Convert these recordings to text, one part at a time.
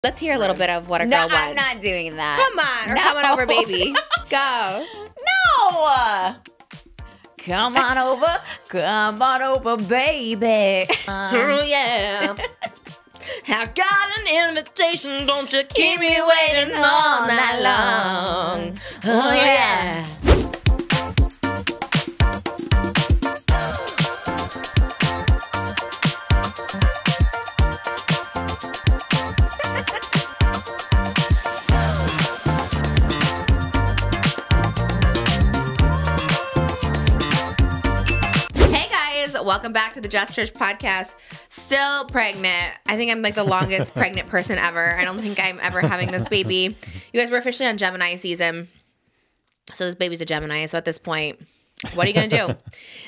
Let's hear a little bit of what a girl wants. No, I'm not doing that. Come on, or come on over, baby. Go. No. Come on over, baby. Oh, yeah. I've got an invitation, don't you keep me waiting all night long. Oh, yeah. Welcome back to the Just Trish podcast. Still pregnant. I think I'm like the longest pregnant person ever. I don't think I'm ever having this baby. You guys, we're officially on Gemini season. So this baby's a Gemini. So at this point, what are you going to do?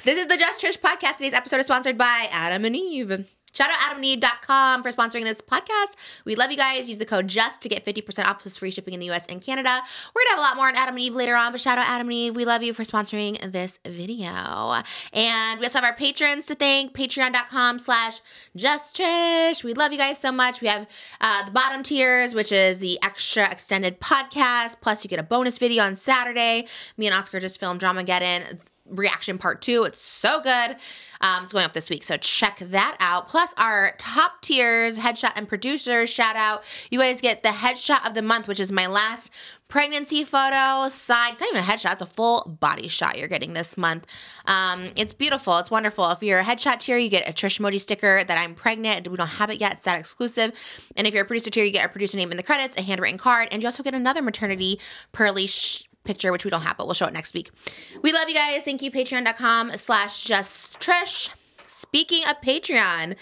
This is the Just Trish podcast. Today's episode is sponsored by Adam and Eve. Shout out adamandeve.com for sponsoring this podcast. We love you guys. Use the code JUST to get 50% off plus free shipping in the US and Canada. We're going to have a lot more on Adam and Eve later on, but shout out Adam and Eve. We love you for sponsoring this video. And we also have our patrons to thank, patreon.com/JustTrish. We love you guys so much. We have the bottom tiers, which is the extra extended podcast, plus you get a bonus video on Saturday. Me and Oscar just filmed Dramageddon reaction part 2. It's so good. It's going up this week, so check that out. Plus our top tiers, headshot and producer shout out. You guys get the headshot of the month, which is my last pregnancy photo side. It's not even a headshot, it's a full body shot you're getting this month. It's beautiful, it's wonderful. If you're a headshot tier, you get a Trish emoji sticker that I'm pregnant. We don't have it yet, it's that exclusive. And if you're a producer tier, you get our producer name in the credits, a handwritten card, and you also get another maternity pearly picture, which we don't have, but we'll show it next week. We love you guys. Thank you. Patreon.com/JustTrish. Speaking of Patreon,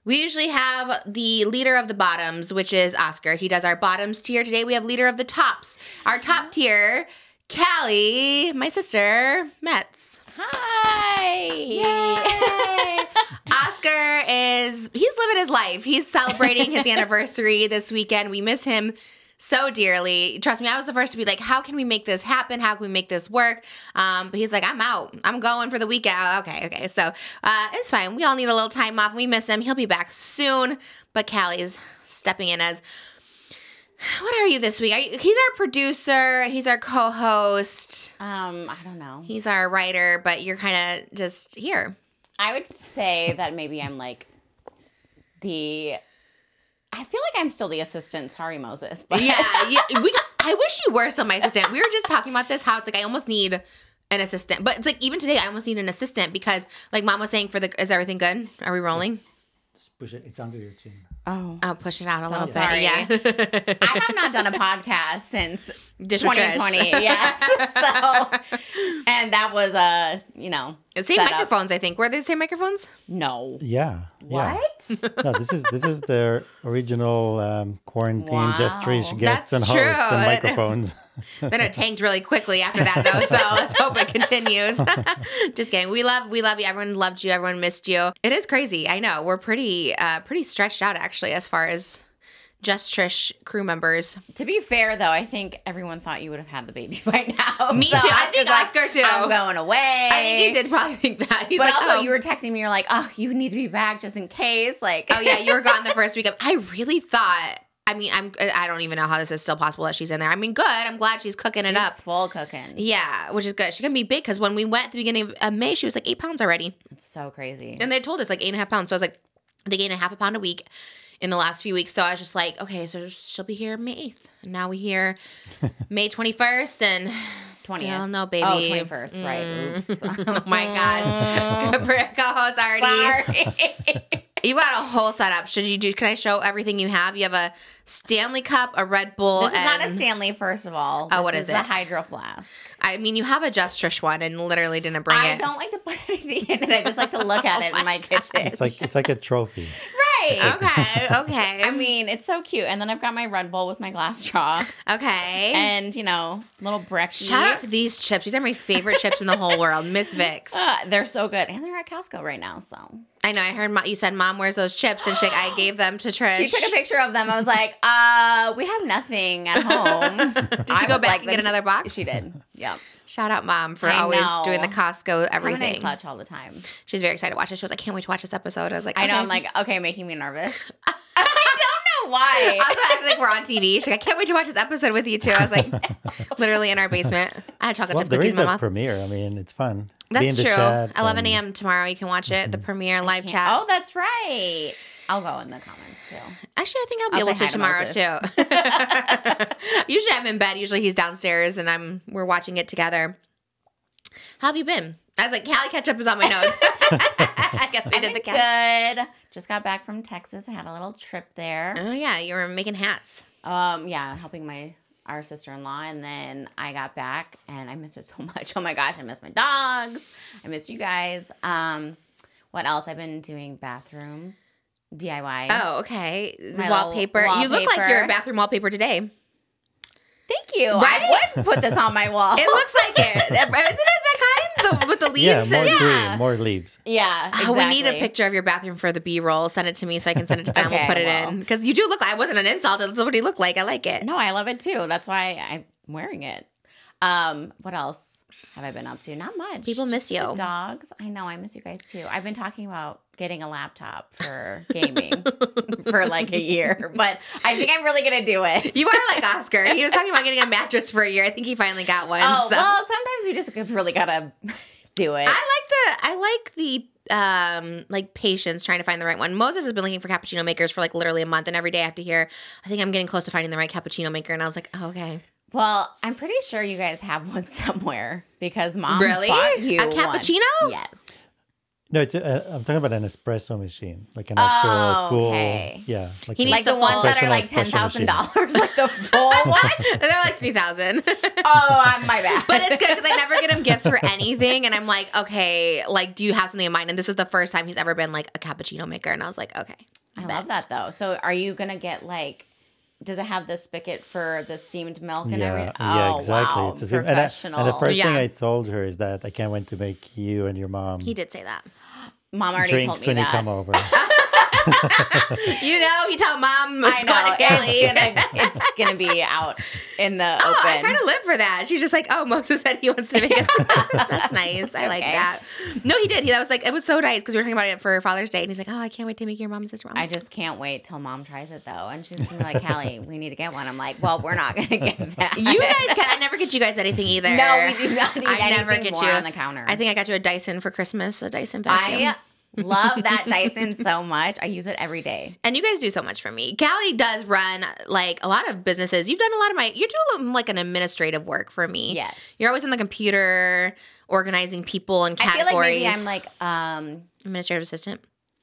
we usually have the leader of the bottoms, which is Oscar. He does our bottoms tier. Today we have leader of the tops. Our top tier, Kalli, my sister, Metz. Hi. Yay. Oscar he's living his life. He's celebrating his anniversary this weekend. We miss him so dearly. Trust me, I was the first to be like, how can we make this happen? How can we make this work? But he's like, I'm out. I'm going for the weekend. Okay. So it's fine. We all need a little time off. We miss him. He'll be back soon. But Kalli's stepping in as, what are you this week? He's our producer. He's our co-host. I don't know. He's our writer, but you're kind of just here. I would say that maybe I'm like I feel like I'm still the assistant. Sorry, Moses. But. Yeah. I wish you were still my assistant. We were just talking about this, how it's like I almost need an assistant. But it's like even today, I almost need an assistant because like Mom was saying is everything good? Are we rolling? Just push it. It's under your chin. Oh. I'll push it out a little bit. Yeah. I have not done a podcast since 2020. Yes. So, and that was same microphones, I think. Were they the same microphones? No. Yeah. What? No, this is the original quarantine Just Trish guests That's and hosts true. and microphones. Then it tanked really quickly after that, though. So let's hope it continues. Just kidding. We love you. Everyone loved you. Everyone missed you. It is crazy. I know. We're pretty stretched out actually, as far as Just Trish crew members. To be fair, though, I think everyone thought you would have had the baby by now. Me too. I think Oscar too. I'm going away. I think he did probably think that. He's but like, also, you were texting me. You're like, oh, you need to be back just in case. Like, oh yeah, you were gone the first week. I really thought. I mean, I don't even know how this is still possible that she's in there. I mean, good. I'm glad she's cooking it up. Full cooking. Yeah, which is good. She's going to be big because when we went at the beginning of May, she was like 8 pounds already. It's so crazy. And they told us like 8.5 pounds. So I was like, they gained 0.5 pound a week in the last few weeks. So I was just like, okay, so she'll be here May 8th. And now we hear May 21st and 20th. Still no baby. Oh, 21st, right. Oops. Oh my gosh. Co-host already. Sorry. You got a whole setup. Can I show everything you have? You have a Stanley Cup, a Red Bull. This is not a Stanley, first of all. Oh, what is it? The Hydro Flask. I mean, you have a Just Trish one and literally didn't bring it. I don't like to put anything in it. I just like to look at it in my kitchen. It's like a trophy. Right. Okay. I mean, it's so cute. And then I've got my Red Bull with my glass straw. Okay. And, little brekkie. Shout out to these chips. These are my favorite chips in the whole world. Miss Vicks. They're so good. And they're at Costco right now, so. I know. I heard you said Mom wears those chips, and I gave them to Trish. She took a picture of them. I was like, we have nothing at home. Did she go back and get another box? She did. Yep. Shout out Mom for always doing the Costco everything. Coming in clutch all the time. She's very excited to watch it. She was like, I can't wait to watch this episode. I was like, I know. okay. I'm like, okay, making me nervous. I don't know Why? Also, I think we're on TV. She's like, I can't wait to watch this episode with you two. I was like, literally in our basement. I had chocolate chip there cookies is in my a mouth. premiere. I mean, it's fun. Be in That's the true. chat 11 and- a.m. tomorrow. You can watch it. The premiere live chat. Oh, that's right. I'll go in the comments too. Actually, I think I'll be I'll able say to hi to tomorrow too. Usually I'm in bed. Usually he's downstairs and we're watching it together. How have you been? I was like, Kalli catch-up is on my notes. I guess we did the catch. Good. Just got back from Texas. I had a little trip there. Oh yeah, you were making hats. Yeah, helping our sister-in-law, and then I got back and I missed it so much. Oh my gosh, I missed my dogs. I missed you guys. What else? I've been doing bathroom DIY. Oh, okay. My Wallpaper. little You look like wallpaper. you're a bathroom wallpaper today. Thank you. Right? I would put this on my wall. It looks like it. Isn't it that kind? With the leaves? Yeah, more and- green, more leaves. Yeah, exactly. Oh, we need a picture of your bathroom for the B-roll. Send it to me so I can send it to them. Okay, We'll put it well. in. Because you do look like, I wasn't an insult. That's what he looked like. I like it. No, I love it too. That's why I'm wearing it. What else have I been up to? Not much. People miss Just you. the dogs. I know. I miss you guys too. I've been talking about getting a laptop for gaming for like a year, but I think I'm really gonna do it. You are like Oscar. He was talking about getting a mattress for a year. I think he finally got one. Oh so. well, sometimes we just really gotta do it. I like the like patience trying to find the right one. Moses has been looking for cappuccino makers for like literally a month, and every day I have to hear, I think I'm getting close to finding the right cappuccino maker. And I was like, oh, okay. Well, I'm pretty sure you guys have one somewhere because Mom Really? bought you A cappuccino? One. Yes. No, it's I'm talking about an espresso machine, like an actual full. okay. Yeah, He needs Like the the ones full- that are like Personal $10,000, like the full one. They're like 3,000. Oh, my bad. But it's good because I never get him gifts for anything. And I'm like, okay, like, do you have something in mind? And this is the first time he's ever been like a cappuccino maker. And I was like, okay. I love that though. So are you gonna get like? Does it have the spigot for the steamed milk and everything? Yeah, Oh, exactly. wow. It's a- Professional. and the first thing Yeah. I told her is that I can't wait to make you and your mom He did say that. Mom already told drinks me when that. you come over. You know, you tell mom I it's going to know. Kalli. It's gonna be out in the Oh, I open. kind of live for that. She's just like, oh, Moses said he wants to make us. That's nice. I like Okay. that. No, he did. That was like, it was so nice because we were talking about it for Father's Day. And he's like, oh, I can't wait to make your mom and sister. I just can't wait till Mom tries it though, and she's gonna be like, "Kalli, we need to get one." I'm like, "Well, we're not gonna get that." You guys can. I never get you guys anything either. No, we do not need I never anything get more you on the counter. I think I got you a Dyson for Christmas, a Dyson vacuum. I love that Dyson so much. I use it every day. And you guys do so much for me. Kalli does run like a lot of businesses. You've done a lot of you do a little, like an administrative work for me. Yes. You're always on the computer organizing people and I feel categories. like maybe I'm like, administrative assistant.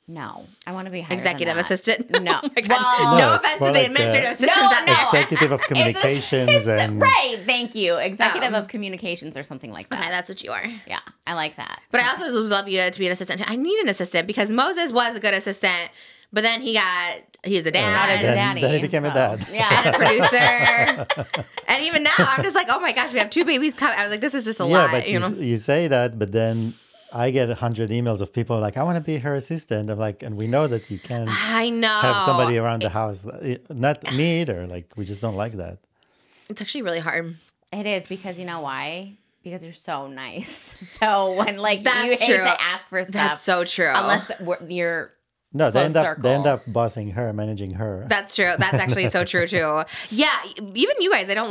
no, I want to be higher Executive than that. assistant. No. Oh my God. Well, no No, it's offense more to the like administrative the- assistants No, out there. no. Executive of communications and Right, thank you. Executive Oh. of communications or something like that. Okay, that's what you are. Yeah, I like that. But I also love you to be an assistant. I need an assistant because Moses was a good assistant, but then he's a Not as a dad daddy. then he became a dad. and a Yeah. producer. And even now, I'm just like, oh my gosh, we have 2 babies coming. I was like, this is just a yeah, lot, but you know? you say that, but then I get 100 emails of people like, I want to be her assistant. I'm like, and we know that you can't I know. have somebody around the house. Not me either. Like, we just don't like that. It's actually really hard. It is because you know why? Because you're so nice. So when like That's you hate true. to ask for stuff, That's so true. unless you're No, they close end up circle. bossing her, managing her. That's true. That's actually so true too. Yeah, even you guys, I don't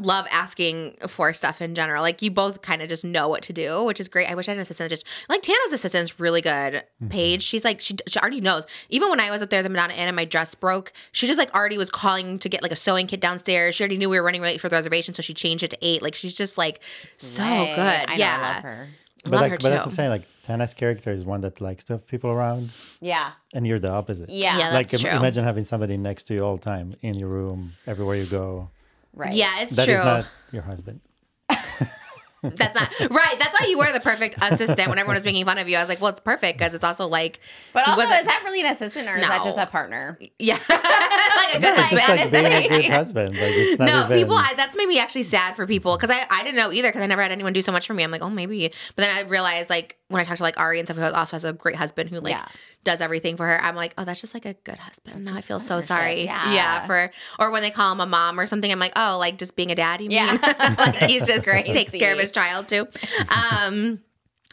love asking for stuff in general. Like you both kind of just know what to do, which is great. I wish I had an assistant that just like Tana's assistant is really good. Paige, she's like she already knows. Even when I was up there at the Madonna Inn and my dress broke, she just like already was calling to get like a sewing kit downstairs. She already knew we were running late for the reservation, so she changed it to 8. Like she's just like so Slay. good. I know, Yeah, I love her. love her But that's what I'm too. saying. Like, Tana's character is one that likes to have people around, Yeah. and you're the opposite. Yeah. Yeah, Like, that's true. imagine having somebody next to you all the time, in your room, everywhere you go. Right. Yeah, it's That true. is not your husband. That's not right. That's why you were the perfect assistant when everyone was making fun of you. I was like, well, it's perfect because it's also like, But he also, wasn't- is that really an assistant or is that No. just a partner? yeah, like a good It's just husband. like being a good husband. Like, it's not No, even... people, that's made me actually sad for people because I didn't know either because I never had anyone do so much for me. I'm like, oh, maybe. But then I realized, like, when I talked to, like, Ari and stuff, who also has a great husband who, like, Yeah. does everything for her, I'm like, oh, that's just, like, a good husband. Now I feel so sorry. partnership. Yeah. Or when they call him a mom or something, I'm like, oh, like, just being a dad, you Yeah. mean? Like, he's just great to takes care of see. his child, too.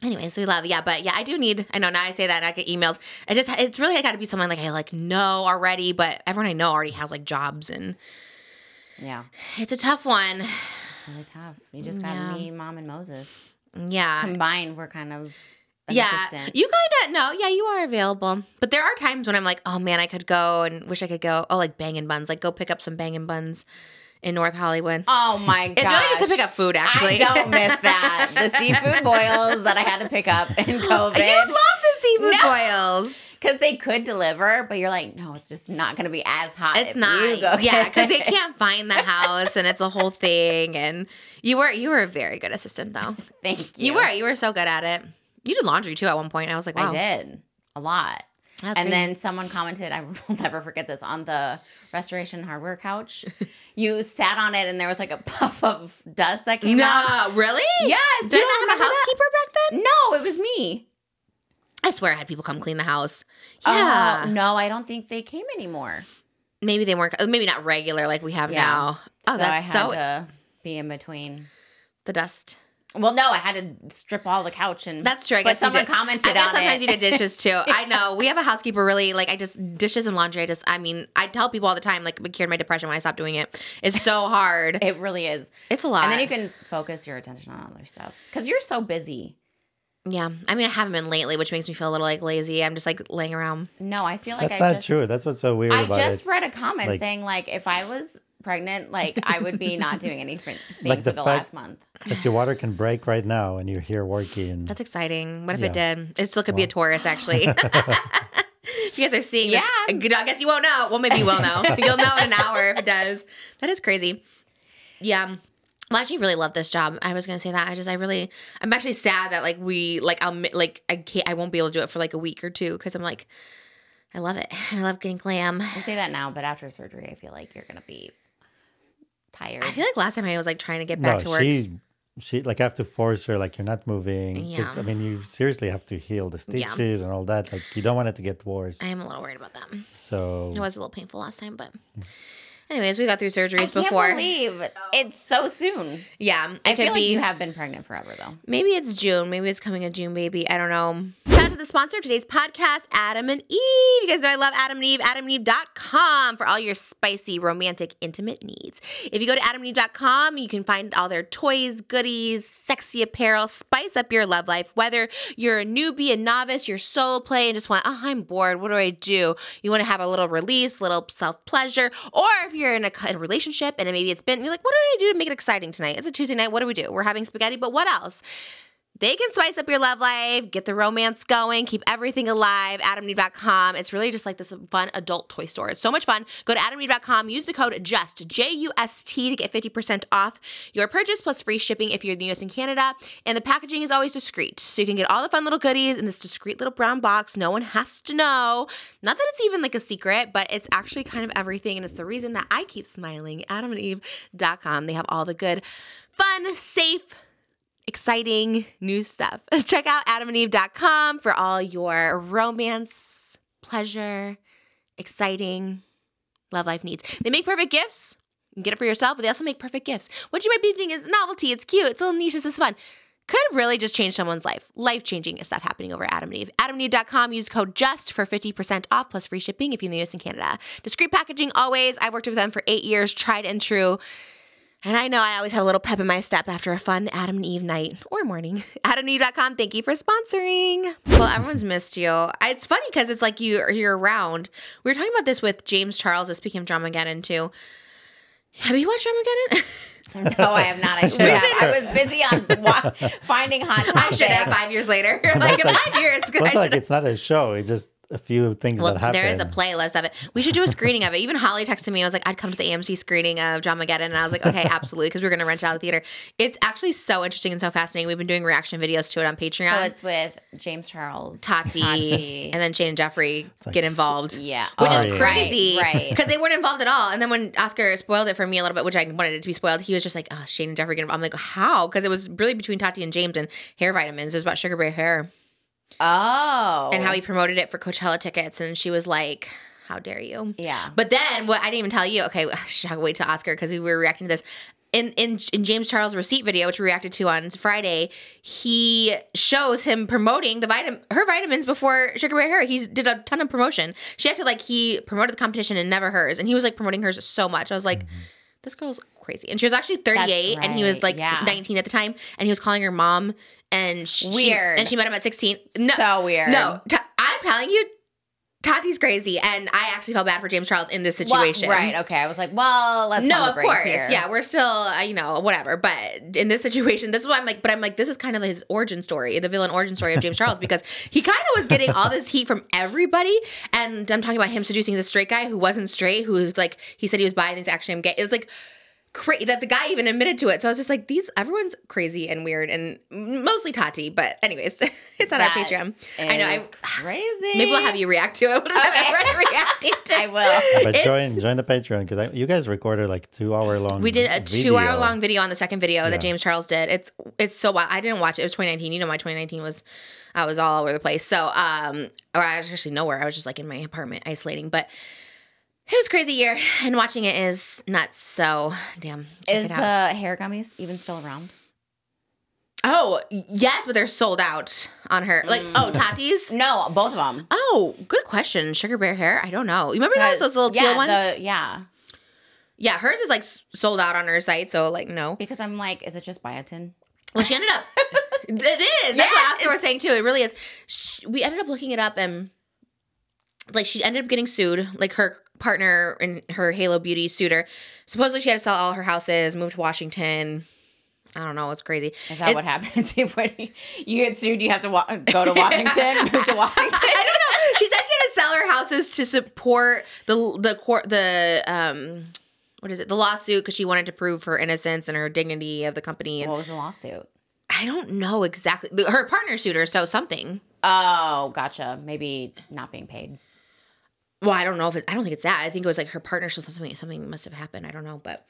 Anyways, we love, but I do need, I know now I say that and I get emails. It's really got to be someone like I like know already, but everyone I know already has like jobs and Yeah. it's a tough one. It's really tough. You just got me, Mom, and Moses. Yeah. Combined, we're kind of an Yeah. assistant. You kind of, no, yeah, you are available. But there are times when I'm like, oh man, I could go and wish I could go. Oh, like Bang and Buns. Like go pick up some Bang and Buns in North Hollywood. Oh my god. It's really just to pick up food, actually. I don't miss that. The seafood boils that I had to pick up in COVID. You love the seafood boils. Because they could deliver, but you're like, no, it's just not going to be as hot. It's not. Yeah, because they can't find the house and it's a whole thing. And you were a very good assistant, though. Thank you. You were so good at it. You did laundry, too, at one point. I was like, wow. I did. A lot. That's and great. then someone commented, I will never forget this, on the Restoration Hardware couch. You sat on it and there was like a puff of dust that came out. No, really? Yes. Did I not have a housekeeper back then? No, it was me. I swear I had people come clean the house. Yeah. No, I don't think they came anymore. Maybe they weren't, maybe not regular like we have now. Oh, so that's I had to be in between. The dust. Well, no, I had to strip all the couch and. That's true. I but guess you someone did. commented I guess on sometimes it. you did dishes too. I know. We have a housekeeper really, like, dishes and laundry. I tell people all the time, like, it cured my depression when I stopped doing it. It's so hard. It really is. It's a lot. And then you can focus your attention on other stuff. Because you're so busy. Yeah. I mean, I haven't been lately, which makes me feel a little, like, lazy. I'm just, like, laying around. No, I feel like That's not true. That's what's so weird about it. I just read a comment Like- saying, like, if I was pregnant, like, I would be not doing anything Like for the the fact- last month. Like your water can break right now and you're here working. That's exciting. What if Yeah. it did? It still could be a Taurus, actually. You guys are seeing this. I guess you won't know. Well, maybe you will know. You'll know in an hour if it does. That is crazy. Yeah. Well, I actually really love this job. I was gonna say that. I'm actually sad that I won't be able to do it for like a week or two because I'm like, I love it. I love getting glam. I say that now, but after surgery, I feel like you're going to be tired. I feel like last time I was like trying to get back to work. She like I have to force her, like you're not moving. 'Cause, Yeah. I mean, you seriously have to heal the stitches and all that. Like you don't want it to get worse. I am a little worried about that. So It was a little painful last time, but anyways, we got through surgeries I can't before. believe it's so soon. Yeah, it I could feel be. like you have been pregnant forever, though. Maybe it's June. Maybe it's coming a June baby. I don't know. Shout out to the sponsor of today's podcast, Adam and Eve. You guys know I love Adam and Eve. AdamandEve.com for all your spicy, romantic, intimate needs. If you go to AdamandEve.com, you can find all their toys, goodies, sexy apparel, spice up your love life. Whether you're a newbie, a novice, you're solo play, and just want, I'm bored. What do I do? You want to have a little release, little self-pleasure, or if you're in a relationship and maybe you're like, what do I do to make it exciting tonight? It's a Tuesday night. What do we do? We're having spaghetti, but what else? They can spice up your love life, get the romance going, keep everything alive. AdamandEve.com. It's really just like this fun adult toy store. It's so much fun. Go to AdamandEve.com. Use the code JUST, J-U-S-T, to get 50% off your purchase plus free shipping if you're in the U.S. and Canada. And the packaging is always discreet. So you can get all the fun little goodies in this discreet little brown box. No one has to know. Not that it's even like a secret, but it's actually kind of everything. And it's the reason that I keep smiling. AdamandEve.com. They have all the good, fun, safe, exciting new stuff. Check out AdamandEve.com for all your romance, pleasure, exciting love life needs. They make perfect gifts. You can get it for yourself, but they also make perfect gifts. What you might be thinking is novelty, it's cute, it's a little niche, this is fun. Could really just change someone's life. Life-changing stuff happening over at Adam and Eve. AdamandEve.com. Use code JUST for 50% off plus free shipping if you're in the US and Canada. Discreet packaging always. I've worked with them for 8 years, tried and true. And I know I always have a little pep in my step after a fun Adam and Eve night or morning. AdamandEve.com, thank you for sponsoring. Well, everyone's missed you. It's funny because it's like you're around. We were talking about this with James Charles, speaking of Dramageddon too. Have you watched Dramageddon? No, I have not. I should have. I was busy on finding hot topics. I should have 5 years later. Like in 5 years. It's like it's not a show. It's just a few things that happen. There is a playlist of it. We should do a screening of it. Even Holly texted me. I was like, I'd come to the AMC screening of Dramageddon. And I was like, okay, absolutely. Because we were going to rent it out of the theater. It's actually so interesting and so fascinating. We've been doing reaction videos to it on Patreon. So it's with James Charles, Tati, and then Shane and Jeffrey like get involved. Yeah. Which Oh, is yeah. crazy. Right. Because they weren't involved at all. And then when Oscar spoiled it for me a little bit, which I wanted it to be spoiled, he was just like, oh, Shane and Jeffrey get involved. I'm like, how? Because it was really between Tati and James and hair vitamins. It was about Sugar Bear hair. Oh. And how he promoted it for Coachella tickets. And she was like, how dare you? Yeah. But then, what I didn't even tell you, okay, I should wait till Oscar because we were reacting to this. in James Charles' receipt video, which we reacted to on Friday, he shows him promoting her vitamins before Sugar Bear Hair. He did a ton of promotion. She acted like he promoted the competition and never hers, and he was like promoting hers so much. I was like, this girl's crazy. And she was actually 38, and he was like 19 at the time, and he was calling her mom. And weird. And she met him at 16. No, so weird. No, I'm telling you, Tati's crazy, and I actually felt bad for James Charles in this situation. Well, right? Okay, I was like, well, let's no, of course, here. Yeah, we're still, whatever. But in this situation, this is why I'm like, this is kind of his origin story, the villain origin story of James Charles, because he kind of was getting all this heat from everybody, and I'm talking about him seducing this straight guy who wasn't straight, who like he said he was bi, and he's actually gay. It's like crazy that the guy even admitted to it. So I was just like, everyone's crazy and weird, and mostly Tati. But anyways, it's on our Patreon. I know, crazy. Maybe we'll have you react to it. We'll just have everyone reacting to it. I will. But join the Patreon, because you guys recorded like 2-hour long. We did a 2-hour long video on the second video that James Charles did. It's so wild. I didn't watch it. It was 2019. You know, my 2019 I was all over the place. So or I was actually nowhere. I was just like in my apartment isolating, but. It was a crazy year, and watching it is nuts. So, damn. Is the hair gummies even still around? Oh, yes, but they're sold out on her. Like, Tati's? No, both of them. Oh, good question. Sugar Bear Hair? I don't know. You remember those little teal ones? Yeah, hers is, like, sold out on her site, so, like, no. Because I'm like, is it just biotin? Well, she ended up... It is. That's what Oscar was saying, too. It really is. We ended up looking it up, and, like, she ended up getting sued. Like, her partner and her Halo Beauty sued her. Supposedly she had to sell all her houses, move to Washington. I don't know. It's crazy. Is that what happens? When you get sued, you have to go to Washington, move to Washington? I don't know. She said she had to sell her houses to support the lawsuit, because she wanted to prove her innocence and her dignity of the company. And what was the lawsuit? I don't know exactly. Her partner sued her, so something. Oh, gotcha. Maybe not being paid. Well, I don't know I don't think it's that. I think it was like her partner. Something must have happened. I don't know, but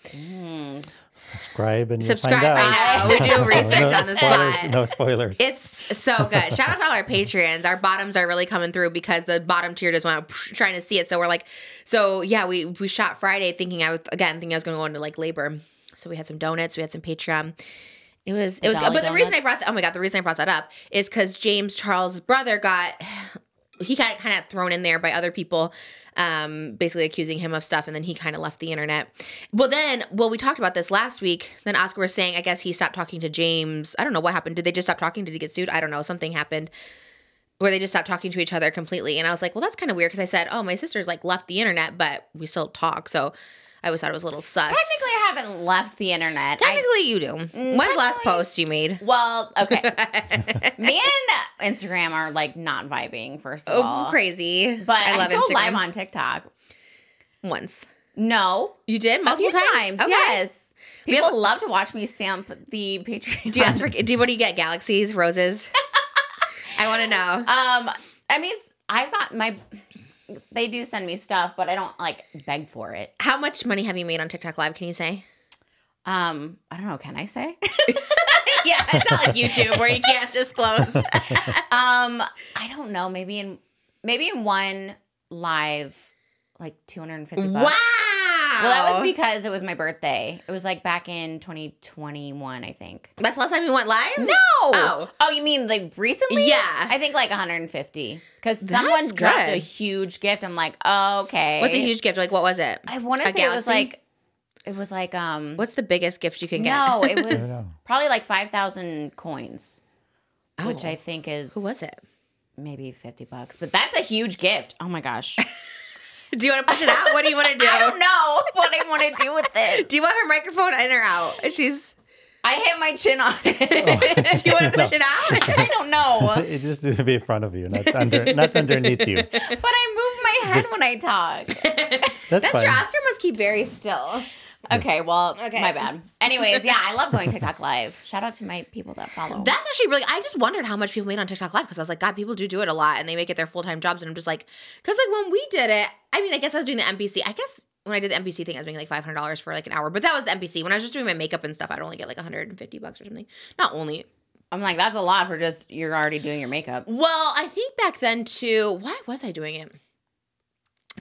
subscribe and you'll find out. I know. We do research on the spot. No spoilers. It's so good. Shout out to all our patrons. Our bottoms are really coming through, because the bottom tier just went trying to see it. So we're like, we shot Friday thinking I was going to go into like labor. So we had some donuts. We had some Patreon. It was good. But the reason I brought that up is because James Charles' brother got kind of thrown in there by other people, basically accusing him of stuff, and then he kind of left the internet. Well, we talked about this last week. Then Oscar was saying, I guess he stopped talking to James. I don't know what happened. Did they just stop talking? Did he get sued? I don't know. Something happened where they just stopped talking to each other completely. And I was like, well, that's kind of weird, because I said, oh, my sister's like left the internet, but we still talk. So I always thought it was a little sus. Technically, I haven't left the internet. Technically, you do. When's the last post you made? Well, okay. Me and Instagram are like not vibing, first of all. Crazy. But I love Instagram. I go live on TikTok. Once. No. You did? Multiple times? Okay. Yes. People love to watch me stamp the Patreon. Do you ask for, what do you get? Galaxies? Roses? I want to know. I mean, I've got they do send me stuff, but I don't like beg for it. How much money have you made on TikTok Live? Can you say? I don't know. Can I say? Yeah, it's not like YouTube where you can't disclose. I don't know. Maybe in one live, like $250. Wow. Well, that was because it was my birthday. It was like back in 2021, I think. That's the last time you went live? No. Oh, you mean like recently? Yeah. I think like 150. Because someone dropped a huge gift. I'm like, oh, okay. What's a huge gift? Like, what was it? I want to say it was like what's the biggest gift you can get? No, it was probably like 5,000 coins, which I think is who was it? Maybe $50, but that's a huge gift. Oh my gosh. Do you want to push it out? What do you want to do? I don't know what I want to do with this. Do you want her microphone in or out? I hit my chin on it. Do you want to push it out? I don't know. It just needs to be in front of you, not underneath you. But I move my head when I talk. That's fine. True. Oscar must keep very still. Okay, well, my bad. Anyways, yeah, I love going TikTok Live. Shout out to my people that follow. That's actually really, I just wondered how much people made on TikTok Live, because I was like, God, people do it a lot, and they make it their full-time jobs, and I'm just like, because like when we did it, I mean, I guess I was doing the NPC. I guess when I did the NPC thing, I was making like $500 for like an hour, but that was the NPC. When I was just doing my makeup and stuff, I'd only get like $150 or something. Not only. I'm like, that's a lot for just, you're already doing your makeup. Well, I think back then too, why was I doing it?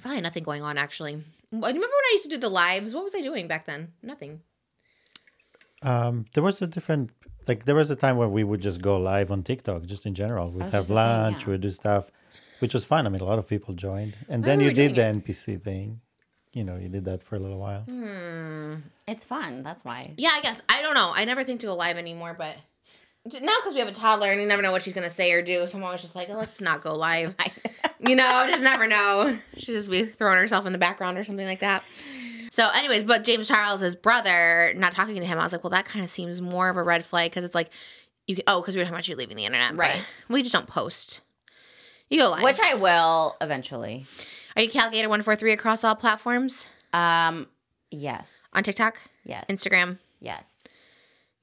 Probably nothing going on, actually. I remember when I used to do the lives. What was I doing back then? Nothing. There was a different, like, there was a time where we would just go live on TikTok, just in general. We'd have lunch, we'd do stuff, which was fun. I mean, a lot of people joined. And then you did the NPC thing. You know, you did that for a little while. It's fun. That's why. Yeah, I guess. I don't know. I never think to go live anymore, but now because we have a toddler and you never know what she's going to say or do. So I'm always just like, oh, let's not go live. You know, just never know. She'll just be throwing herself in the background or something like that. So anyways, but James Charles' brother, not talking to him, I was like, well, that kind of seems more of a red flag because it's like, because we were talking about you leaving the internet. Right. We just don't post. You go live. Which I will eventually. Are you Calgator143 across all platforms? Yes. On TikTok? Yes. Instagram? Yes.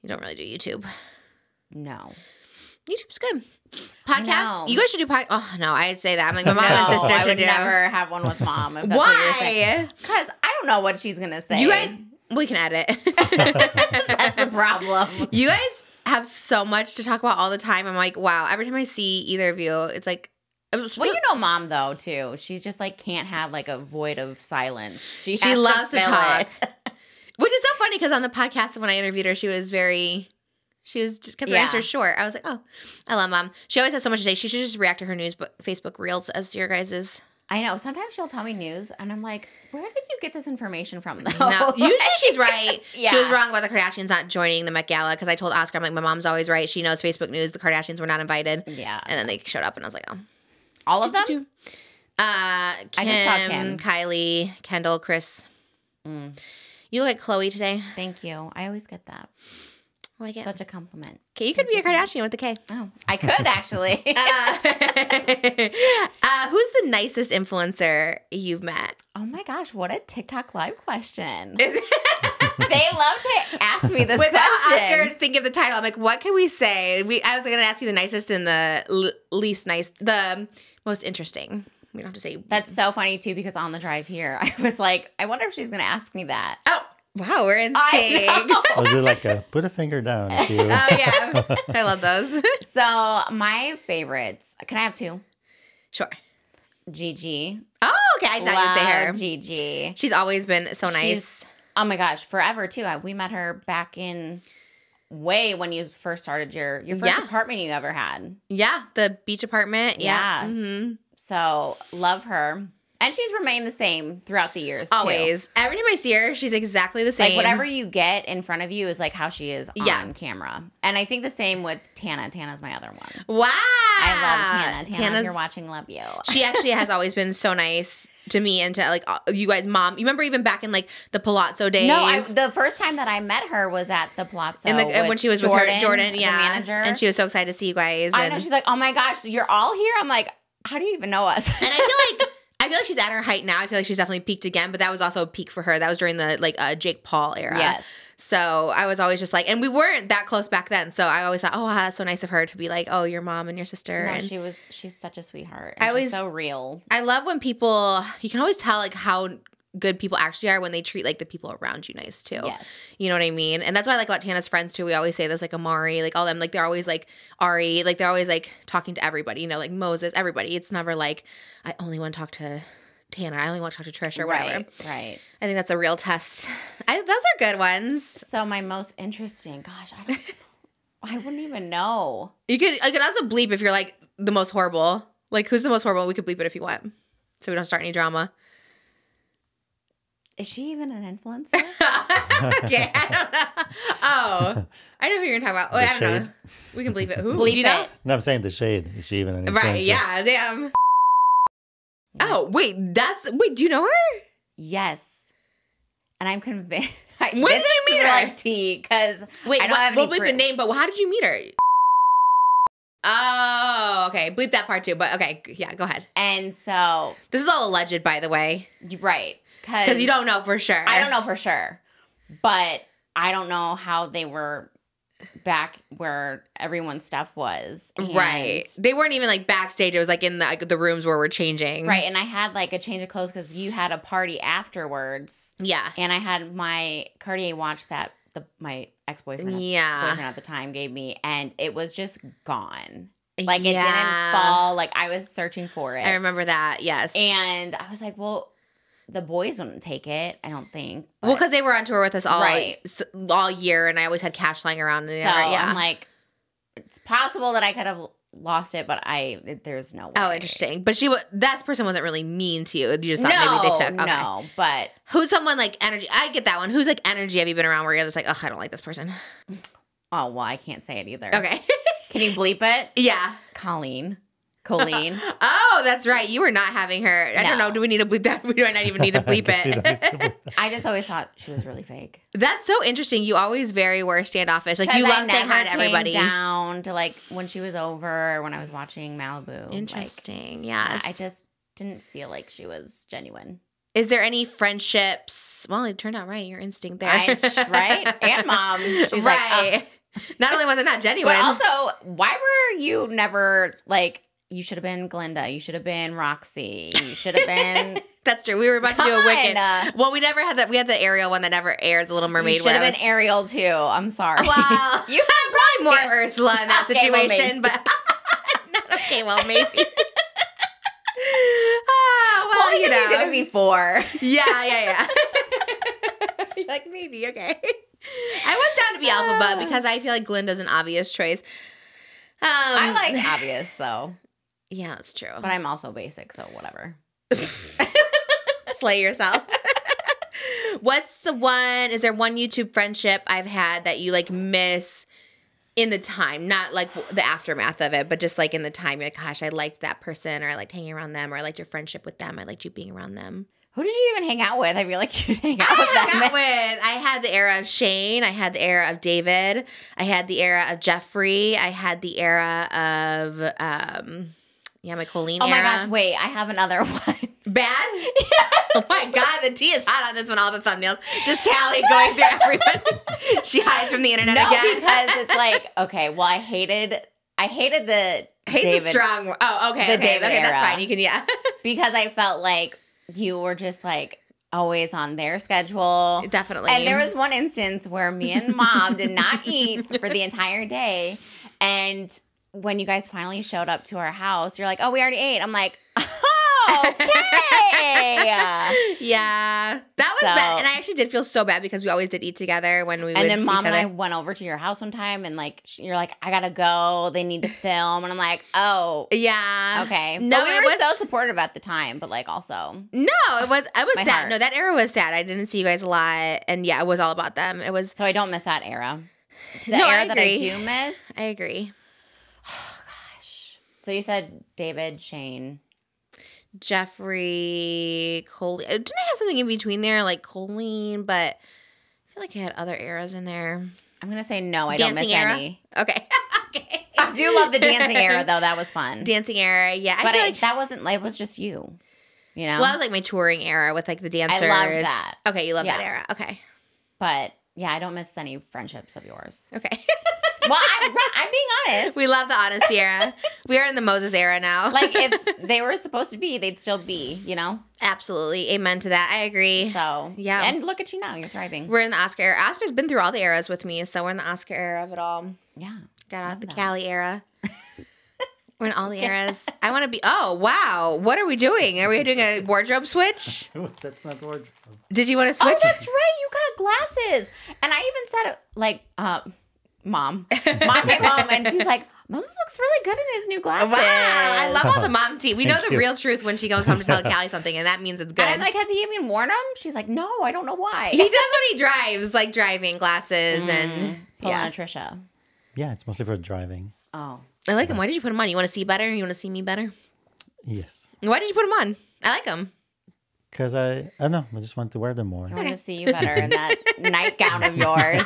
You don't really do YouTube. No. YouTube's good. Podcasts? You guys should do podcast. Oh, no, I'd say that. I'm like, my mom and sister I should would do. never have one with mom. If that's Why? Because I don't know what she's going to say. You guys, we can edit. That's the problem. You guys have so much to talk about all the time. I'm like, wow. Every time I see either of you, it's like. Well, you know mom, though, too. She's just like can't have like a void of silence. She loves to fill talk. it. Which is so funny because on the podcast when I interviewed her, she was just kept her answers short. I was like, oh, I love mom. She always has so much to say. She should just react to her news, but Facebook Reels as your guys's. I know. Sometimes she'll tell me news, and I'm like, where did you get this information from, though? No, usually she's right. Yeah. She was wrong about the Kardashians not joining the Met Gala because I told Oscar, I'm like, my mom's always right. She knows Facebook news. The Kardashians were not invited. Yeah. And then they showed up, and I was like, oh. All of them? Kim, I just saw Kim. Kylie, Kendall, Chris. You look like Khloe today. Thank you. I always get that. I like it. Such a compliment. Okay, you could be a Kardashian with a K. Oh, I could actually. Who's the nicest influencer you've met? Oh my gosh, what a TikTok live question. They love to ask me this Without question. Oscar thinking of the title, I'm like, what can we say? I was going to ask you the nicest and the least nice, the most interesting. We don't have to say. That's so funny too because on the drive here, I was like, I wonder if she's going to ask me that. Oh, wow, we're in sync. I'll do like put a finger down. If you... Oh, yeah. I love those. So my favorites, can I have two? Sure. Gigi. Oh, okay. I thought you'd say her. Gigi. She's always been so nice. Oh my gosh, forever too. We met her back in way when you first started your first apartment you ever had. Yeah, the beach apartment. Yeah. Mm-hmm. So love her. And she's remained the same throughout the years, too. Always. Every time I see her, she's exactly the same. Like, whatever you get in front of you is, like, how she is on camera. And I think the same with Tana. Tana's my other one. Wow. I love Tana. Tana, if you're watching, love you. She actually has always been so nice to me and to, like, you guys' mom. You remember even back in, like, the Palazzo days? No, the first time that I met her was at the Palazzo. And when she was with her, Jordan, the manager. And she was so excited to see you guys. I know. She's like, oh, my gosh, you're all here? I'm like, how do you even know us? And I feel like she's at her height now. I feel like she's definitely peaked again, but that was also a peak for her. That was during the Jake Paul era. Yes. So I was always just like, and we weren't that close back then. So I always thought, oh, wow, that's so nice of her to be like, oh, your mom and your sister. No, and she's such a sweetheart. She's so real. I love when people, you can always tell like how good people actually are when they treat like the people around you nice too. Yes. You know what I mean? And that's what I like about Tana's friends too. We always say this, like Amari, like all them, like they're always like Ari, like they're always like talking to everybody, you know, like Moses, everybody. It's never like, I only want to talk to Tana. I only want to talk to Trisha or whatever. Right. I think that's a real test. Those are good ones. So my most interesting, gosh, I wouldn't even know. I could also bleep if you're like the most horrible. Like who's the most horrible? We could bleep it if you want. So we don't start any drama. Is she even an influencer? Okay, I don't know. Oh, I know who you're gonna talk about. Oh, I don't know. We can bleep it. Who? Bleep you know? it. No, I'm saying the shade. Is she even an influencer? Right, yeah, damn. Oh, wait, do you know her? Yes. And I'm convinced. When did you meet her? Like tea, because wait, we'll bleep the name, but how did you meet her? Oh, okay. Bleep that part too, but okay, yeah, go ahead. And so. This is all alleged, by the way. Right. Because you don't know for sure. I don't know for sure. But I don't know how they were back where everyone's stuff was. Right. They weren't even like backstage. It was like in the rooms where we're changing. Right. And I had like a change of clothes because you had a party afterwards. Yeah. And I had my Cartier watch that my ex-boyfriend boyfriend at the time gave me. And it was just gone. Like it didn't fall. Like I was searching for it. I remember that. Yes. And I was like, well, the boys wouldn't take it, I don't think. Well, because they were on tour with us Right. all year, and I always had cash lying around. So I'm like, it's possible that I could have lost it, but there's no way. Oh, interesting. But that person wasn't really mean to you. You just thought maybe they took. Okay. No, but who's someone like energy? I get that one. Who's like energy have you been around where you're just like, oh, I don't like this person? oh well, I can't say it either. Okay. Can you bleep it? Yeah. Colleen. Oh, that's right. You were not having her. I don't know. Do we need to bleep that? We might not even need to bleep it. I just always thought she was really fake. That's so interesting. You always were standoffish. Like you love saying hi to everybody. Down to like when she was over, when I was watching Malibu. Interesting. Like, yes. I just didn't feel like she was genuine. Is there any friendships? Well, it turned out right. Your instinct there. Right? And mom. She's right. Like, not only was it not genuine. But also, why were you never like, you should have been Glinda. You should have been Roxy. You should have been... That's true. We were about to do a Wicked. Well, we never had that. We had the Ariel one that never aired, the Little Mermaid. You should have been Ariel, too. I'm sorry. Well, you had probably more Ursula in that situation, but... okay, well, maybe. Well, you know. Going to be 4. Yeah. You're like, maybe, okay. I was down to be Alphaba because I feel like Glinda's an obvious choice. I like obvious, though. Yeah, that's true. But I'm also basic, so whatever. Slay yourself. What's the one? Is there one YouTube friendship I've had that you like miss in the time? Not like the aftermath of it, but just like in the time. You're like, gosh, I liked that person, or I liked hanging around them, or I liked your friendship with them. I liked you being around them. Who did you even hang out with? I feel like you hang out with them. I had the era of Shane. I had the era of David. I had the era of Jeffrey. I had the era of my Colleen era. Oh my gosh, wait, I have another one. Bad? Yes. Oh my God, the tea is hot on this one, all the thumbnails. Just Kalli going through everyone. She hides from the internet again. Because it's like, okay, well, I hated the Hate's a strong word. Oh, okay, David okay, era. that's fine. You can, yeah. Because I felt like you were just like always on their schedule. Definitely. And there was one instance where me and mom did not eat for the entire day. And when you guys finally showed up to our house, you're like, oh, we already ate. I'm like, oh, okay. Yeah. That was bad. And I actually did feel so bad because we always did eat together when we would see each other. And then mom and I went over to your house one time and like, you're like, I gotta go. They need to film. And I'm like, oh. Yeah. Okay. No, but we were so supportive at the time, but like also. No, I was sad. Heart. No, that era was sad. I didn't see you guys a lot. And yeah, it was all about them. It was. So I don't miss that era. The era that I do miss. I agree. Oh, gosh. So you said David, Shane. Jeffrey, Colleen. Didn't I have something in between there, like Colleen? But I feel like I had other eras in there. I'm gonna say no. I don't miss any. Okay. Okay. I do love the dancing era though. That was fun. Dancing era, yeah. But that wasn't. Like, it was just you. You know. Well, that was like my touring era with like the dancers. I loved that. Okay, you love that era. Okay. But yeah, I don't miss any friendships of yours. Okay. Well, I'm being honest. We love the honesty era. We are in the Moses era now. Like, if they were supposed to be, they'd still be, you know? Absolutely. Amen to that. I agree. So, yeah. And look at you now. You're thriving. We're in the Oscar era. Oscar's been through all the eras with me, so we're in the Oscar era of it all. Yeah. Got out the Kalli era. We're in all the eras. I want to be... Oh, wow. What are we doing? Are we doing a wardrobe switch? That's not wardrobe. Did you want to switch? Oh, that's right. You got glasses. And I even said, like, Mom came home and she's like, Moses looks really good in his new glasses. Wow, I love all the mom tea. We know the real truth when she goes home to tell Kalli something, and that means it's good. And I'm like, has he even worn them? She's like, no, I don't know why. He does when he drives, like driving glasses and pull on a Trisha. Yeah, it's mostly for driving. Oh, I like them. Why did you put them on? You want to see better? You want to see me better? Yes. Why did you put them on? I like them. Because I don't know. I just want to wear them more. I want to see you better in that nightgown of yours.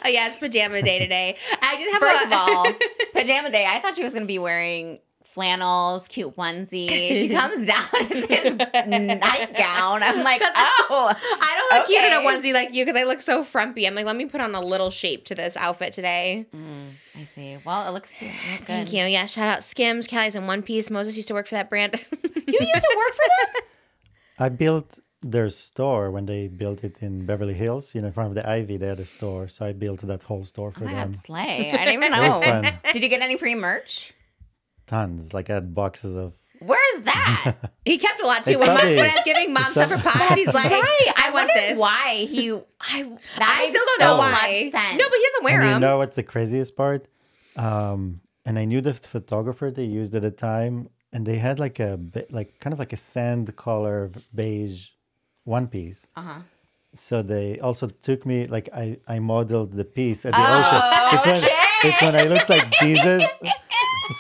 Oh, yeah, it's pajama day today. I did have First of all, pajama day. I thought she was going to be wearing flannels, cute onesie. She comes down in this nightgown. I'm like, oh. I don't look cute in a onesie like you because I look so frumpy. I'm like, let me put on a little shape to this outfit today. I see. Well, it looks cute. It looks good. Thank you. Yeah, shout out Skims. Kalli's in one piece. Moses used to work for that brand. You used to work for them? I built their store when they built it in Beverly Hills. In front of the Ivy, they had a store. So I built that whole store for them. God, slay. I didn't even know. It was fun. Did you get any free merch? Tons. Like I had boxes of Where's that? He kept a lot too. It's When probably- I was giving mom stuff for pies, he's like, I want wonder this. why he. I That still don't makes so know why. much sense. No, but he doesn't wear And them. you know what's the craziest part? And I knew the photographer they used at the time, and they had like kind of like a sand color beige one piece. So they also took me, like I modeled the piece at the ocean. It's when I looked like Jesus.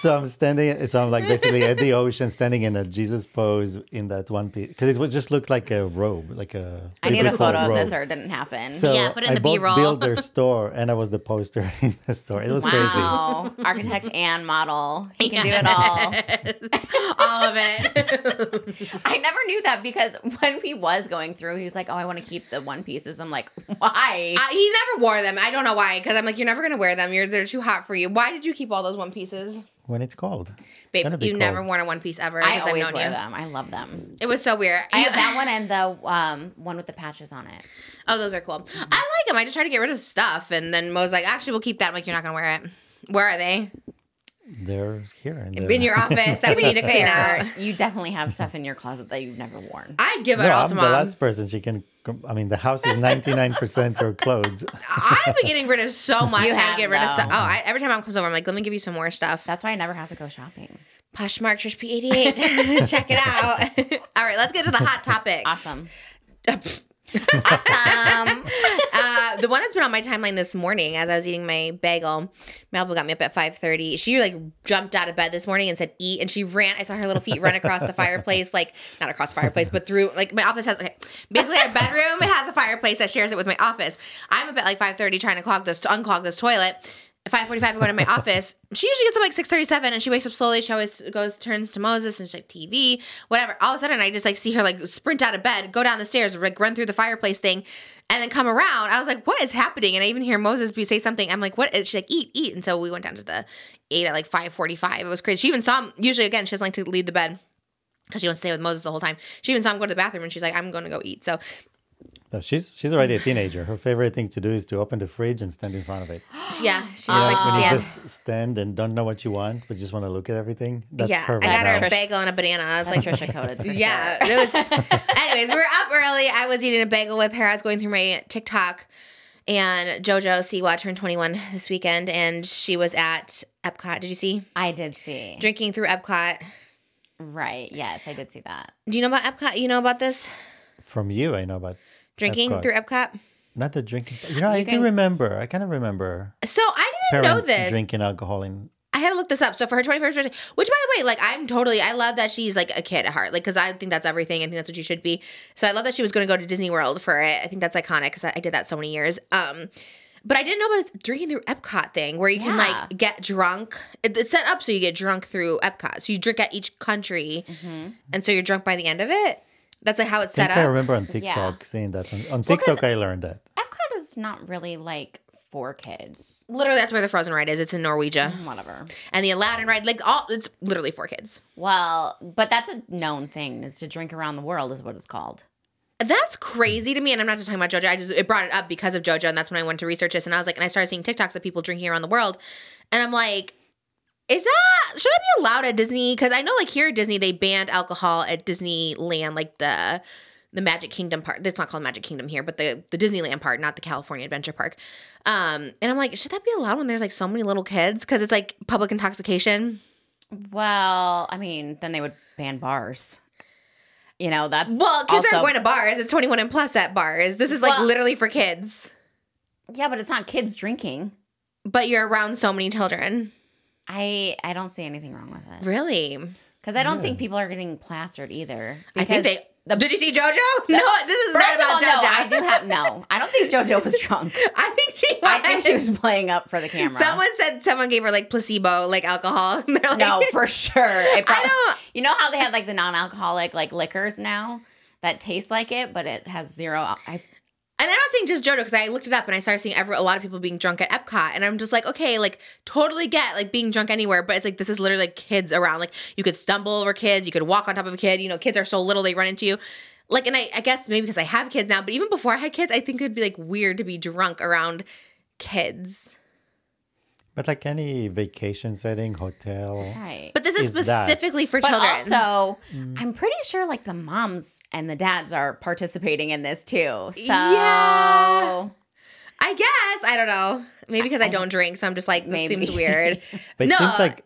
So I'm standing, so I'm like basically at the ocean, standing in a Jesus pose in that one piece. Because it would just look like a robe, like a I need a biblical photo of robe. this or it didn't happen. So Yeah, put it in I the both B-roll. built their store, and I was the poster in the store. It was crazy. Wow. Architect and model. He can do it all. All of it. I never knew that because when he was going through, he was like, oh, I want to keep the one pieces. I'm like, why? He never wore them. I don't know why. Because I'm like, you're never going to wear them. They're too hot for you. Why did you keep all those one pieces? When it's cold. Babe, Gonna be you've cold. never worn a one piece ever. I since I've always known wear you. them. I love them. It was so weird. I have that one and the one with the patches on it. Oh, those are cool. I like them. I just try to get rid of stuff. And then Mo's like, actually, we'll keep that. I'm like, you're not going to wear it. Where are they? They're here. In your office that we need to clean out. You definitely have stuff in your closet that you've never worn. I give it No, all I'm to the mom. last person she can. I mean, the house is 99% her clothes. I've been getting rid of so much. You I have, get rid of though. stuff. Oh, every time mom comes over, I'm like, let me give you some more stuff. That's why I never have to go shopping. Poshmark Trish P88. Check it out. All right, let's get to the hot topics. Awesome. The one that's been on my timeline this morning as I was eating my bagel, Malibu got me up at 5:30. She like jumped out of bed this morning and said eat, and she ran. I saw her little feet run across the fireplace, like not across the fireplace, but through like my office has basically our bedroom has a fireplace that shares it with my office. I'm up at like 5:30 trying to unclog this toilet. At 5:45, I'm going to my office. She usually gets up like 6:37, and she wakes up slowly. She always turns to Moses, and she's like, TV, whatever. All of a sudden, I just like see her like sprint out of bed, go down the stairs, like run through the fireplace thing, and then come around. I was like, what is happening? And I even hear Moses say something. I'm like, what? She's like, eat. And so we went down to the 8 at like 5:45. It was crazy. She even saw him. Usually, again, she doesn't like to leave the bed because she wants to stay with Moses the whole time. She even saw him go to the bathroom, and she's like, I'm going to go eat. So No, she's already a teenager. Her favorite thing to do is to open the fridge and stand in front of it. yeah, she just Like likes to when you stand. just stand and don't know what you want, but just want to look at everything. That's Yeah, her I got her right a bagel and a banana. I was like, Trisha coded. For yeah. sure. It was, anyways, we were up early. I was eating a bagel with her. I was going through my TikTok, and JoJo Siwa turned 21 this weekend, and she was at Epcot. Did you see? I did see. Drinking through Epcot. Right. Yes, I did see that. Do you know about Epcot? You know about this? From you, I know about Drinking Epcot. through Epcot? Not the drinking. I do remember. I kind of remember So I didn't know parents this. drinking alcohol in. I had to look this up. So for her 21st birthday, which by the way, like I love that she's like a kid at heart. Like, cause I think that's everything. I think that's what you should be. So I love that she was going to go to Disney World for it. I think that's iconic because I did that so many years. But I didn't know about this drinking through Epcot thing where you can like get drunk. It's set up so you get drunk through Epcot. So you drink at each country. And so you're drunk by the end of it. That's like how it's I set think I up. remember on TikTok seeing that. On TikTok, I learned that. Epcot is not really like for kids. Literally, that's where the Frozen ride is. It's in Norwegia. Whatever. And the Aladdin ride, it's literally for kids. Well, but that's a known thing. Is to drink around the world is what it's called. That's crazy to me, and I'm not just talking about JoJo. It brought it up because of JoJo, and that's when I went to research this. And I was like, and I started seeing TikToks of people drinking around the world, and I'm like, should that be allowed at Disney? Because I know, like here at Disney, they banned alcohol at Disneyland, like the Magic Kingdom part. It's not called Magic Kingdom here, but the Disneyland part, not the California Adventure Park. And I'm like, should that be allowed when there's like so many little kids? Because it's like public intoxication. Well, I mean, then they would ban bars. You know, that's Well, kids also, aren't going to bars. It's 21 and plus at bars. This is like Well- literally for kids. Yeah, but it's not kids drinking. But you're around so many children. I don't see anything wrong with it. Really? Because I don't think people are getting plastered either. I think Because did you see JoJo? No, this is First not of all, about JoJo. no, I do have no. I don't think JoJo was drunk. I think she was. I think she was playing up for the camera. Someone said someone gave her like placebo, like alcohol. And they're like, No, for sure. It I don't. You know how they have like the non-alcoholic like liquors now that taste like it, but it has zero. And I'm not saying just JoJo because I looked it up and I started seeing a lot of people being drunk at Epcot, and I'm just like, okay, like totally get like being drunk anywhere, but it's like this is literally like kids around. Like you could stumble over kids, you could walk on top of a kid. You know, kids are so little they run into you. Like, and I guess maybe because I have kids now, but even before I had kids, I think it'd be like weird to be drunk around kids. But like any vacation setting, hotel. Right. But this is specifically for But children. also, I'm pretty sure like the moms and the dads are participating in this too. So Yeah. I guess. I don't know. Maybe because I don't drink, so I'm just like, this seems weird. But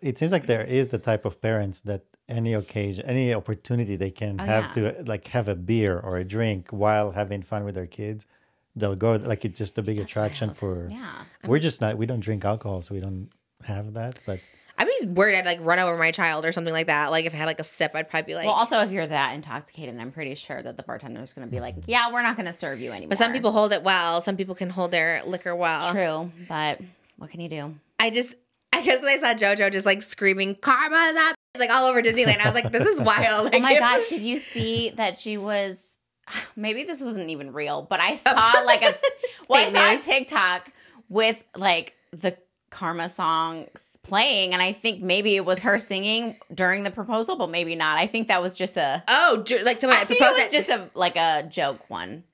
it seems like there is the type of parents that any occasion, any opportunity they can have to like have a beer or a drink while having fun with their kids, they'll go. Like it's just a big attraction for. Yeah. We're just not. We don't drink alcohol, so we don't have that. But I'd be worried I'd like run over my child or something like that. Like if I had like a sip, I'd probably be like. Well, also if you're that intoxicated, I'm pretty sure that the bartender is going to be like, "Yeah, we're not going to serve you anymore." But some people hold it well. Some people can hold their liquor well. True, but what can you do? I guess because I saw JoJo just like screaming, "Karma's up!" It's like all over Disneyland. I was like, this is wild. Like, Oh my gosh, did you see that she was? Maybe this wasn't even real, but I saw like a TikTok with like the Karma songs playing, and I think maybe it was her singing during the proposal, but maybe not. I think that was just a like someone proposed. It was just a joke one.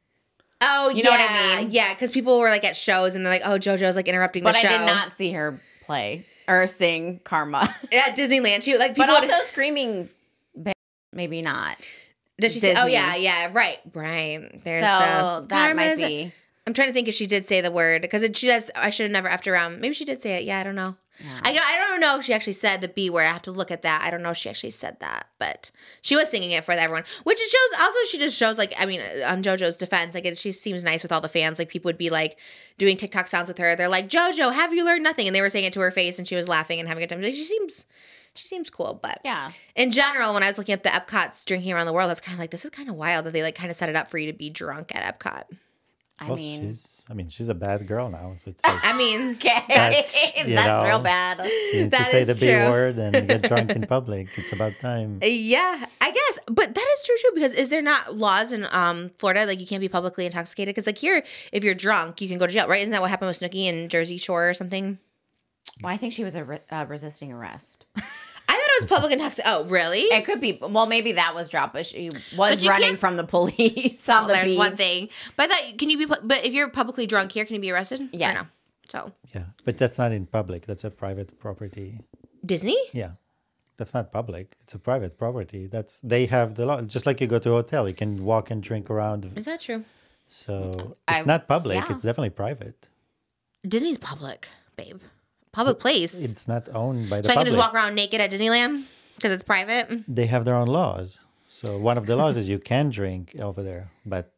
Oh, you know what I mean? Yeah, because people were like at shows and they're like, "Oh, JoJo's like interrupting the show." But I did not see her play or sing Karma at Disneyland. She like, people but also screaming. Maybe not. Did she say? Oh yeah, right. There's so that might be. I'm trying to think if she did say the word because she does. I should have never effed around. Maybe she did say it. Yeah, I don't know. Yeah. I don't know if she actually said the B word. I have to look at that. I don't know if she actually said that, but she was singing it for everyone, which it shows. Also, she just shows like, I mean, on JoJo's defense, like she seems nice with all the fans. Like people would be like doing TikTok sounds with her. They're like, "JoJo, have you learned nothing?" And they were saying it to her face, and she was laughing and having a good time. Like, she seems cool, but yeah. In general, when I was looking at the Epcot's drinking around the world, that's kind of like, this is kind of wild that they like kind of set it up for you to be drunk at Epcot. She's a bad girl now. So it's like, I mean, that's real bad. She needs to say the B word and get drunk in public. It's about time. Yeah, I guess. But that is true too, because is there not laws in Florida like you can't be publicly intoxicated? Because like here, if you're drunk, you can go to jail, right? Isn't that what happened with Snooki in Jersey Shore or something? Well, I think she was resisting arrest. I thought it was public intoxication. Oh, really? It could be. Well, maybe that was dropped, but she was running from the police on the beach. There's one thing. But I thought, can you be? But if you're publicly drunk here, can you be arrested? Yes. No? So. Yeah, but that's not in public. That's a private property. Disney? Yeah, that's not public. It's a private property. They have the law. Just like you go to a hotel, you can walk and drink around. Is that true? So it's not public. Yeah. It's definitely private. Disney's public, babe. Public place. It's not owned by the public. So I can just walk around naked at Disneyland because it's private? They have their own laws. So one of the laws is you can drink over there. But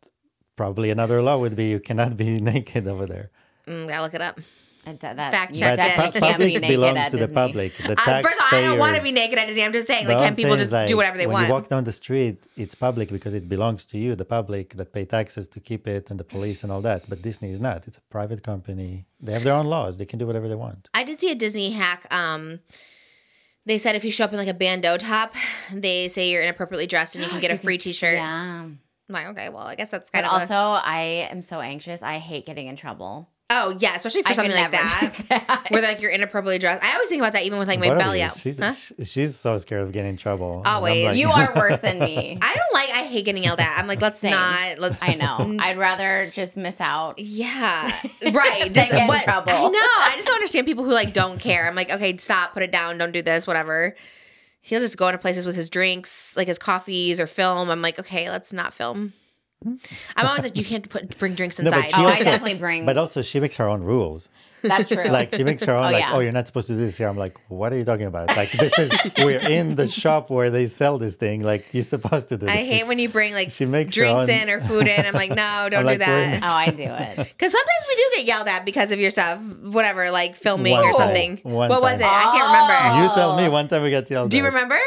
probably another law would be you cannot be naked over there. Gotta look it up. Fact check that. Public belongs to the public. The first of all, I don't want to be naked at Disney. I'm just saying, like, can people just do whatever they want? When you walk down the street, it's public because it belongs to you, the public that pay taxes to keep it, and the police and all that. But Disney is not. It's a private company. They have their own laws. They can do whatever they want. I did see a Disney hack. They said if you show up in like a bandeau top, they say you're inappropriately dressed and you can get a free T-shirt. Yeah. I'm like, okay, well, I guess that's kind of. But also, I am so anxious. I hate getting in trouble. Oh, yeah, especially for something like that, where like you're inappropriately dressed. I always think about that even with like my belly out. She's so scared of getting in trouble. Always. Like, you are worse than me. I hate getting yelled at. I'm like, let's not. I know. I'd rather just miss out. Yeah. Right. Just get in trouble. I know. I just don't understand people who like don't care. I'm like, okay, stop, put it down, don't do this, whatever. He'll just go into places with his drinks, like his coffees or film. I'm like, okay, let's not film. I'm always like, you can't bring drinks inside. No, I definitely bring. But also, she makes her own rules. That's true. Like, she makes her own, you're not supposed to do this here. I'm like, what are you talking about? Like, we're in the shop where they sell this thing. Like, you're supposed to do this. I hate when you bring, like, she makes drinks in or food in. I'm like, no, don't do that. Oh, I do it. Because sometimes we do get yelled at because of your stuff, whatever, like filming or something. What was it? I can't remember. You tell me one time we got yelled at. Do you remember?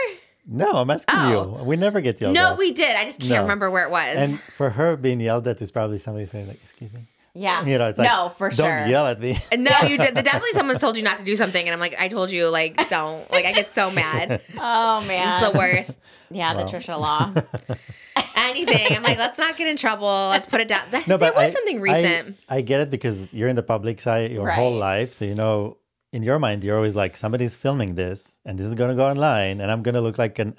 No, I'm asking you. We never get yelled at. No, we did. I just can't remember where it was. And for her being yelled at is probably somebody saying, like, excuse me. Yeah. You know, it's like, no, for sure. Don't yell at me. No, you did. Definitely someone's told you not to do something. And I'm like, I told you, like, don't. Like, I get so mad. Oh, man. It's the worst. Yeah, the Trisha law. Anything. I'm like, let's not get in trouble. Let's put it down. There was something recent. I get it because you're in the public side your whole life. So, you know, in your mind, you're always like, somebody's filming this and this is going to go online and I'm going to look like an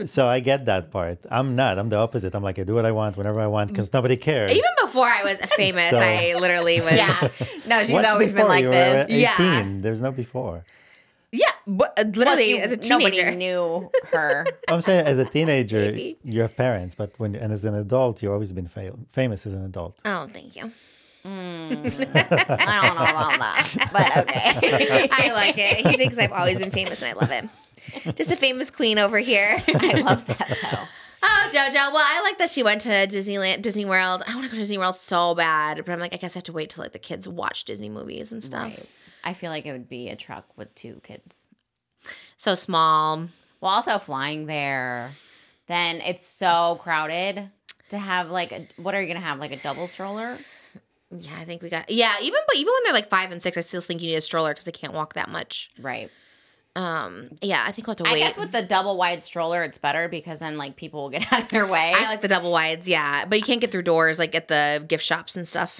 So I get that part. I'm not. I'm the opposite. I'm like, I do what I want whenever I want because nobody cares. Even before I was famous, So- I literally was. Yeah. No, she's What's always been before? like You were this. 18. Yeah. There's no before. Yeah, but literally as a Nobody teenager. knew her. I'm saying as a teenager, Maybe. you have parents, but and as an adult, you've always been famous as an adult. Oh, thank you. I don't know about that, but okay. I like it. He thinks I've always been famous, and I love it. Just a famous queen over here. I love that though. Oh, JoJo. Well, I like that she went to Disney World. I want to go to Disney World so bad, but I'm like, I guess I have to wait till like the kids watch Disney movies and stuff. Right. I feel like it would be a truck with 2 kids. So small. Well, also flying there, then it's so crowded to have like what are you gonna have, like a double stroller? Yeah, I think we got. Yeah, even when they're like 5 and 6, I still think you need a stroller because they can't walk that much. Right. Yeah, I think we'll have to wait. I guess with the double wide stroller, it's better because then like people will get out of their way. I like the double wides, yeah, but you can't get through doors like at the gift shops and stuff.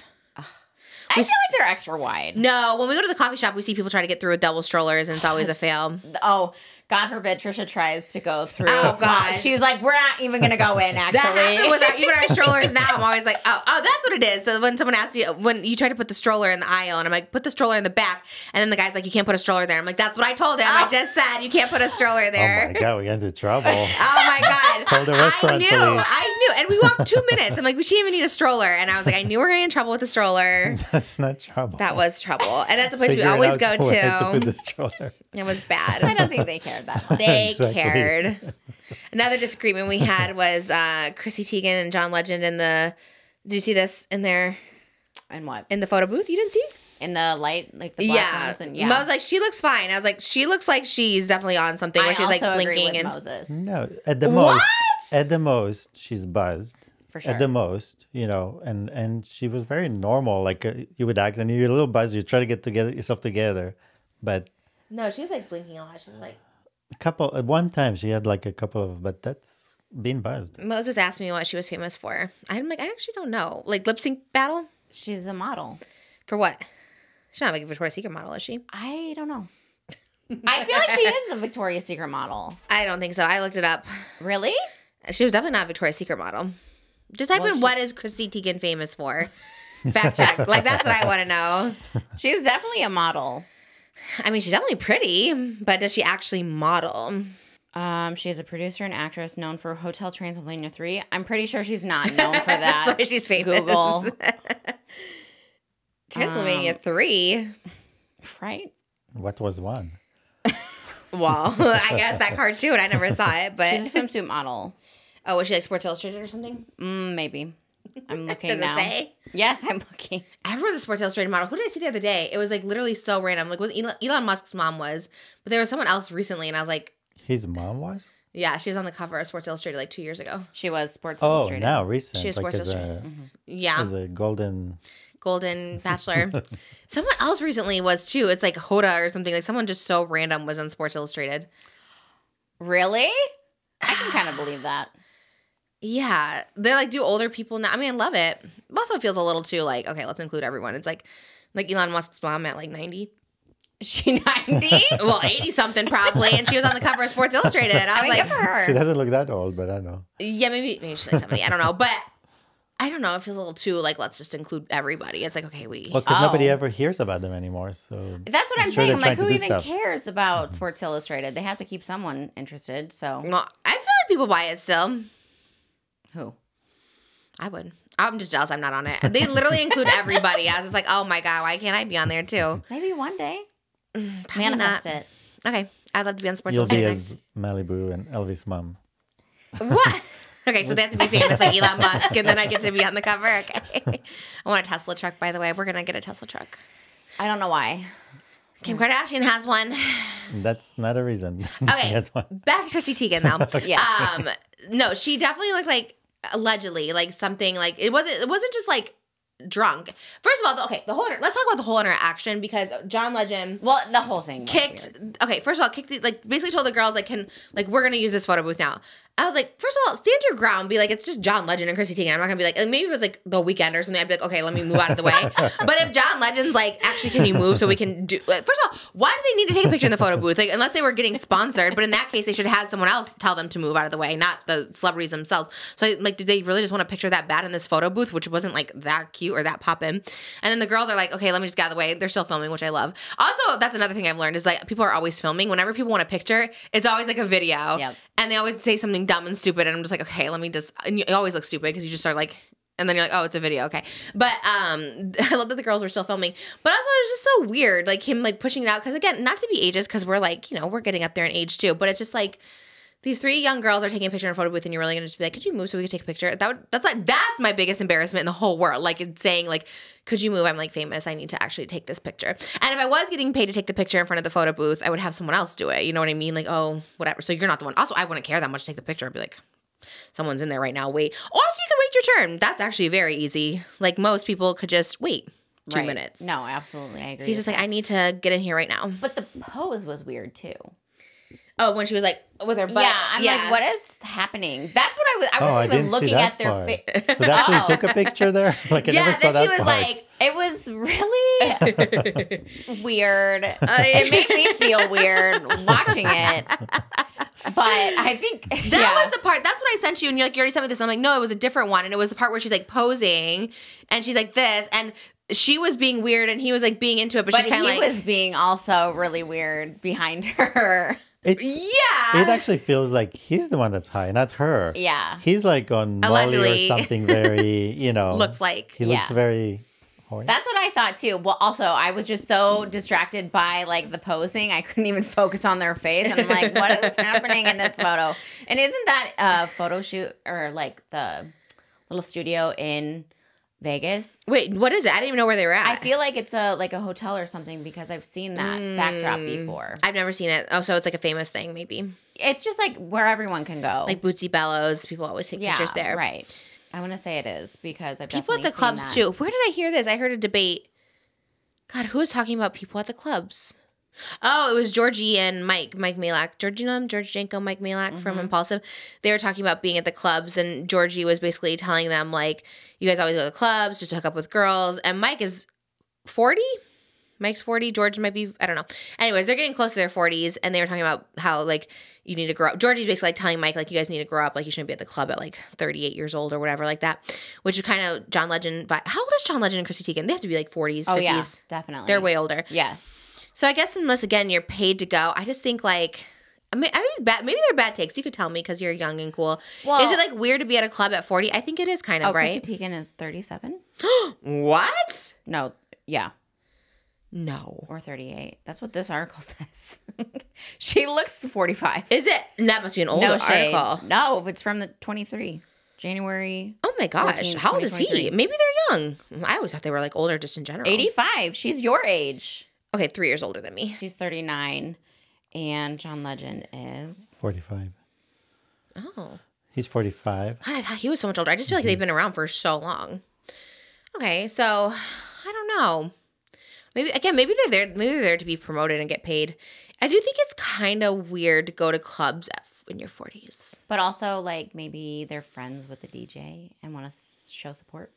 I feel like they're extra wide. No, when we go to the coffee shop, we see people try to get through with double strollers, and it's always a fail. Oh, God forbid Trisha tries to go through. Oh, God. She's like, we're not even going to go in, actually. That happened with even our strollers now. I'm always like, oh, that's what it is. So when someone asks you, when you try to put the stroller in the aisle, and I'm like, put the stroller in the back, and then the guy's like, you can't put a stroller there. I'm like, that's what I told him. I just said you can't put a stroller there. Oh my God, we got into trouble. Oh my God. Call the restaurant I knew. police. And we walked 2 minutes. I'm like, we shouldn't even need a stroller. And I was like, I knew we were getting in trouble with the stroller. That's not trouble. That was trouble. And that's a place we Figuring always out go where to put to. the stroller. It was I bad. don't think they cared that much. They Exactly. cared. Another disagreement we had was Chrissy Tiegen and John Legend in the. Did you see this in there And what? in the photo booth? You didn't see? In the light, like the black ones? And, I was like, she looks fine. I was like, she looks like she's definitely on something where I she's like also agree blinking with and. Moses. No, at What? the most, she's buzzed. For sure. At the most, and she was very normal. Like you would act, and you're a little buzzed. You try to get yourself together, but No, she was like blinking a lot. She's like. at one time she had like a couple of, but that's being buzzed. Moses asked me what she was famous for. I'm like, I actually don't know. Like lip sync battle She's a model. for what? She's not like a Victoria's Secret model, is she? I don't know. I feel like she is a Victoria's Secret model. I don't think so. I looked it up. Really? She was definitely not a Victoria's Secret model. Just type in what is Chrissy Teigen famous for? Fact check. Like that's what I want to know. She's definitely a model. I mean, she's definitely pretty, but does she actually model? She is a producer and actress known for Hotel Transylvania 3. I'm pretty sure she's not known for that. That's why she's famous. Google. Transylvania 3. Right? What was one? Well, I guess that cartoon. I never saw it, but She's a swimsuit model. oh, was she like Sports Illustrated or something? Maybe. I'm looking Does now. it say? Yes, I'm looking. I remember the Sports Illustrated model. Who did I see the other day? It was like literally so random. Like, Elon Musk's mom was, but there was someone else recently, and I was like, His mom was? yeah, she was on the cover of Sports Illustrated like 2 years ago. She was Sports Oh, Illustrated. now recent. She was like Sports as Illustrated. a, Yeah, as a golden. Golden Bachelor. Someone else recently was too. It's like Hoda or something. Like someone just so random was on Sports Illustrated. Really? I can kind of believe that. Yeah, they like do older people now. I mean, I love it. It also feels a little too like, okay, let's include everyone. It's like Elon Musk's mom at like 90. Is she 90? Well, 80 something probably, and she was on the cover of Sports Illustrated. I was like, good for her. She doesn't look that old, but I don't know. yeah, maybe she's like 70. I don't know, but I don't know. It feels a little too like let's just include everybody. It's like okay, Well, because Oh. nobody ever hears about them anymore. So That's what I'm sure saying. they're I'm like, trying to who do even stuff. cares about Sports Illustrated? They have to keep someone interested. So well, I feel like people buy it still. who? I would. I'm just jealous I'm not on it. They literally include everybody. I was just like, oh my god, why can't I be on there too? Maybe one day. Probably Manifest not. it. Okay, I'd love to be on Sports you'll be Illustrated. as Malibu and Elvis' mom. What? Okay, so they have to be famous like Elon Musk, and then I get to be on the cover. Okay. I want a Tesla truck, by the way. We're gonna get a Tesla truck. I don't know why. Kim Kardashian has one. That's not a reason. Okay, Get one. back to Chrissy Teigen though. Yeah. No, she definitely looked like allegedly like something like it wasn't just like drunk. First of all, let's talk about the whole interaction because John Legend Well, the whole thing was kicked. weird. Okay, first of all, kicked the, like basically told the girls like we're gonna use this photo booth now. I was like, first of all, stand your ground. Be like, it's just John Legend and Chrissy Tiegen. I'm not gonna be like, maybe if it was like The Weeknd or something, I'd be like, okay, let me move out of the way. But if John Legend's like, actually, can you move so we can do? Like, first of all, why do they need to take a picture in the photo booth? Like, unless they were getting sponsored. But in that case, they should have had someone else tell them to move out of the way, not the celebrities themselves. So like, did they really just want a picture that bad in this photo booth, which wasn't like that cute or that poppin'? And then the girls are like, okay, let me just get out of the way. They're still filming, which I love. Also, that's another thing I've learned is like people are always filming. Whenever people want a picture, it's always like a video. Yep. And they always say something dumb and stupid, and I'm just like, okay, let me just. And it always looks stupid because you just start like, and then you're like, oh, it's a video, okay. But I love that the girls were still filming. But also, it was just so weird, like him like pushing it out. Because again, not to be ageist, because we're like, you know, we're getting up there in age too. But it's just like these 3 young girls are taking a picture in a photo booth, and you're really gonna just be like, could you move so we could take a picture? That's my biggest embarrassment in the whole world. Like it's saying like, could you move? I'm like famous. I need to actually take this picture. And if I was getting paid to take the picture in front of the photo booth, I would have someone else do it. You know what I mean? Like, oh, whatever. So you're not the one. Also, I wouldn't care that much to take the picture. I'd be like, someone's in there right now. Wait. Also, you can wait your turn. That's actually very easy. Like most people could just wait 2 minutes. No, absolutely. I agree. He's just like, I need to get in here right now. But the pose was weird too. Oh, when she was like with her butt. Yeah, I'm like, what is happening? That's what I wasn't even looking at their face. So they actually took a picture there? Like I never saw that she was part. like, it was really weird. It made me feel weird watching it. But I think that was the part. That's what I sent you, and you're like, you already sent me this. I'm like, no, it was a different one, and it was the part where she's like posing, and she's like this, and she was being weird, and he was like being into it, but she's kind of like, he was being also really weird behind her. It actually feels like he's the one that's high, not her. Yeah. He's like on Molly or something very, you know. Looks like. He looks very horny. That's what I thought too. Well, also, I was just so distracted by like the posing. I couldn't even focus on their face. And I'm like, what is happening in this photo? And isn't that a photo shoot or like the little studio in Vegas? Wait, what is it? I didn't even know where they were at. I feel like it's like a hotel or something because I've seen that backdrop before. I've never seen it. Oh, so it's like a famous thing, maybe. It's just like where everyone can go. Like Bootsy Bellows. People always take pictures there. Right. I want to say it is because I've people at the clubs too. Where did I hear this? I heard a debate. God, who was talking about people at the clubs? Oh, it was Georgie and Mike Malak. Georgie, you know him? George Janko, Mike Malak from Impulsive. They were talking about being at the clubs, and Georgie was basically telling them, like, you guys always go to the clubs just to hook up with girls. And Mike is 40? Mike's 40. George might be, I don't know. Anyways, they're getting close to their 40s, and they were talking about how, like, you need to grow up. Georgie's basically like telling Mike, like, you guys need to grow up. Like, you shouldn't be at the club at, like, 38 years old or whatever like that, which is kind of John Legend. But how old is John Legend and Chrissy Tiegen? They have to be, like, 40s, 50s. Oh, yeah, definitely. They're way older. Yes. So I guess unless, again, you're paid to go, I just think, like, I mean, I think it's bad. Maybe they're bad takes. You could tell me because you're young and cool. Well, is it, like, weird to be at a club at 40? I think it is kind of, right? Chrissy Tiegen is 37. What? No, yeah. No. Or 38. That's what this article says. She looks 45. Is it? That must be an older article. No, it's from the 23. January. Oh my gosh. 14, How old is he? Maybe they're young. I always thought they were like older just in general. 85. She's your age. Okay, 3 years older than me. She's 39. And John Legend is 45. Oh. He's 45. God, I thought he was so much older. I just feel like they've been around for so long. Okay, so I don't know. Maybe they're there. Maybe they're there to be promoted and get paid. I do think it's kind of weird to go to clubs in your 40s. But also, like, maybe they're friends with the DJ and want to show support.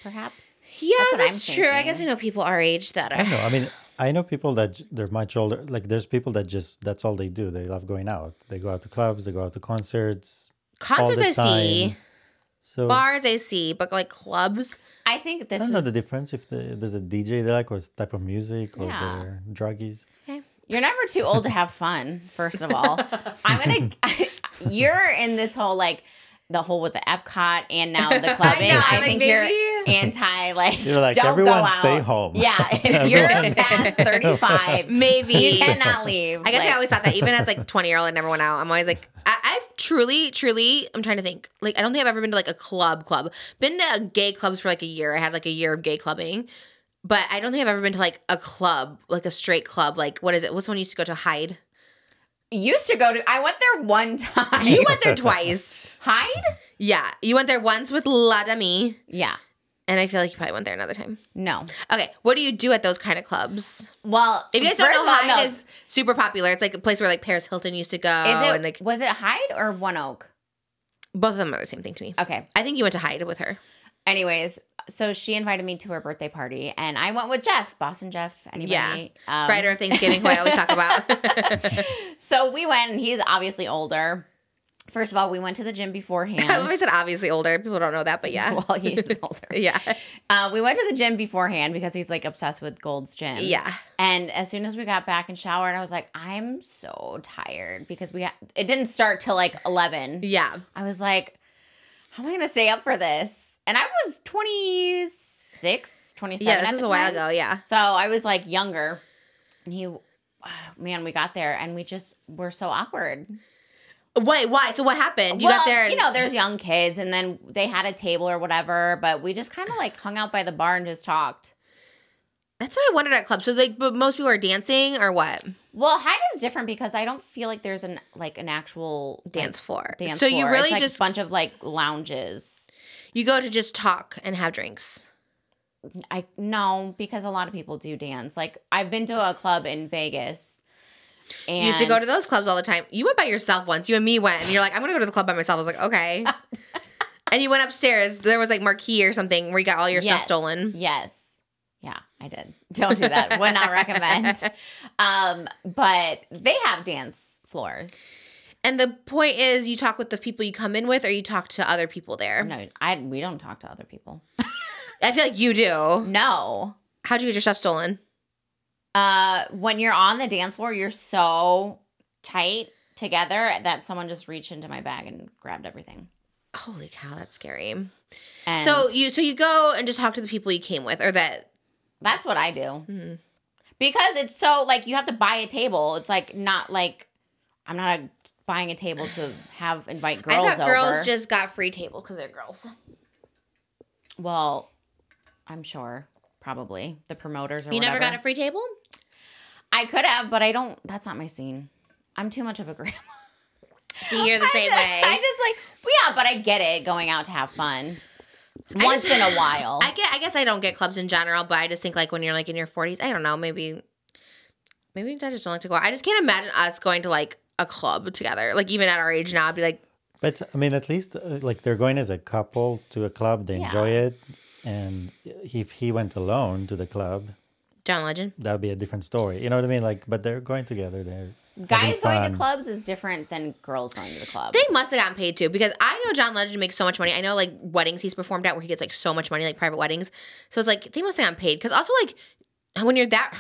Perhaps. Yeah, that's true. I guess I know people our age that are. I know. I mean, I know people that they're much older. Like, there's people that just, that's all they do. They love going out. They go out to clubs. They go out to concerts. Concerts I see. So, bars I see, but like clubs. I think this I don't know the difference if there's a DJ they like or it's type of music or they're druggies. Okay. You're never too old to have fun, first of all. You're in this whole, like, the whole with the Epcot and now the clubbing. I think you're anti, like, you're like, don't everyone go out. Stay home. Yeah, if you're past 35, maybe you cannot leave. I guess I always thought that. Even as like 20-year-old, I never went out. I'm always like, I've truly, I'm trying to think. Like, I don't think I've ever been to like a club. Been to gay clubs for like a year. I had like a year of gay clubbing. But I don't think I've ever been to like a club, like a straight club. Like, what is it? What's the one you used to go to? Hyde? I went there one time. You went there twice. Hyde? Yeah. You went there once with La Demi. Yeah. And I feel like you probably went there another time. No. Okay, what do you do at those kind of clubs? Well, if you guys don't know, Hyde is super popular. It's like a place where like Paris Hilton used to go. And like, was it Hyde or One Oak? Both of them are the same thing to me. Okay. I think you went to Hyde with her. Anyways, so she invited me to her birthday party, and I went with Jeff, Boston Jeff. Anybody? Yeah. Writer of Thanksgiving, who I always talk about. So we went, and he's obviously older. First of all, we went to the gym beforehand. I always said obviously older. People don't know that, but yeah. Well, he is older. Yeah. We went to the gym beforehand because he's like obsessed with Gold's Gym. Yeah. And as soon as we got back and showered, I was like, I'm so tired because it didn't start till like 11. Yeah. I was like, how am I going to stay up for this? And I was 26, 27 Yeah, this was a while ago, yeah. So I was like younger. And we got there and we just were so awkward. Wait, why? So what happened? You got there and... there's young kids and then they had a table or whatever, but we just kind of like hung out by the bar and just talked. That's what I wondered at clubs. So like, but most people are dancing or what? Well, Hyde is different because I don't feel like there's an actual dance floor. So you really it's just a bunch of like lounges. You go to just talk and have drinks. No, because a lot of people do dance. Like I've been to a club in Vegas. And you used to go to those clubs all the time. You went by yourself once. You and me went, and you're like, I'm gonna go to the club by myself. I was like, okay. And you went upstairs. There was like Marquee or something where you got all your stuff stolen. Yes. Yeah, I did. Don't do that. Would not recommend. But they have dance floors. And the point is, you talk with the people you come in with, or you talk to other people there. No, we don't talk to other people. I feel like you do. No. How'd you get your stuff stolen? When you're on the dance floor, you're so tight together that someone just reached into my bag and grabbed everything. Holy cow, that's scary. And so you go and just talk to the people you came with, or that. That's what I do. Mm-hmm. Because it's so like you have to buy a table. It's like not like I'm not buying a table to invite girls over. I thought girls just got free table because they're girls. Well, I'm sure. Probably. The promoters or You whatever. never got a free table? I could have, but I don't. That's not my scene. I'm too much of a grandma. See, you're the same way. I just like, well, yeah, but I get it, going out to have fun. Once in a while. I guess I don't get clubs in general, but I just think like when you're like in your 40s, I don't know, maybe I just don't like to go out. I just can't imagine us going to like a club together. Like even at our age now, I'd be like. But I mean, at least like they're going as a couple to a club. They enjoy it. And if he went alone to the club, John Legend, that would be a different story. You know what I mean? Like, but they're going together. They're guys going to clubs is different than girls going to the club. They must have gotten paid too, because I know John Legend makes so much money. I know like weddings he's performed at where he gets like so much money, like private weddings. So it's like they must have gotten paid. Because also like when you're that,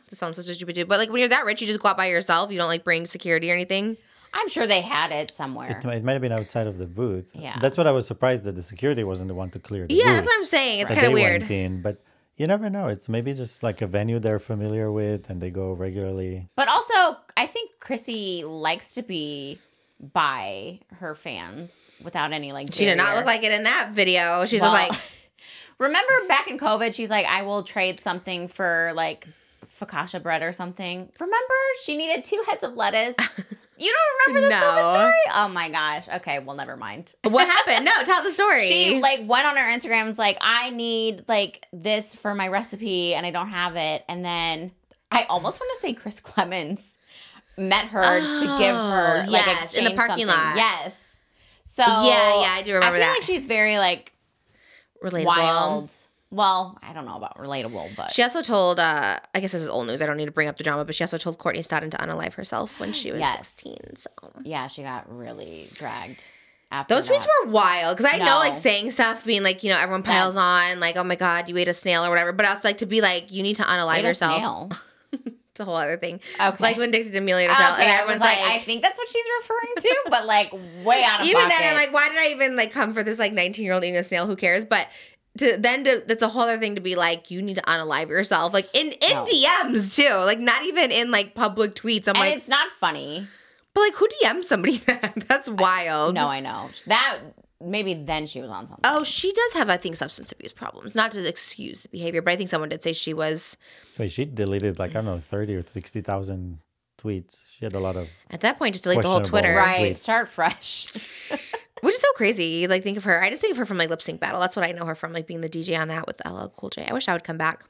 this sounds such a stupid dude, but like when you're that rich, you just go out by yourself. You don't like bring security or anything. I'm sure they had it somewhere. It might have been outside of the booth. Yeah. That's what I was surprised that the security wasn't the one to clear the booth. Yeah, that's what I'm saying. It's kind of weird. Went in, but you never know. It's maybe just like a venue they're familiar with and they go regularly. But also, I think Chrissy likes to be by her fans without any like She did not look like it in that video. She's just like... Remember back in COVID, she's like, I will trade something for like focaccia bread or something. Remember? She needed 2 heads of lettuce. You don't remember this COVID story? Oh my gosh. Okay, well, never mind. What happened? No, tell the story. She like went on her Instagram and was like, I need like this for my recipe and I don't have it. And then I almost want to say Chris Clemens met her to give her like in the parking lot. Yes. So yeah, I do remember that. I feel like she's very like relatable. Wild. Well, I don't know about relatable, but she also told, I guess this is old news, I don't need to bring up the drama, but she also told Courtney Stodden to unalive herself when she was 16. So yeah, she got really dragged after those tweets were wild, because I know like saying stuff, being like, you know, everyone piles on, like, oh my God, you ate a snail or whatever, but I was like to be like, you need to unalive yourself. It's a whole other thing. Okay. Like when Dixie D'Amelio ate a snail, and everyone's like, I think that's what she's referring to, but like way out of even pocket. then, I'm like, why did I even like come for this like 19-year-old eating a snail? Who cares? But that's a whole other thing to be like, you need to unalive yourself, like in DMs too, like not even in like public tweets. I'm like, it's not funny, but like who DMs somebody that? That's wild. No, I know that maybe then she was on something. Oh, she does have, I think, substance abuse problems. Not to excuse the behavior, but I think someone did say she was. Wait, she deleted like I don't know 30 or 60,000 tweets. She had a lot of. At that point, just delete the whole Twitter. Right, tweets. Start fresh. Which is so crazy. Like, think of her. I just think of her from like Lip Sync Battle. That's what I know her from, like being the DJ on that with LL Cool J. I wish I would come back.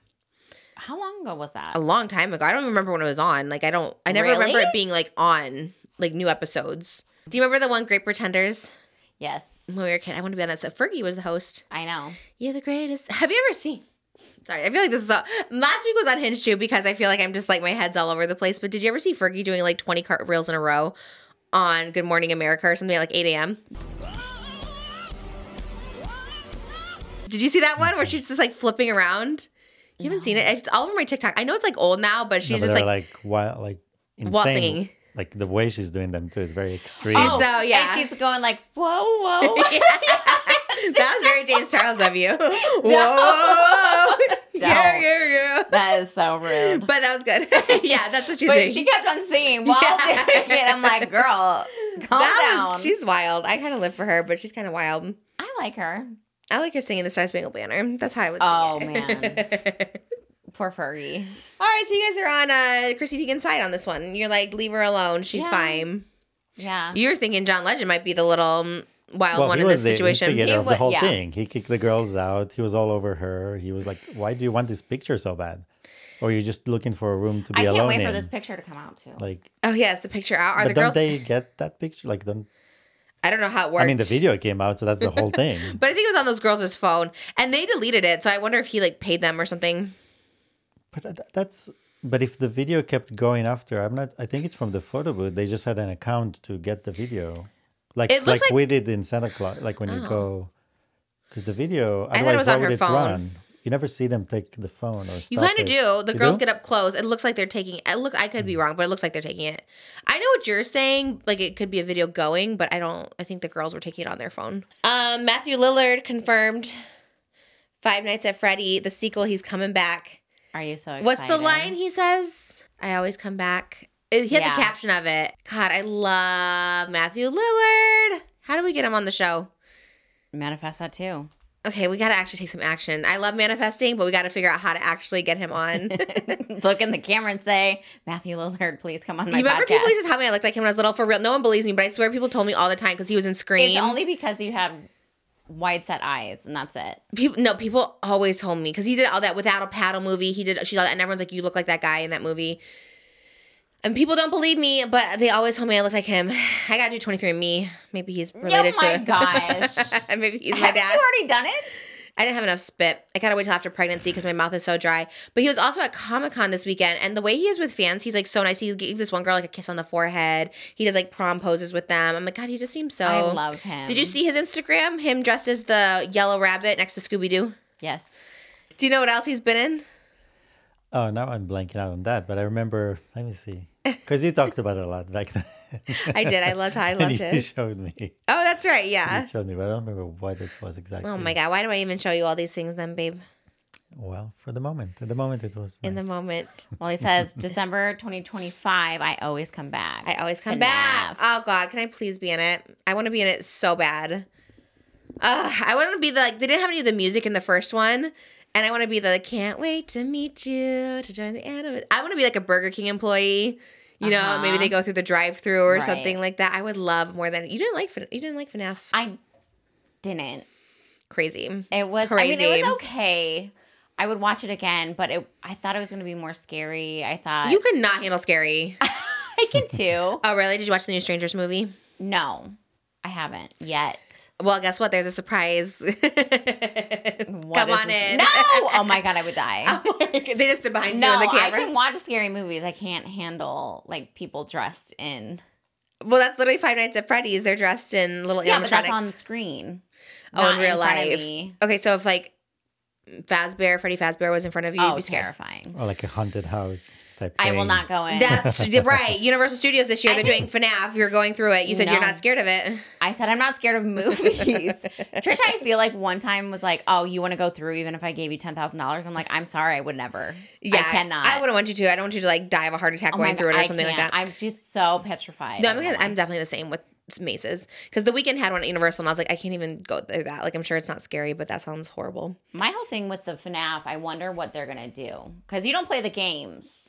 How long ago was that? A long time ago. I don't even remember when it was on. Like, I never remember it being like on like new episodes. Do you remember the one Great Pretenders? Yes. When we were a kid, I wanted to be on that. So Fergie was the host. I know. You're the greatest. Have you ever seen? Sorry, I feel like this is last week was unhinged too because I feel like I'm just like my head's all over the place. But did you ever see Fergie doing like 20 cartwheels in a row on Good Morning America or something at like 8 a.m.? Did you see that one where she's just like flipping around? You haven't seen it? It's all over my TikTok. I know it's like old now, but she's just like wild, like insane. While singing. Like the way she's doing them too is very extreme. So yeah, and she's going like whoa. That was very James Charles of you. Whoa. Yeah. That is so rude. But that was good. Yeah, that's what she's But doing. she kept on singing while doing it. I'm like, girl, calm down. She's wild. I kind of live for her, but she's kind of wild. I like her. I like her singing the Star Spangled Banner. That's how I would sing man. Poor Fergie. All right, so you guys are on Chrissy Teigen's side on this one. You're like, leave her alone. She's fine. Yeah. You're thinking John Legend might be the little wild one in this situation. He was the instigator of the whole thing. He kicked the girls out. He was all over her. He was like, why do you want this picture so bad? Or you're just looking for a room to be alone in? I can't wait for this picture to come out, too. Like, oh, yeah, it's the picture out. Are but the girls... don't they get that picture? Like, don't... I don't know how it works. I mean, the video came out, so that's the whole thing. But I think it was on those girls' phone. And they deleted it, so I wonder if he, like, paid them or something. But but if the video kept going after, I think it's from the photo booth. They just had an account to get the video. Like we did in Santa Claus, like when you go, because the video, I thought it was on her phone. Run? You never see them take the phone or stop You kind of do. The girls get up close. It looks like they're taking. I could be wrong, but it looks like they're taking it. I know what you're saying. Like it could be a video going, but I don't. I think the girls were taking it on their phone. Matthew Lillard confirmed Five Nights at Freddy, the sequel. He's coming back. Are you so excited? What's the line he says? I always come back. He had the caption of it. God, I love Matthew Lillard. How do we get him on the show? Manifest that too. Okay, we got to actually take some action. I love manifesting, but we got to figure out how to actually get him on. Look in the camera and say, Matthew Lillard, please come on my podcast. You remember people used to tell me I looked like him when I was little? For real, no one believes me, but I swear people told me all the time because he was in Scream. It's only because you have wide set eyes, and that's it. People always told me because he did all that Without a Paddle movie. She did all that, and everyone's like, "You look like that guy in that movie." And people don't believe me, but they always told me I look like him. I gotta do 23andMe. Maybe he's related to. Oh my gosh! Maybe he's my dad. Have you already done it? I didn't have enough spit. I gotta wait till after pregnancy because my mouth is so dry. But he was also at Comic-Con this weekend, and the way he is with fans, he's like so nice. He gave this one girl like a kiss on the forehead. He does like prom poses with them. I'm like, God, he just seems so. I love him. Did you see his Instagram? Him dressed as the yellow rabbit next to Scooby-Doo? Yes. Do you know what else he's been in? Oh, now I'm blanking out on that, but I remember. Let me see, because you talked about it a lot back then. I did. I loved it. You showed me. Oh, that's right. Yeah. You showed me, but I don't remember what it was exactly. Oh my God! Why do I even show you all these things then, babe? Well, for the moment. At the moment, it was nice. In the moment. Well, he says December 2025. I always come back. I always come back. Oh God! Can I please be in it? I want to be in it so bad. I want to be the like. They didn't have any of the music in the first one. And I want to be the can't wait to meet you to join the anime. I want to be like a Burger King employee. You know, maybe they go through the drive-through or something like that. I would love more than you didn't like FNAF. I didn't. Crazy. It was crazy. I mean, it was okay. I would watch it again, but I thought it was going to be more scary. I thought you could not handle scary. I can too. Oh, really? Did you watch the new Strangers movie? No. I haven't yet. Well, guess what? There's a surprise. Come on in. No! Oh my God, I would die. They just stood behind you in the camera. I can watch scary movies. I can't handle like people dressed in. Well, that's literally Five Nights at Freddy's. They're dressed in little animatronics. But that's on the screen. Oh, in real life. Okay, so if like Freddy Fazbear was in front of you, you'd be scared. Terrifying. Or like a haunted house. I will not go in. That's right. Universal Studios this year, they're doing FNAF. You're going through it. You said you're not scared of it. I said I'm not scared of movies. Trisha, I feel like one time was like, oh, you want to go through even if I gave you $10,000? I'm like, I'm sorry, I would never. Yeah, I cannot. I wouldn't want you to. I don't want you to like die of a heart attack going through it or something like that. I'm just so petrified. No, I'm definitely the same with maces. Because the weekend had one at Universal and I was like, I can't even go through that. Like, I'm sure it's not scary, but that sounds horrible. My whole thing with the FNAF, I wonder what they're going to do. Because you don't play the games.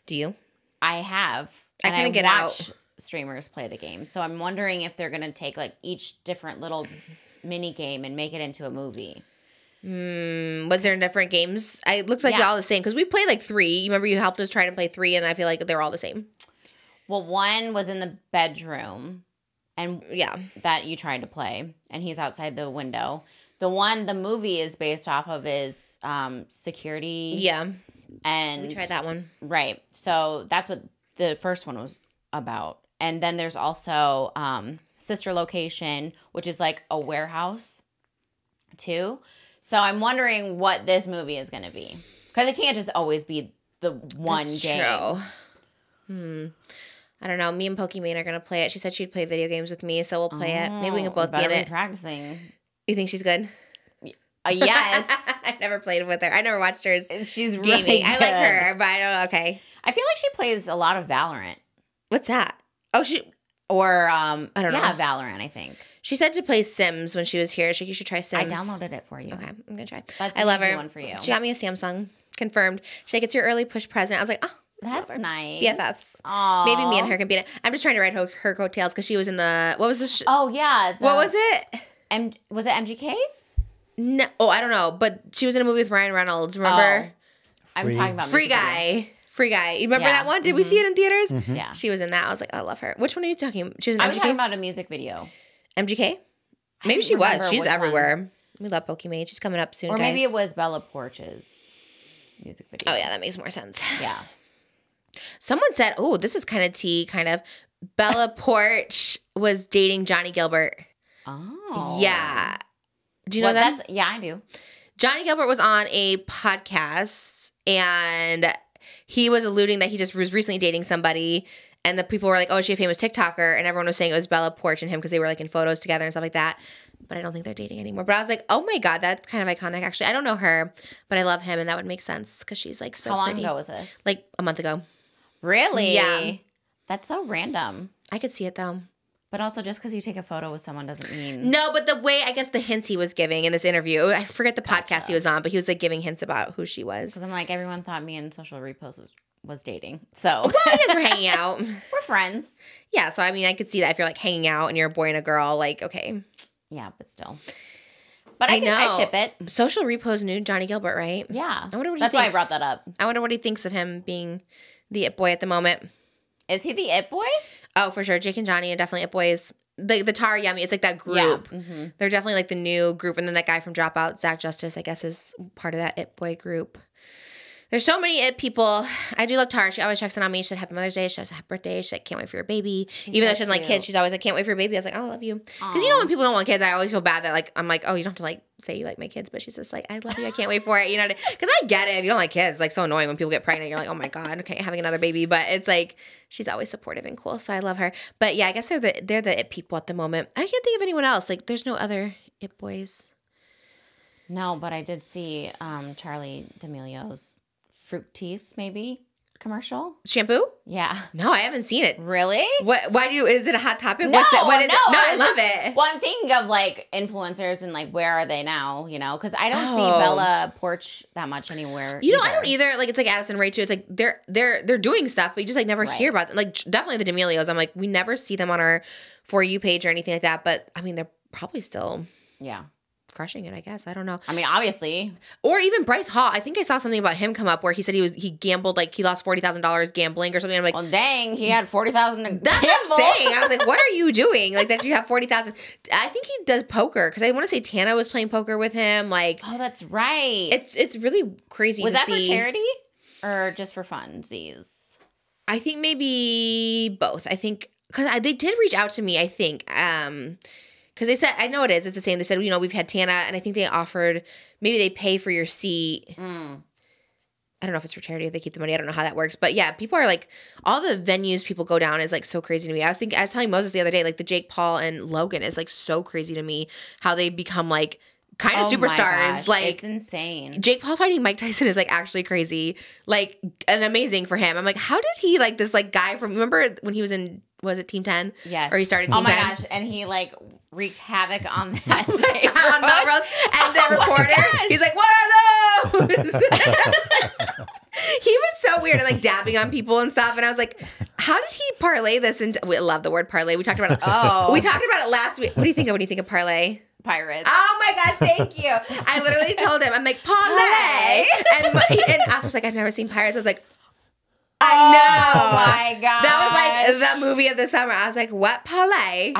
Do you? I have. I kind of get out. streamers play the game. So I'm wondering if they're going to take like each different little mini game and make it into a movie. Was there different games? It looks like they're all the same because we played like 3. You remember you helped us try to play 3, and I feel like they're all the same. Well, one was in the bedroom, and that you tried to play, and he's outside the window. The movie is based off of his security. Yeah, and we tried that one. Right, so that's what the first one was about, and then there's also Sister Location, which is like a warehouse too. So I'm wondering what this movie is going to be. Because it can't just always be the one game. True. I don't know. Me and Pokimane are going to play it. She said she'd play video games with me, so we'll play it. Maybe we can both be in it. Practicing. You think she's good? Yes. I never played with her. I never watched hers. She's gaming. Really good. I like her, but I don't know. Okay. I feel like she plays a lot of Valorant. What's that? Oh, she... Or, I don't know. Yeah, Valorant, I think. She said to play Sims when she was here. You should try Sims. I downloaded it for you. Okay, I'm going to try. That's I love her. One for you. She got me a Samsung. Confirmed. She's like, it's your early push present. I was like, oh. That's nice. BFFs. Aww. Maybe me and her can beat it. I'm just trying to ride her coattails because she was in the... What was the... Oh, yeah. What was it? Was it MGK's? No. Oh, I don't know. But she was in a movie with Ryan Reynolds. Remember? I'm talking about Free Guy. Free Guy. You remember that one? Did we see it in theaters? Yeah. She was in that. I was like, I love her. Which one are you talking? She was in MGK? I was talking about a music video. MGK? Maybe she was. She's everywhere. One. We love Pokimane. She's coming up soon, Or guys. maybe it was Bella Poarch's music video. Oh, yeah. That makes more sense. Yeah. Someone said, oh, this is kind of tea, kind of. Bella Poarch was dating Johnnie Guilbert. Oh. Yeah. Do you know that? Yeah, I do. Johnnie Guilbert was on a podcast, and he was alluding that he just was recently dating somebody, and the people were like, oh, is she a famous TikToker? And everyone was saying it was Bella Poarch and him because they were like in photos together and stuff like that. But I don't think they're dating anymore. But I was like, oh my God, that's kind of iconic, actually. I don't know her, but I love him, and that would make sense because she's like so pretty. How long ago was this? Like a month ago. Really? Yeah. That's so random. I could see it, though. But also, just because you take a photo with someone doesn't mean... No, but the way, I guess, the hints he was giving in this interview, I forget the podcast he was on, but he was like giving hints about who she was. Because I'm like, everyone thought me and Social Repost was dating. So... Well, I guess we're hanging out. We're friends. Yeah, so I mean, I could see that if you're like hanging out and you're a boy and a girl, like, okay. Yeah, but still. But I ship it. Social Repost knew Johnnie Guilbert, right? Yeah. I wonder what That's why I brought that up. I wonder what he thinks of him being the it boy at the moment. Is he the it boy? Oh, for sure. Jake and Johnny are definitely it boys. The Tara Yummy, it's like that group. Yeah. Mm-hmm. They're definitely like the new group. And then that guy from Dropout, Zach Justice, I guess is part of that it boy group. There's so many it people. I do love Tara. She always checks in on me. She said happy Mother's Day. She says happy birthday. She's like, can't wait for your baby. Even though she doesn't like kids, she's always like, can't wait for your baby. I was like, oh, I love you. Because you know when people don't want kids, I always feel bad that like, I'm like, oh, you don't have to like say you like my kids. But she's just like, I love you. I can't wait for it. You know, because I get it. If you don't like kids, it's like so annoying when people get pregnant. You're like, oh my God, okay, having another baby. But it's like, she's always supportive and cool. So I love her. But yeah, I guess they're the it people at the moment. I can't think of anyone else. Like there's no other it boys. No, but I did see Charli D'Amelio's Fructis, maybe commercial shampoo. Yeah, no, I haven't seen it. Really? What? Why do you? Is it a hot topic? No, What's it? What is no, it? No, I love it. Well, I'm thinking of like influencers and like where are they now? You know, because I don't see Bella Poarch that much anywhere. You know, I don't either. Like it's like Addison Rae too. It's like they're doing stuff, but you just like never hear about them. Like definitely the D'Amelios. I'm like we never see them on our For You page or anything like that. But I mean, they're probably still crushing it, I guess. I don't know. I mean, obviously. Or even Bryce Hall. I think I saw something about him come up where he said he gambled, like he lost $40,000 gambling or something. I'm like, well, dang, he had $40,000 to gamble. That's what I'm saying. I was like, what are you doing? Like that you have $40,000. I think he does poker because I want to say Tana was playing poker with him. Like, oh, that's right. It's really crazy. Was to that see. for charity or just for funsies? I think maybe both. I think because they did reach out to me. I think. Because they said, I know it is. It's the same. They said, you know, we've had Tana, and I think they offered, maybe they pay for your seat. I don't know if it's for charity or they keep the money. I don't know how that works. But yeah, people are like, all the venues people go down is like so crazy to me. I was telling Moses the other day, like the Jake Paul and Logan is like so crazy to me how they become like kind of superstars. Gosh, like it's insane. Jake Paul fighting Mike Tyson is like actually crazy, like and amazing for him. I'm like, how did he like this like guy from? Remember when he was in? Was it Team 10? Yes. Or he started Team 10? Oh my gosh! And he like wreaked havoc on that. On Melrose. And the reporter, he's like, "What are those?" He was so weird and like dabbing on people and stuff. And I was like, How did he parlay this into? We love the word parlay. We talked about it. We talked about it last week. What do you think of when you think of parlay? Pirates. Oh my God, thank you. I literally told him, I'm like, parlay. And Oscar was like, I've never seen Pirates. I was like, I know. Oh my God. That was like the movie of the summer. I was like, what parlay?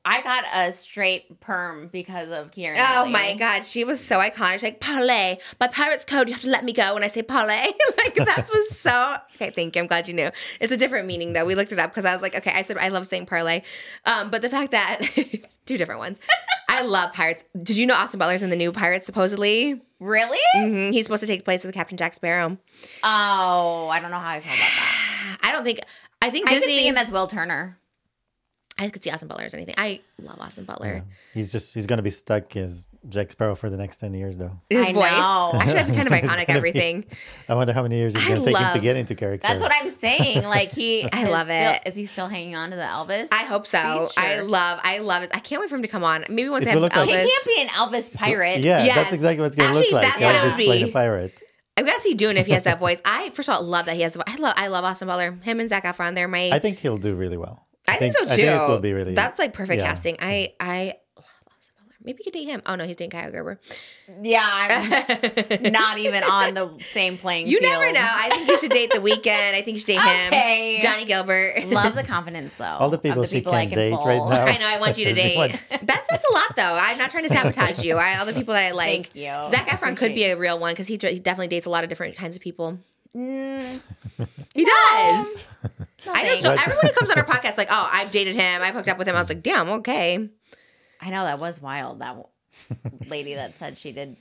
I got a straight perm because of Kieran. Oh my God, she was so iconic. She's like, parlay. By Pirates Code, you have to let me go when I say parlay. Like, that was so... Okay, thank you. I'm glad you knew. It's a different meaning, though. We looked it up because I was like, okay, I said I love saying parlay. But the fact that... it's two different ones. I love Pirates. Did you know Austin Butler's in the new Pirates, supposedly? Really? Mm-hmm. He's supposed to take place as Captain Jack Sparrow. Oh, I don't know how I feel about that. I think I Disney... could see him as Will Turner. I could see Austin Butler as anything. I love Austin Butler. Yeah. He's going to be stuck as Jack Sparrow for the next 10 years, though. His voice. Know. Actually, that'd be kind of iconic, everything. I wonder how many years it's going to take him to get into character. That's what I'm saying. Like, I love it. Is he still hanging on to the Elvis? I hope so. Speech, I or- love it. I can't wait for him to come on. Maybe once It I have will look Elvis. like- He can't be an Elvis pirate. Yeah, Yes. that's exactly what it's going to look Actually, like. that's what it Elvis would be. playing a pirate. I guess he's doing it if he has that voice. I first of all love that he has the voice. I love Austin Butler. Him and Zac Efron. They're my... I think he'll do really well. I think so too. I think it will be really... That's like perfect yeah. casting. I love Austin Butler. Maybe you could date him. Oh no, he's dating Kyle Gerber. Yeah, I'm not even on the same playing You field. never know. I think you should date The Weeknd. I think you should date Okay. him. Johnny Gilbert. Love the confidence, though. All the people of she I can't can date pull. right now. I know. I want you to She wants- date. That says a lot, though. I'm not trying to sabotage you. All the people that I like. Thank you. Zac Efron could be a real one because he definitely dates a lot of different kinds of people. He does. I know. So thanks. everyone who comes on our podcast, like, oh, I've dated him. I've hooked up with him. I was like, damn, okay. I know, that was wild. That lady that said she did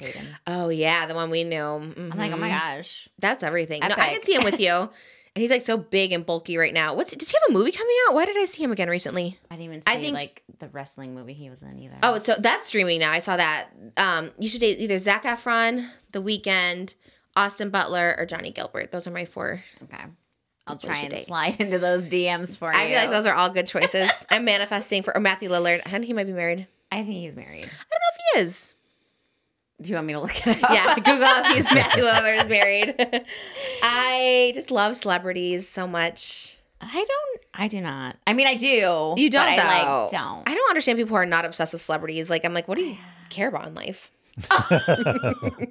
date him. Oh yeah, the one we knew. Mhm. I'm like, oh my gosh. That's everything. No, I Epic. can see him with you. And he's like so big and bulky right now. Does he have a movie coming out? Why did I see him again recently? I didn't even see I think- like the wrestling movie he was in either. Oh, so that's streaming now. I saw that. You should date either Zac Efron, The Weeknd, Austin Butler, or Johnny Gilbert. Those are my four. Okay. I'll We try should and date. slide into those DMs for you. I feel like those are all good choices. I'm manifesting for Matthew Lillard. I think he might be married. I think he's married. I don't know if he is. Do you want me to look it up? Yeah, Google if he's Matthew Lillard is married. I just love celebrities so much. I do not. I mean, I do. You don't, but though. I like don't. I don't understand people who are not obsessed with celebrities. Like, I'm like, what do you care about in life?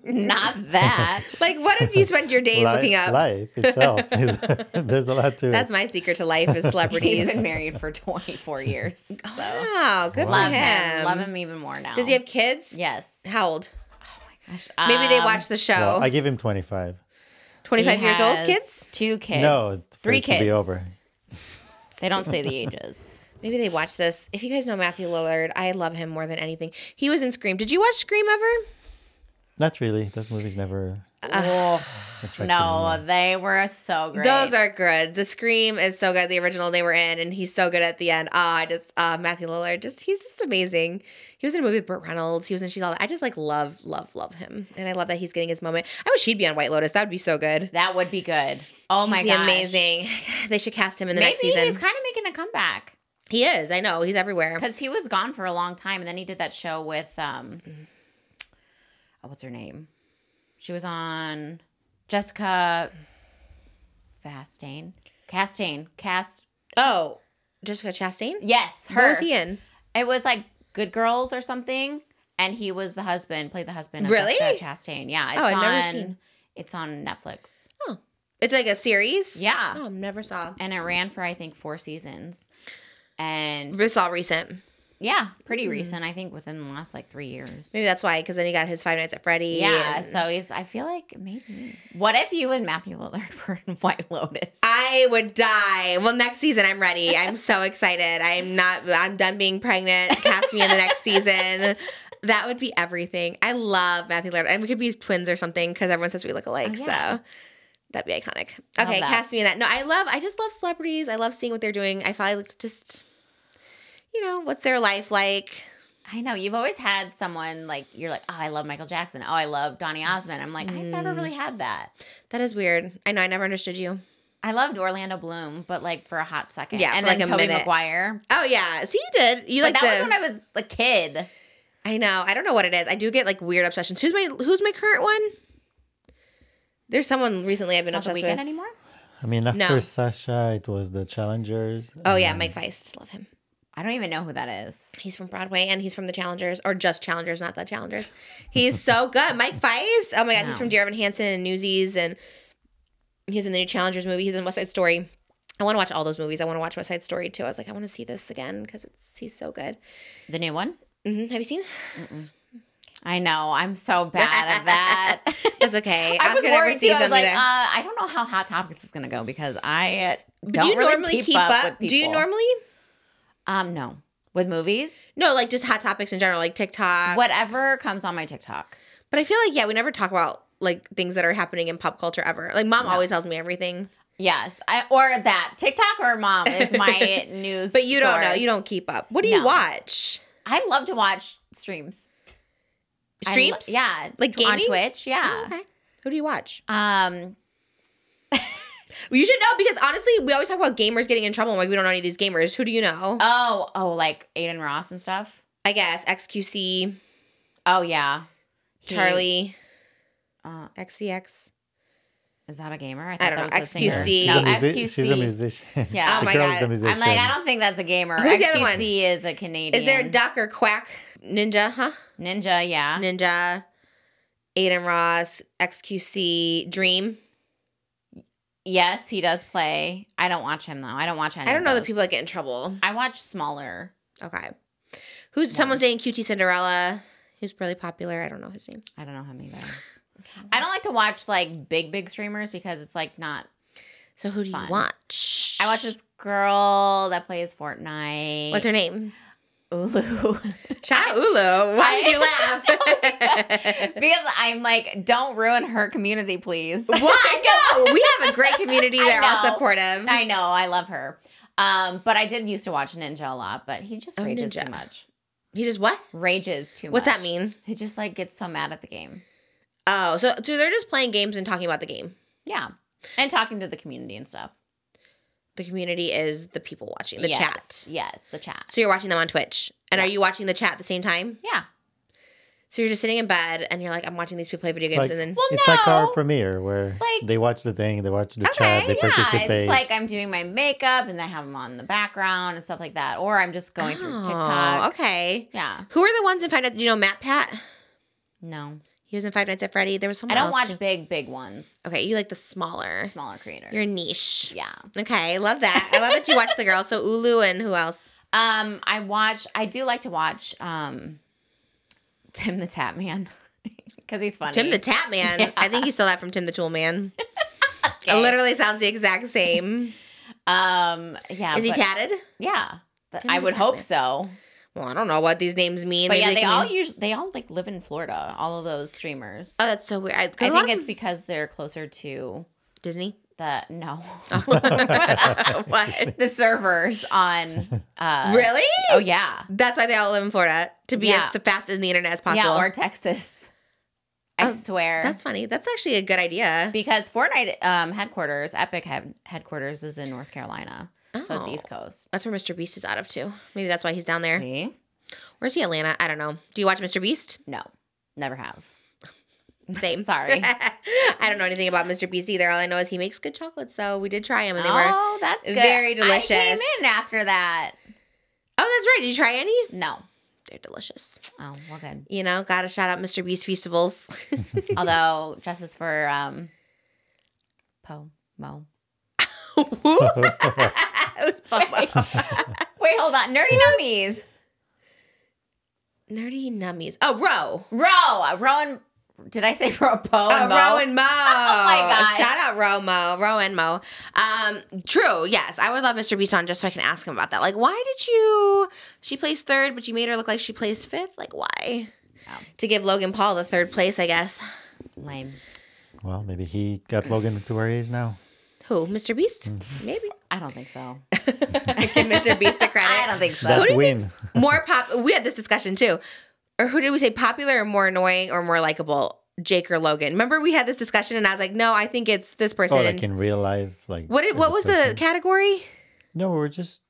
Not that. Like, what does you spend your days looking up? Life itself. There's a lot to it. That's my secret to life is He's celebrities. been married for 24 years. So Wow, good love for him. Love him even more now. Does he have kids? Yes. How old? Gosh, Maybe they watch the show. Well, I give him 25. 25 he years old has kids? 2 kids. No, it's for 3 it to kids. be over. They don't say the ages. Maybe they watch this. If you guys know Matthew Lillard, I love him more than anything. He was in Scream. Did you watch Scream ever? Not really. Those movies never attracted No, me. they were so great. Those are good. The Scream is so good. The original they were in, and he's so good at the end. Matthew Lillard, he's just amazing. He was in a movie with Burt Reynolds. He was in She's All That. I just like love him, and I love that he's getting his moment. I wish he'd be on White Lotus. That would be so good. That would be good. Oh my He'd be gosh. amazing. They should cast him in the Maybe next season. he's kind of making a comeback He is. I know. He's everywhere. because he was gone for a long time, and then he did that show with what's her name? She was on Jessica Chastain. Oh, Jessica Chastain? Yes, her. What was he in? It was like Good Girls or something, and he was the husband, played the husband of Really? Jessica Chastain. Yeah, it's Oh, I've never seen. It's on Netflix, Oh, it's like a series? Yeah. Oh, never saw. and it ran for I think 4 seasons, and It's all recent. yeah, pretty recent. I think within the last like 3 years. Maybe that's why, because then he got his Five Nights at Freddy. Yeah, and- so I feel like maybe. What if you and Matthew Lillard were in White Lotus? I would die. Well, next season I'm ready. I'm so excited. I'm done being pregnant. Cast me in the next season. That would be everything. I love Matthew Lillard. And we could be twins or something because everyone says we look alike. Oh, yeah. So that'd be iconic. Love Okay, that. cast me in that. No, I just love celebrities. I love seeing what they're doing. I finally just, what's their life like? I know you've always had someone like you're like, oh, I love Michael Jackson. Oh, I love Donny Osmond. I'm like, I never really had that. That is weird. I know. I never understood you. I loved Orlando Bloom, but like for a hot second. Yeah, and for then like a Tobey minute. Maguire. Oh, yeah. See, you did. You But like that was when I was a kid. I know. I don't know what it is. I do get like weird obsessions. Who's my current one? There's someone recently I've been Not the obsessed Weeknd with. anymore. I mean, after No. Sasha, it was the Challengers. Oh yeah, Mike Feist. Love him. I don't even know who that is. He's from Broadway and he's from the Challengers, or just Challengers, not the Challengers. He's so good. Mike Feist. Oh my God, he's from Dear Evan Hansen and Newsies, and he's in the new Challengers movie. He's in West Side Story. I want to watch all those movies. I want to watch West Side Story too. I was like, I want to see this again because he's so good. The new one? Mm-hmm. Have you seen? I know. I'm so bad at that. That's okay. I was Oscar never worried too. sees I was them like, either. I don't know how Hot Topics is going to go because I Do don't you really normally keep up with people. Do you normally? No. With movies? No, like just Hot Topics in general, like TikTok. Whatever comes on my TikTok. But I feel like, yeah, we never talk about like things that are happening in pop culture ever. Like Mom always tells me everything. Yes. Or that. TikTok or Mom is my news But you don't know. source. You don't keep up. What do you watch? I love to watch streams. Streams? Yeah. Like gaming? On Twitch. Yeah. Oh, okay. Who do you watch? Um, You should know because honestly, we always talk about gamers getting in trouble. Like we don't know any of these gamers. Who do you know? like Aiden Ross and stuff. I guess XQC, Oh yeah, Charlie, XCX. Is that a gamer? I don't know. that was a singer. XQC. No, She's XQC. a musician. Yeah. Oh The my girl's God. the musician. I'm like, I don't think that's a gamer. Who's the XQC other one? is a Canadian. Is there Duck or Quack Ninja? Huh? Ninja? Yeah. Ninja, Aiden Ross, XQC, Dream. Yes, he does play. I don't watch him though. I don't watch any. I don't of know the those. people that get in trouble. I watch smaller. Okay. Someone's dating QT Cinderella, who's really popular. I don't know his name. I don't know him either. I don't like to watch like big streamers because it's like not. So who do you watch? I watch this girl that plays Fortnite. What's her name? Ulu. Shout out Ulu. Why did you laugh? Because I'm like, don't ruin her community, please. Why? No, we have a great community. They're all know. supportive. I know, I love her. But I did used to watch Ninja a lot, but he just rages Ninja. too much. He just what? Rages too much. What's that mean? He just like gets so mad at the game. Oh, so they're just playing games and talking about the game. Yeah. And talking to the community and stuff. The community is the people watching, the chat. Yes, the chat. So you're watching them on Twitch. And are you watching the chat at the same time? Yeah. So you're just sitting in bed and you're like, I'm watching these people play video games. like- And then, It's like our premiere where Like- they watch the thing, they watch the Okay, chat, they Yeah, participate. it's like I'm doing my makeup and I have them on the background and stuff like that. Or I'm just going through TikTok. oh, okay. Yeah. Who are the ones in Five Nights? Do you know Matt Pat? No. He was in Five Nights at Freddy. There was someone I don't else watch too. big ones. Okay, you like the smaller Creators. You're niche. Yeah. Okay, I love that. I love that you watch the girls. So Ulu and who else? I do like to watch Tim the Tap Man because he's funny. Tim the Tap Man. Yeah. I think he stole that from Tim the Tool Man. Okay. It literally sounds the exact same. Yeah. Is he tatted? Yeah. But Tim I the would Tap hope Man. so. Well, I don't know what these names mean. But Maybe yeah, can they all like live in Florida. All of those streamers. Oh, that's so weird. I think it's because they're closer to Disney. no What? the servers on. Really? Oh yeah. That's why they all live in Florida, to be Yeah. as fast in the internet as possible. Yeah, or Texas. I swear. That's funny. That's actually a good idea. Because Fortnite headquarters, Epic headquarters is in North Carolina. So it's Oh. East Coast. That's where Mr. Beast is out of too. Maybe that's why he's down there. See? Where's he? Atlanta? I don't know. Do you watch Mr. Beast? No, never have. Same. Sorry. I don't know anything about Mr. Beast either. All I know is he makes good chocolates. So we did try them, and they Oh, that's good. very delicious. I came in after that. Oh, that's right. Did you try any? No. They're delicious. Oh, well, good. You know, gotta shout out Mr. Beast Feastables. Although, justice for Mo. It was Pomo. Wait, hold on. Nerdy Nummies. Nerdy Nummies. Oh, Rowan. Did I say Ro? Mo? Ro and Mo. Oh my gosh. Shout out Ro and Mo. True, yes. I would love Mr. Beast on just so I can ask him about that. Like, why did she placed third, but you made her look like she placed fifth? Like, why? Oh. To give Logan Paul the third place, I guess. Lame. Well, maybe he got Logan to where he is now. Who? Mr. Beast? Maybe. I don't think so. Give Mr. Beast the credit. I don't think so. That Who do you win. think's more pop? We had this discussion too. Or who did we say popular or more annoying or more likable? Jake or Logan? Remember we had this discussion and I was like, no, I think it's this person. Oh, like in real life, like what as a was the person. category? No, we're just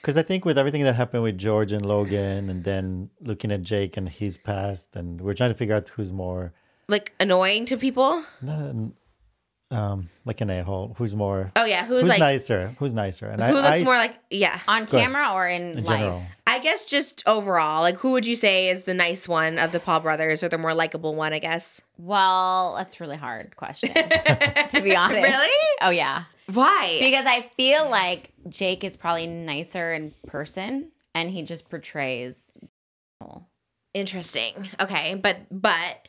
because I think with everything that happened with George and Logan, and then looking at Jake and his past, and we're trying to figure out who's more Like annoying to people? no, like an a-hole. Who's more? Oh yeah, who's like nicer? Who's nicer? And who looks more like on camera or in life? general. I guess just overall, like who would you say is the nice one of the Paul brothers, or the more likable one? I guess. Well, that's a really hard question, to be honest. Really? Oh yeah. Why? Because I feel like Jake is probably nicer in person, and he just portrays. Interesting. Okay, but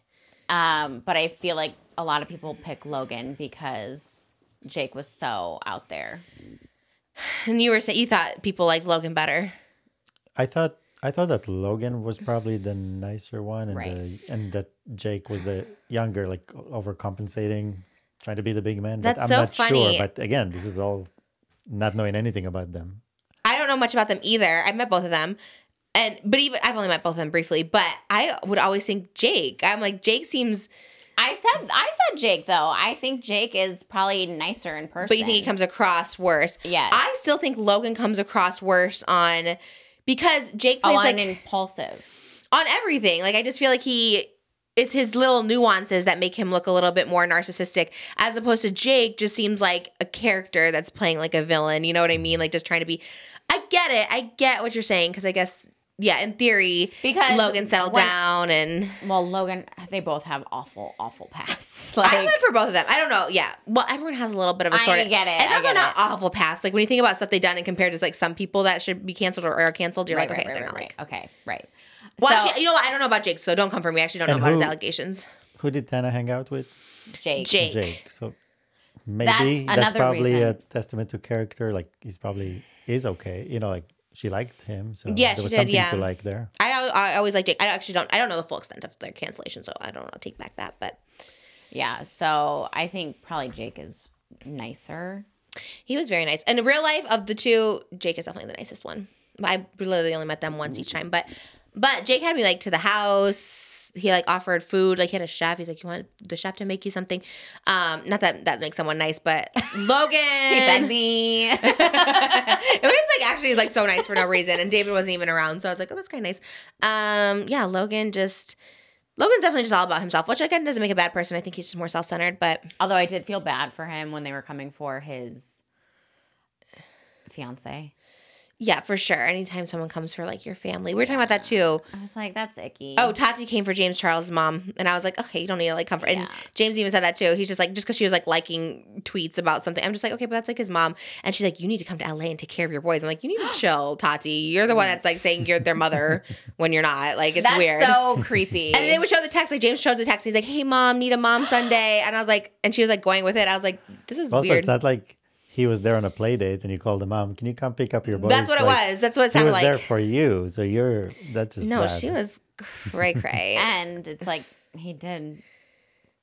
I feel like a lot of people pick Logan because Jake was so out there. And you were saying you thought people liked Logan better. I thought that Logan was probably the nicer one, and Right. and that Jake was the younger, like overcompensating, trying to be the big man. That's but I'm so not funny. sure. But again, this is all not knowing anything about them. I don't know much about them either. I've met both of them. But even I've only met both of them briefly, but I would always think Jake. I'm like, Jake seems. I said Jake though. I think Jake is probably nicer in person. But you think he comes across worse? Yes. I still think Logan comes across worse because Jake plays like impulsive on everything. Like I just feel like it's his little nuances that make him look a little bit more narcissistic, as opposed to Jake just seems like a character that's playing like a villain. You know what I mean? Like just trying to be. I get it. I get what you're saying because I guess. Yeah, in theory, because Logan settled down and... Well, Logan, they both have awful, awful pasts. I live for both of them. I don't know. Yeah. Well, everyone has a little bit of a sort of... I get it. It's also not awful past. Like, when you think about stuff they've done and compared to, like, some people that should be canceled or are canceled, you're like, okay, they're not like... Okay, right. Well, actually, you know what? I don't know about Jake, so don't come for me. I actually don't know about his allegations. Who did Tana hang out with? Jake. So maybe that's probably reason. a testament to character. Like, he's probably is okay. You know, like... She liked him, so yeah, there was she did, something to like there. I always like Jake. I don't know the full extent of their cancellation, so I don't know. I'll take back that, but yeah. So I think probably Jake is nicer. He was very nice. And in real life, of the two, Jake is definitely the nicest one. I literally only met them once each time, but Jake had me like to the house. He like offered food. Like he had a chef. He's like, you want the chef to make you something? Not that makes someone nice, but Logan. He fed me. It was like actually like so nice for no reason, and David wasn't even around, so I was like, oh, that's kind of nice. Yeah, Logan's definitely just all about himself, which again doesn't make a bad person. I think he's just more self-centered. But although I did feel bad for him when they were coming for his fiance. Yeah, for sure. Anytime someone comes for like your family, we were talking about that too. I was like, that's icky. Oh, Tati came for James Charles' mom, and I was like, okay, you don't need to like comfort. Yeah. And James even said that too. He's just like, just because she was like liking tweets about something, I'm just like, okay, but that's like his mom, and she's like, you need to come to LA and take care of your boys. I'm like, you need to chill, Tati. You're the one that's like saying you're their mother when you're not. Like it's weird. That's so creepy. And they would show the text. Like James showed the text. He's like, hey mom, need a mom Sunday, and I was like, and she was like going with it. I was like, this is Also, weird. it's not like he was there on a play date and you called the mom, can you come pick up your boys? That's what it was. That's what it sounded like. He was there for you. So that's just No, bad. she was cray. And it's like he did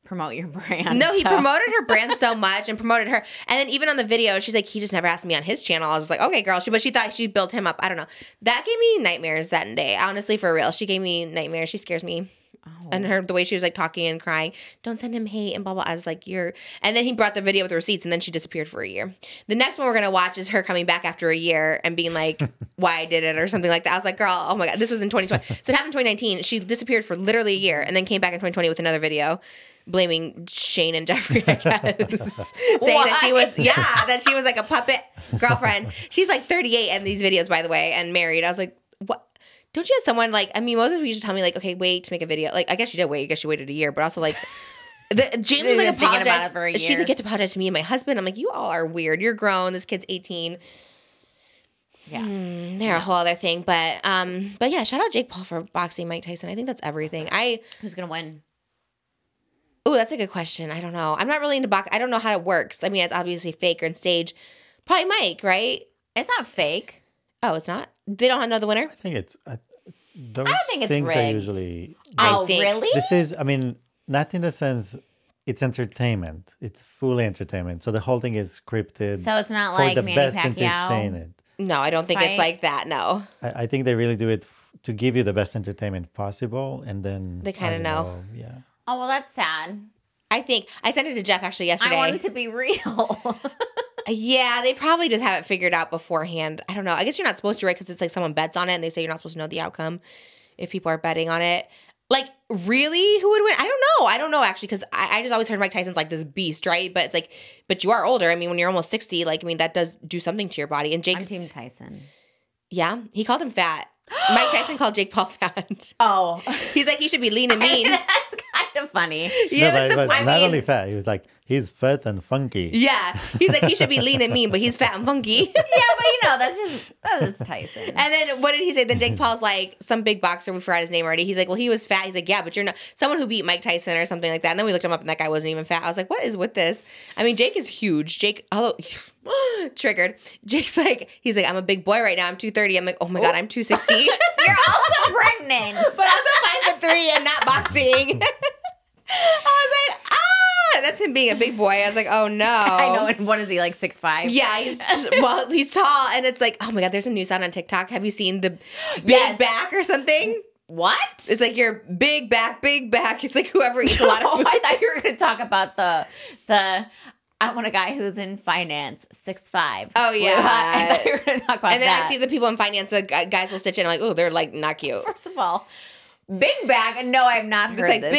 promote your brand. No, he promoted her brand so much and promoted her. And then even on the video, she's like, he just never asked me on his channel. I was just like, okay, girl. But she thought she built him up. I don't know. That gave me nightmares that day. Honestly, for real. She gave me nightmares. She scares me. Oh. And the way she was like talking and crying, don't send him hate and blah, blah. I was like, and then he brought the video with the receipts and then she disappeared for a year. The next one we're going to watch is her coming back after a year and being like, why I did it or something like that. I was like, girl, oh my God, this was in 2020. So it happened in 2019. She disappeared for literally a year and then came back in 2020 with another video blaming Shane and Jeffrey, I guess. Saying that she was like a puppet girlfriend. She's like 38 in these videos, by the way, and married. I was like, what? Don't you have someone like, I mean, Moses used to tell me like, okay, wait to make a video. Like, I guess she did wait. I guess she waited a year, but also like, James was like apologizing. She's like, you have to apologize to me and my husband. I'm like, you all are weird. You're grown. This kid's 18. Yeah. They're a whole other thing. But yeah, shout out Jake Paul for boxing Mike Tyson. I think that's everything. Who's going to win? Oh, that's a good question. I don't know. I'm not really into box. I don't know how it works. I mean, it's obviously fake or on stage. Probably Mike, right? It's not fake. Oh, it's not? They don't know the winner? I think it's... Those I think it's things rigged. are usually... Oh, really? This is, I mean, not in the sense... It's entertainment. It's fully entertainment. So the whole thing is scripted. So it's not like for the Manny best Pacquiao? entertainment. No, I don't think it's like that. No. I think they really do it to give you the best entertainment possible, and then they kind of know. Yeah. Oh, well, that's sad. I think I sent it to Jeff actually yesterday. I want it to be real. Yeah, they probably just have it figured out beforehand. I don't know. I guess you're not supposed to, right? Because it's like someone bets on it, and they say you're not supposed to know the outcome if people are betting on it. Like, really? Who would win? I don't know, actually, because I just always heard Mike Tyson's like this beast, right? But it's like, but you are older. I mean, when you're almost 60, like, I mean, that does do something to your body. And Jake's... I'm Team Tyson. Yeah? He called him fat. Mike Tyson called Jake Paul fat. Oh. He's like, he should be lean and mean. That's kind of funny. Yeah, no, but it was not only fat. He was like, he's fat and funky. Yeah. He's like, he should be lean and mean, but he's fat and funky. Yeah, but that is Tyson. And then what did he say? Then Jake Paul's like, some big boxer, we forgot his name already. He's like, well, he was fat. He's like, yeah, but you're not someone who beat Mike Tyson or something like that. And then we looked him up and that guy wasn't even fat. I was like, what is with this? I mean, Jake is huge. Jake, although triggered. Jake's like, he's like, I'm a big boy right now. I'm 230. I'm like, oh my God, I'm 260. You're also pregnant. But also 5'3" and not boxing. I was like, that's him being a big boy. I was like, oh no. I know. And what is he, like 6'5"? Yeah, he's tall. And it's like, oh my God, there's a new sound on TikTok. Have you seen the big back or something? What? It's like your big back. It's like whoever eats a lot of food. I thought you were going to talk about the I want a guy who's in finance, 6'5". Oh, yeah. I thought you were going to talk about that. And then I see the people in finance, the guys will stitch in. I'm like, oh, they're like not cute. First of all, big back. No, I've not heard it's like this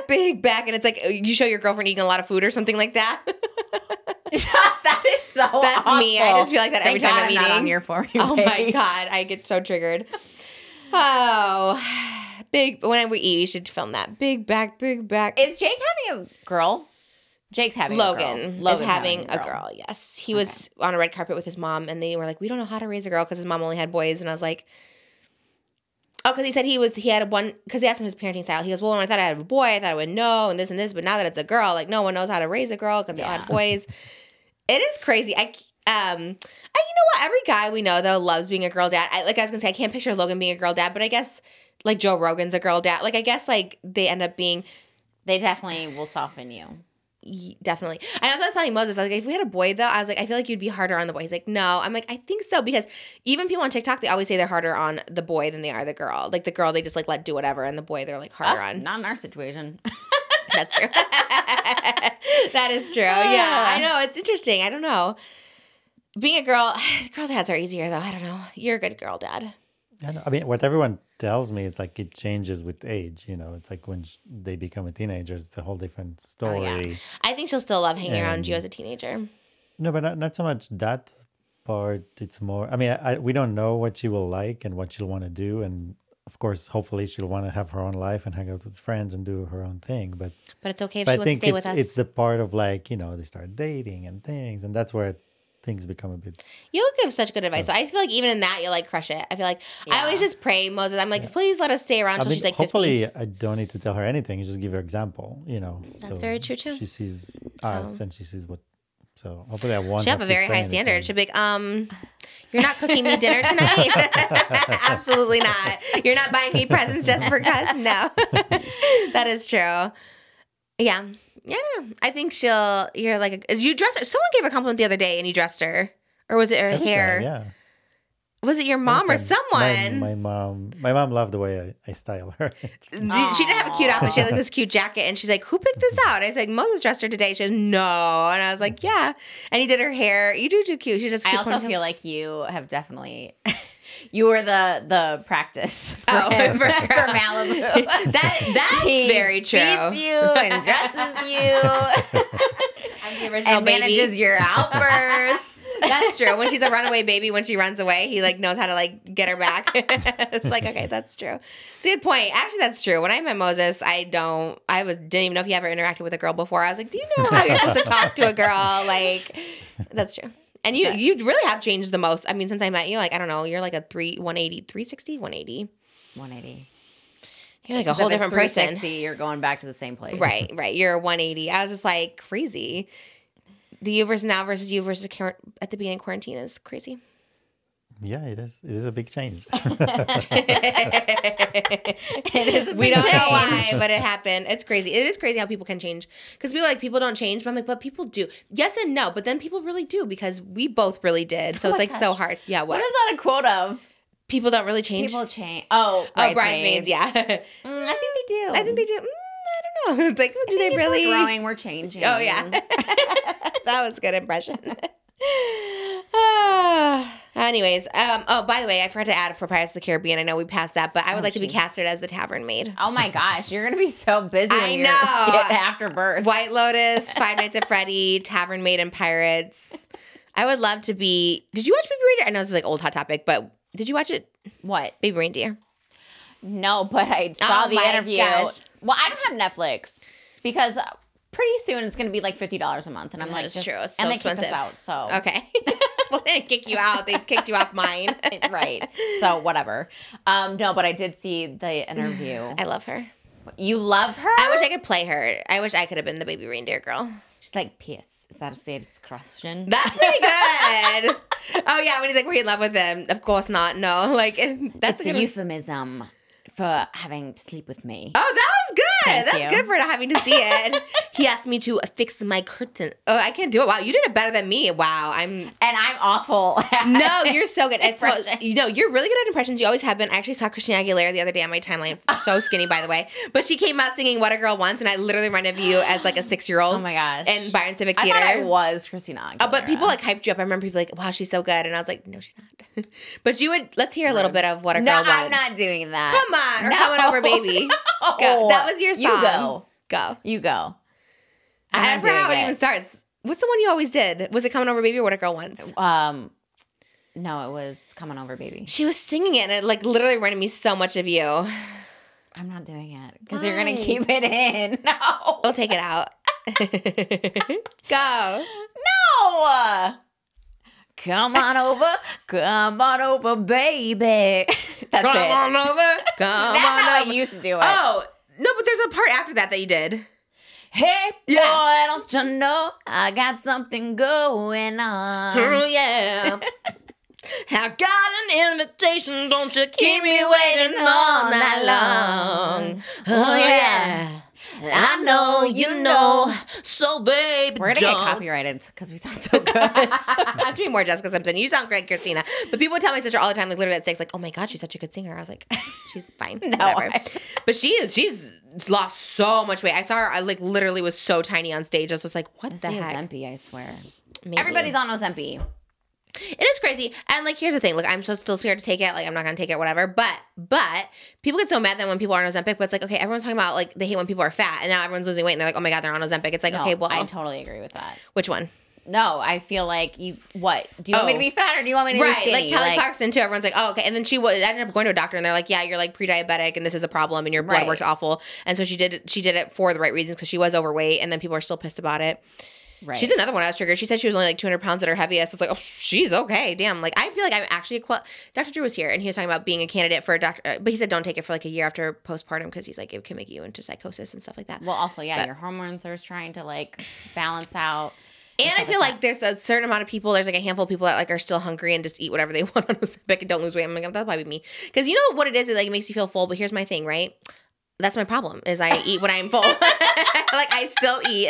big back. And it's like you show your girlfriend eating a lot of food or something like that. That is so That's awful. me. I just feel like that every time I'm eating. Not on your For You Oh page. my God. I get so triggered. Oh, when we eat, you should film that. Big back. Is Jake having a girl? Jake's having Logan a girl. Logan's is having a girl. Yes. He was on a red carpet with his mom, and they were like, we don't know how to raise a girl because his mom only had boys. And I was like, oh, because he said he had one, because they asked him his parenting style. He goes, well, when I thought I had a boy, I thought I would know, and this, but now that it's a girl, like, no one knows how to raise a girl because they all had boys. It is crazy. You know what? Every guy we know, though, loves being a girl dad. I was going to say, I can't picture Logan being a girl dad, but I guess, like, Joe Rogan's a girl dad. Like, I guess, like, they end up being... They definitely will soften you. Definitely. And I was telling Moses, I was like, if we had a boy, though, I was like, I feel like you'd be harder on the boy. He's like, no. I'm like, I think so, because even people on TikTok, they always say they're harder on the boy than they are the girl. Like, the girl, they just, like, let do whatever, and the boy, they're, like, harder on. Not in our situation. That's true. That is true. Yeah, I know. It's interesting. I don't know. Being a girl dads are easier, though. I don't know. You're a good girl dad. I mean, what everyone tells me is like it changes with age. You know, it's like when they become a teenager, it's a whole different story. Oh, yeah. I think she'll still love hanging around you as a teenager. No, but not so much that part. It's more, I mean, we don't know what she will like and what she'll want to do. And of course, hopefully she'll want to have her own life and hang out with friends and do her own thing. But it's okay if she wants to stay with us. It's the part of like, you know, they start dating and things. And that's where things become a bit... You'll give such good advice. So I feel like even in that, you'll like crush it. I feel like I always just pray, Moses. I'm like, please let us stay around until she's like 50. Hopefully, I don't need to tell her anything. You just give her example, you know. That's very true, too. She sees us and she sees what... So hopefully I won't She'll have a very high standard. She'll be like, you're not cooking me dinner tonight? Absolutely not. You're not buying me presents just for cuz? No. That is true. Yeah. Yeah, I don't know. I think you're like, you dressed her. Someone gave a compliment the other day and you dressed her. Or was it her hair? Yeah. Was it your mom or someone? My mom loved the way I style her. She did have a cute outfit. She had like this cute jacket, and she's like, "Who picked this out?" I was like, "Moses dressed her today." She goes, "No," and I was like, "Yeah." And he did her hair. You do cute. She just. I also feel like you have definitely. You were the practice for him, for Malibu. That's very true. Feeds you and dresses you. I'm the original and baby. Manages your outbursts. That's true. When she's a runaway baby, when she runs away, he like knows how to like get her back. It's like, okay, that's true. It's a good point. Actually, that's true. When I met Moses, didn't even know if he ever interacted with a girl before. I was like, do you know how you're supposed to talk to a girl? Like, that's true. And you really have changed the most. I mean, since I met you, like, I don't know, you're like a 360, 180. 180. You're like a whole different person. You're going back to the same place. Right. You're 180. I was just like, crazy. The you versus now versus you versus at the beginning of quarantine is crazy. Yeah, it is. It is a big change. It is. We don't know why, but it happened. It's crazy. It is crazy how people can change. Because people are like, people don't change. But I'm like, but people do. Yes and no. But then people really do because we both really did. So it's like so hard. Yeah. What is that a quote of? People don't really change. People change. Oh, bridesmaids. Yeah. I think they do. I think they do. I don't know. It's like, well, do they really? We're growing. We're changing. Oh yeah. That was a good impression. Anyways, oh, by the way, I forgot to add for Pirates of the Caribbean. I know we passed that, but I would like to be geez. casted as the tavern maid. Oh my gosh, you're gonna be so busy when I you're know. after birth. White Lotus, Five Nights at Freddy, Tavern Maid, and Pirates. I would love to be. Did you watch Baby Reindeer? I know this is like old hot topic, but did you watch it? What? Baby Reindeer. No, but I saw the interview. Gosh. Well, I don't have Netflix because pretty soon it's going to be like $50 a month, and I'm like, That's true. It's so and they expensive. kicked us out, so Okay. Well, they didn't kick you out. They kicked you off mine. right. So whatever. No, but I did see the interview. I love her. You love her? I wish I could play her. I wish I could have been the Baby Reindeer girl. She's like, P.S. Is that a state's question? That's pretty good. Oh yeah, when he's like, "Were you in love with him?" Of course not. No, like that's It's a euphemism for having to sleep with me. Oh, that was good. Thank That's you. good for not having to see it. He asked me to fix my curtain. Oh, I can't do it. Wow, you did it better than me. Wow, And I'm awful. No, you're so good. It's Impressions. you're really good at impressions. You always have been. I actually saw Christina Aguilera the other day on my timeline. So skinny, by the way. But she came out singing "What a Girl Wants," and I literally reminded you as like a 6-year-old. Oh my gosh. In Byron Civic I Theater. thought I was Christina Aguilera. Oh, but people like hyped you up. I remember people like, "Wow, she's so good," and I was like, "No, she's not." But you would. Let's hear a little bit of "What a Girl No, Wants." I'm not doing that. Come on, or No. "Coming Over, Baby." Go. That was your song. You go. Go. You go. I forgot how it even starts. What's the one you always did? Was it "Coming Over, Baby" or "What a Girl Wants"? No, it was "Coming Over, Baby." She was singing it, and it like literally reminded me so much of you. I'm not doing it because you're gonna keep it in. No, We'll take it out. Go. no. Come on over, baby. That's Come it. on over. Come That's on how over. I used to do it. Oh, no, but there's a part after that you did. Hey, Yeah. boy, don't you know I got something going on? Oh, yeah. I got an invitation, don't you keep me waiting all night long. Oh, yeah. I know, you know, so babe, We're gonna get don't. copyrighted because we sound so good. I'm doing more Jessica Simpson. You sound great, Christina. But people would tell my sister all the time, like literally at 6, like, "Oh my God, she's such a good singer." I was like, "She's fine, whatever." But she's lost so much weight. I saw her. I like literally was so tiny on stage. I was just like, "What the heck?" Ozempic, I swear. Maybe. Everybody's on Ozempic. It is crazy. And like, here's the thing. Look, I'm so still scared to take it. Like, I'm not going to take it, whatever. But people get so mad that when people are on Ozempic, but it's like, okay, everyone's talking about like, they hate when people are fat. And now everyone's losing weight and they're like, "Oh my God, they're on Ozempic." It's like, No, okay, well. I totally agree with that. Which one? No, I feel like you. What do you want me to be fat or do you want me to be Right, skinny? like Kelly Clarkson too. Everyone's like, "Oh, okay." And then she ended up going to a doctor, and they're like, "Yeah, you're like pre-diabetic, and this is a problem, and your blood Right. work's awful." And so she did it for the right reasons because she was overweight, and then people are still pissed about it. Right. She's another one I was triggered. She said she was only like 200 pounds at her heaviest. It's like, oh, she's okay. Damn. Like, I feel like I'm actually Dr. Drew was here, and he was talking about being a candidate for a doctor, but he said don't take it for like a year after postpartum because he's like, it can make you into psychosis and stuff like that. Well, also, yeah, But- your hormones are trying to like balance out. And I feel like there's a certain amount of people, there's like a handful of people that like are still hungry and just eat whatever they want on Ozempic and don't lose weight. I'm like, that'll probably be me. Because you know what it is? It like makes you feel full. But here's my thing, right? That's my problem is I eat when I'm full. Like I still eat.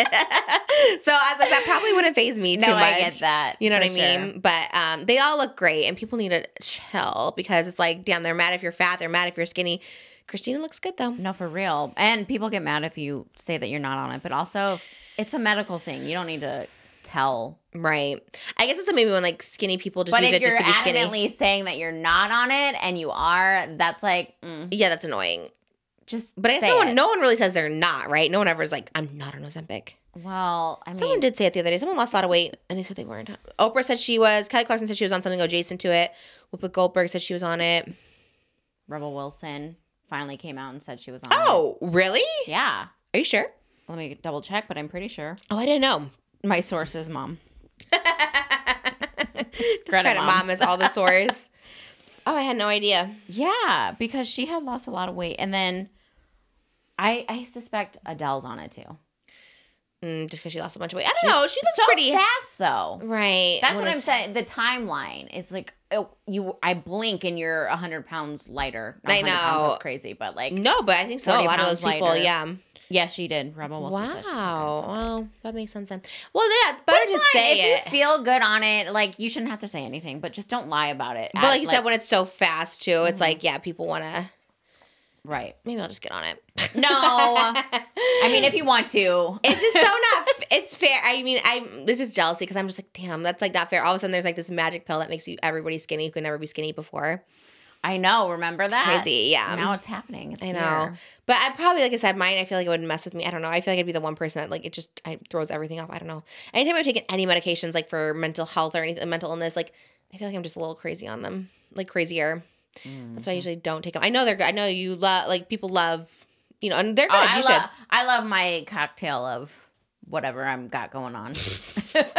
So I was like, that probably wouldn't faze me too much. I get that. You know what I for mean? sure. But they all look great and people need to chill because it's like, damn, they're mad if you're fat. They're mad if you're skinny. Christina looks good though. No, for real. And people get mad if you say that you're not on it. But also, it's a medical thing. You don't need to tell. Right. I guess it's maybe when like skinny people just But use if it just you're to be skinny. adamantly saying that you're not on it and you are, that's like, Yeah, that's annoying. just But I say guess it. no one really says they're not, right? No one ever is like, "I'm not on Ozempic." Well, I mean, Someone did say it the other day. Someone lost a lot of weight, and they said they weren't. Oprah said she was. Kelly Clarkson said she was on something adjacent to it. Whoopi Goldberg said she was on it. Rebel Wilson finally came out and said she was on it. Oh, really? Yeah. Are you sure? Let me double check, but I'm pretty sure. Oh, I didn't know. My source is mom. Just credit mom as all the source. Oh, I had no idea. Yeah, because she had lost a lot of weight. And then I suspect Adele's on it too. Just because she lost a bunch of weight. I don't know. She looks So pretty fast though. Right. That's what I'm saying. The timeline is like, I blink and you're 100 pounds lighter. Not I 100 pounds, know. that's crazy, but like, No, but I think so. A 40 lot of those pounds people, lighter. yeah. yes, she did. Rebel Wilson said she took Wow. it. Well, that makes sense then. Well, yeah, it's better to Fine. say if it. you feel good on it, like you shouldn't have to say anything, but just don't lie about it. But like you said, when it's so fast too, it's like, yeah, people want to. Right. Maybe I'll just get on it. No. I mean, if you want to. It's just so not, it's fair. I mean, this is jealousy because I'm just like, damn, that's like not fair. All of a sudden there's like this magic pill that makes everybody skinny who could never be skinny before. I know. Remember that? Crazy, yeah. Now it's happening. It's I know. here. But I probably, like I said, mine, I feel like it would mess with me. I don't know. I feel like I'd be the one person that like, it throws everything off. I don't know. Anytime I've taken any medications like for mental health or anything, mental illness, like I feel like I'm just a little crazy on them, like crazier. That's why I usually don't take them. I know they're good. I know you love, like people love, you know, and they're good. I love my cocktail of whatever I've got going on.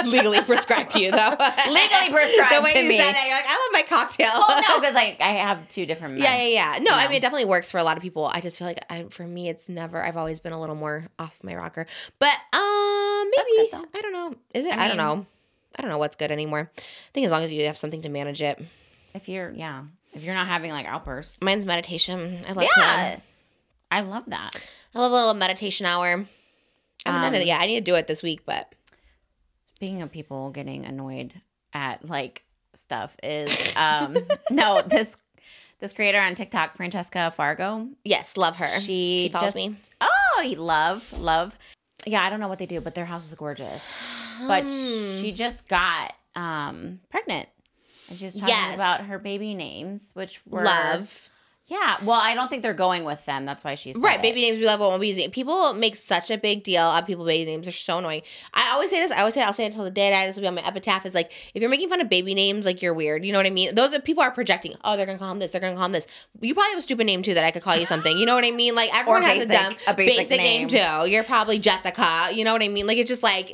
Legally prescribed to you, though. Legally prescribed the way to you me. said that, you're like, I love my cocktail. Well, no, because I have 2 different meds. Yeah. No, I mean, it definitely works for a lot of people. I just feel like for me, it's never, I've always been a little more off my rocker. But maybe, good, I don't know. Is it? I don't know. I don't know what's good anymore. I think as long as you have something to manage it. If you're not having like outbursts. Mine's meditation. I love I love that. I love a little meditation hour. I haven't done it yet. I need to do it this week, but. Speaking of people getting annoyed at like stuff is no, this creator on TikTok, Francesca Farago. Yes, love her. She follows me. Oh, love. Yeah, I don't know what they do, but their house is gorgeous. But she just got pregnant. And she was talking about her baby names, which were love. Yeah, well, I don't think they're going with them. That's why she said right. Baby names we love won't be using. People make such a big deal of people baby names. They're so annoying. I always say this. I'll say it until the day I die. This will be on my epitaph. Is like if you're making fun of baby names, like you're weird. You know what I mean? Those are people are projecting. Oh, they're gonna call him this. They're gonna call him this. You probably have a stupid name too that I could call you something. You know what I mean? Like everyone has a basic name too. You're probably Jessica. You know what I mean? Like it's just like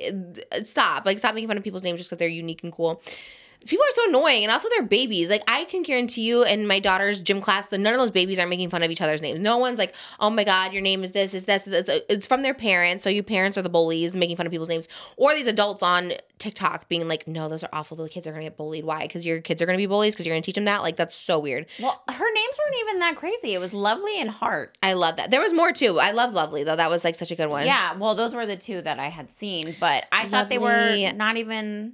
stop making fun of people's names just because they're unique and cool. People are so annoying, and also they're babies. Like, I can guarantee you in my daughter's gym class that none of those babies are making fun of each other's names. No one's like, oh my God, your name is this, is this. It's from their parents, so you parents are the bullies making fun of people's names. Or these adults on TikTok being like, no, those are awful. The kids are going to get bullied. Why? Because your kids are going to be bullies because you're going to teach them that? Like, that's so weird. Well, her names weren't even that crazy. It was Lovely and Heart. I love that. There was more, too. I love Lovely, though. That was, like, such a good one. Yeah, well, those were the 2 that I had seen, but I thought they were not even...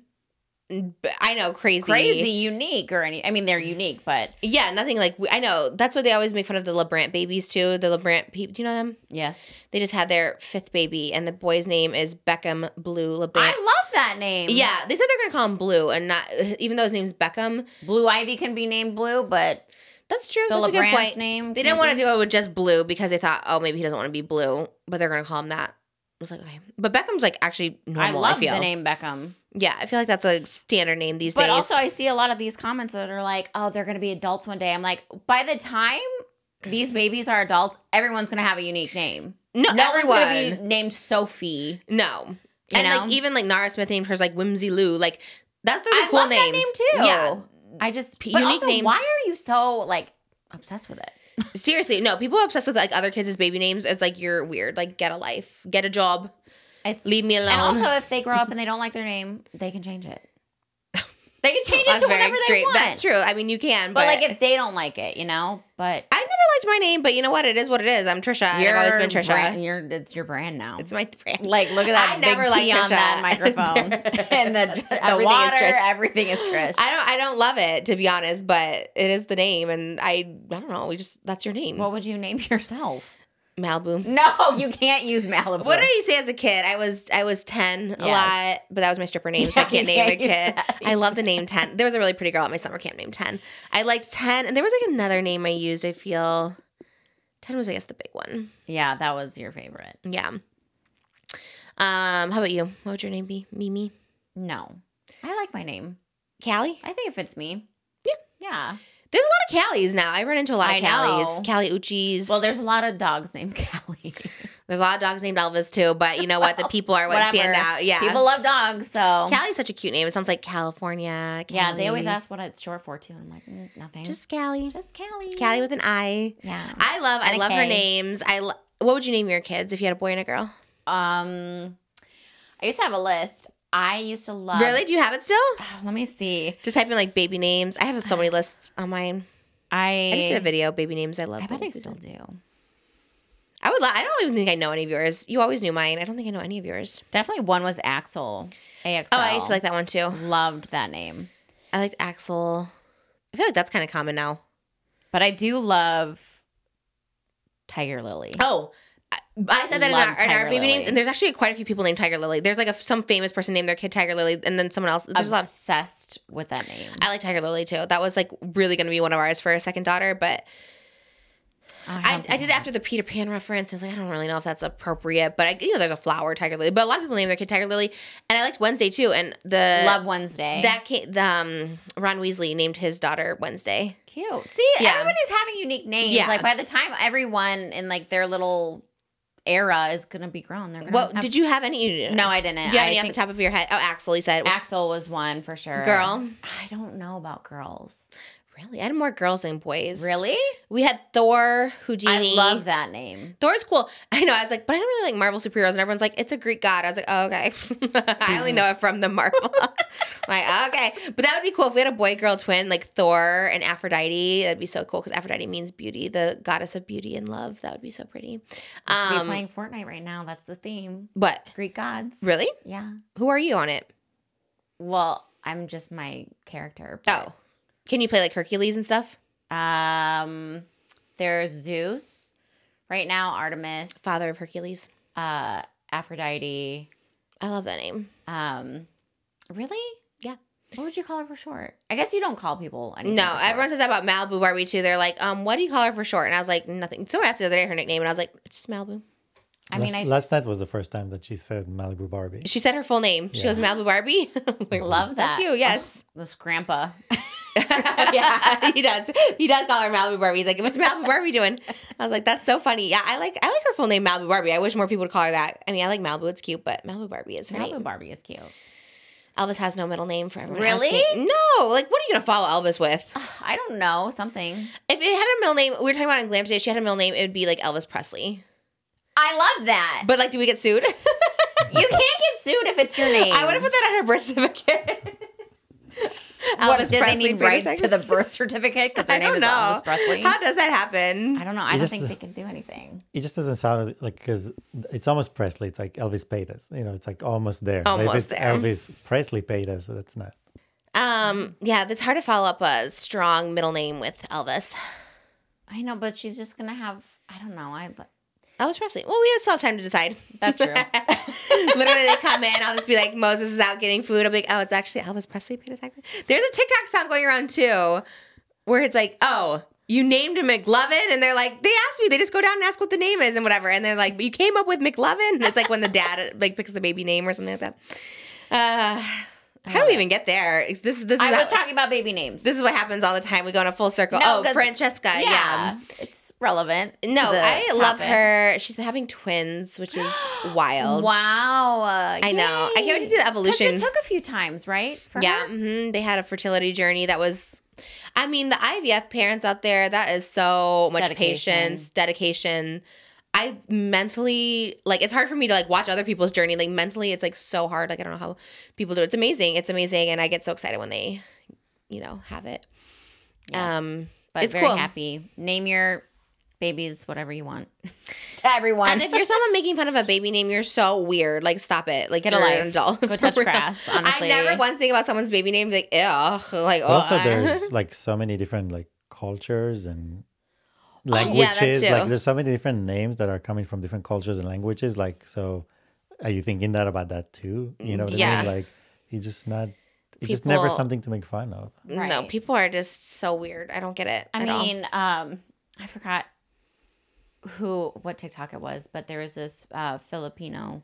I know, crazy, unique or any. I mean, they're unique, but yeah, nothing like I know. That's what they always make fun of the LeBrant babies too. The LeBrant people, do you know them? Yes, they just had their 5th baby, and the boy's name is Beckham Blue LeBrant. I love that name. Yeah, they said they're gonna call him Blue, and not even though his name's Beckham. Blue Ivy can be named Blue, but that's true. The that's LeBrant's a good point. Name. They didn't want to do it with just Blue because they thought, oh, maybe he doesn't want to be Blue, but they're gonna call him that. I was like, okay, but Beckham's like actually normal. I love the name Beckham. Yeah, I feel like that's a standard name these days. But also, I see a lot of these comments that are like, "Oh, they're going to be adults one day." I'm like, by the time these babies are adults, everyone's going to have a unique name. No everyone's everyone going to be named Sophie. No, you know? like even like Nara Smith named hers like Whimsy Lou. Like that's the cool love names. That name too. Yeah, I just unique also, names. Why are you so like obsessed with it? Seriously, no. People are obsessed with like other kids' baby names. It's like you're weird. Like get a life, get a job. Leave me alone. And also, if they grow up and they don't like their name, they can change it. They can change it to whatever they want. That's true. I mean, you can. But like if they don't like it, you know? But I never liked my name, but you know what? It is what it is. I'm Trisha. I've always been Trisha. It's your brand now. It's my brand. Like, look at that I big never T on that microphone. And the water, everything is Trish. I don't love it, to be honest, but it is the name. And I don't know. That's your name. What would you name yourself? Malibu. No, you can't use Malibu. What did he say as a kid? I was 10 a lot, but that was my stripper name, so I can't name a kid. I love the name 10. There was a really pretty girl at my summer camp named 10. I liked 10, and there was like another name I used, I feel. 10 was, I guess, the big one. Yeah, that was your favorite. Yeah. How about you? What would your name be? Mimi? No. I like my name. Callie? I think it fits me. Yeah. Yeah. There's a lot of Callies now. I run into a lot of Callies. Callie Uchis. Well, there's a lot of dogs named Kalli. There's a lot of dogs named Elvis, too. But you know what? The people are what stand out. Yeah. People love dogs, so. Callie's such a cute name. It sounds like California. Calli. Yeah, they always ask what it's short for, too. I'm like, nothing. Just Callie. Just Calli. Callie with an I. Yeah. I love her names. What would you name your kids if you had a boy and a girl? I used to have a list. I used to love. Really? Do you have it still? Let me see. Just type in like baby names. I have so many lists on mine. I just did a video, baby names. I love. I bet I still do. I would. I don't even think I know any of yours. You always knew mine. I don't think I know any of yours. Definitely one was Axel. AXL. Oh, I used to like that one too. Loved that name. I liked Axel. I feel like that's kind of common now. But I do love Tiger Lily. Oh, I said that in our baby names, and there's actually quite a few people named Tiger Lily. There's like some famous person named their kid Tiger Lily, and then someone else. There's Obsessed with that name. I like Tiger Lily too. That was like really going to be one of ours for a second daughter, but I did it after the Peter Pan reference. I was like, I don't really know if that's appropriate, but there's a flower Tiger Lily. But a lot of people name their kid Tiger Lily, and I liked Wednesday too. And Love Wednesday. Ron Weasley named his daughter Wednesday. Cute. See, everybody's having unique names. Yeah. Like by the time everyone in like their little era is gonna be grown, they're gonna. Did you have any? No, I didn't. Do you have any off the top of your head? Oh, Axel, you said. Axel was one for sure. Girl. I don't know about girls. Really? I had more girls than boys. Really? We had Thor, Houdini. I love that name. Thor's cool. I know. I was like, but I don't really like Marvel superheroes. And everyone's like, it's a Greek god. I was like, oh, okay. I only know it from the Marvel. Like, okay. But that would be cool if we had a boy-girl twin, like Thor and Aphrodite. That'd be so cool because Aphrodite means beauty, the goddess of beauty and love. That would be so pretty. We should be playing Fortnite right now. That's the theme. What? Greek gods. Really? Yeah. Who are you on it? Well, I'm just my character. Oh. Can you play like Hercules and stuff? There's Zeus. Right now, Artemis. Father of Hercules. Aphrodite. I love that name. Really? Yeah. What would you call her for short? I guess you don't call people anything. No, everyone says that about Malibu Barbie too. They're like, what do you call her for short? And I was like, nothing. Someone asked the other day her nickname, and I was like, it's just Malibu. Last night was the first time that she said Malibu Barbie. She said her full name. She goes, Malibu Barbie. Like, love that. That's you, yes. Oh, this grandpa. Yeah, he does. He does call her Malibu Barbie. He's like, what's Malibu Barbie doing? I was like, that's so funny. Yeah, I like her full name, Malibu Barbie. I wish more people would call her that. I mean, I like Malibu. It's cute, but Malibu Barbie is her name. Malibu Barbie is cute. Elvis has no middle name for everyone. Really? Asking. No. Like, what are you going to follow Elvis with? I don't know. Something. If it had a middle name, we were talking about in Glam today, she had a middle name, it would be like Elvis Presley. I love that. But like, do we get sued? You can't get sued if it's your name. I would have put that on her birth certificate. Elvis Presley. They need rights to the birth certificate because their name is Elvis Presley? How does that happen? I don't know. I don't think they can do anything. It just doesn't sound like, because it's almost Presley. It's like Elvis paid us. It's like almost there. Almost if it's there. Elvis Presley paid us, so that's not. Yeah, that's hard to follow up a strong middle name with Elvis. I know, but she's just gonna have. I don't know. Elvis Presley. Well, we still have time to decide. That's true. Literally, they come in. I'll just be like, Moses is out getting food. I'll be like, oh, it's actually Elvis Presley. There's a TikTok sound going around too, where it's like, oh, you named him McLovin, and they're like, they asked me. They just go down and ask what the name is and whatever, and they're like, but you came up with McLovin. And it's like when the dad like picks the baby name or something like that. How do we even get there? This is. I was talking about baby names. This is what happens all the time. We go in a full circle. No, Francesca. Yeah, it's relevant. No, I love her. She's having twins, which is wild. Wow. I know. I can't wait to see the evolution. It took a few times, right? For yeah. her? Mm-hmm. They had a fertility journey that was. I mean, the IVF parents out there, that is so much patience, dedication. I mentally, like, it's hard for me to, like, watch other people's journey. Like, mentally, it's, like, so hard. Like, I don't know how people do it. It's amazing. It's amazing. And I get so excited when they, have it. Yes. But it's very cool. happy. Name your babies whatever you want to everyone. And if you're someone making fun of a baby name, you're so weird. Like, stop it. Like, get you're a life. An adult. Go touch grass, honestly. I never once think about someone's baby name like, ugh. Like, also, there's, like, so many different, like, cultures and languages. Yeah, that too. Like, there's so many different names that are coming from different cultures and languages. Like, so are you thinking about that too? You know what I mean? Like, it's just never something to make fun of. Right. No, people are just so weird. I don't get it. I forgot what TikTok it was, but there was this Filipino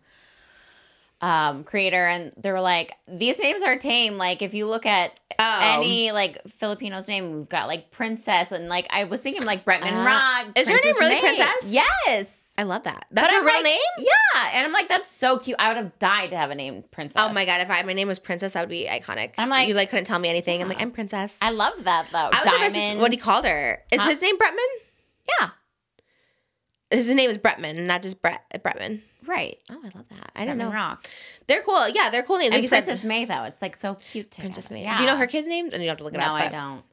creator, and they were like, these names are tame. Like, if you look at any like Filipino's name, we've got like Princess, and like I was thinking like Bretman Rock. Is her name really Princess? Yes. I love that. That's her real name? Yeah. And I'm like, that's so cute. I would have died to have a name Princess. Oh my God. If my name was Princess, that would be iconic. I'm like, you like couldn't tell me anything. I'm like, I'm Princess. I love that though. I was like, what he called her. Is his name Bretman? Yeah. His name is Bretman, not just Bretman. Right. Oh, I love that. I don't know. Rock. They're cool. Yeah, they're cool names. Like, and Princess May though. It's like so cute together. Princess May. Yeah. Do you know her kids' names? And you don't have to look it up. No, I don't.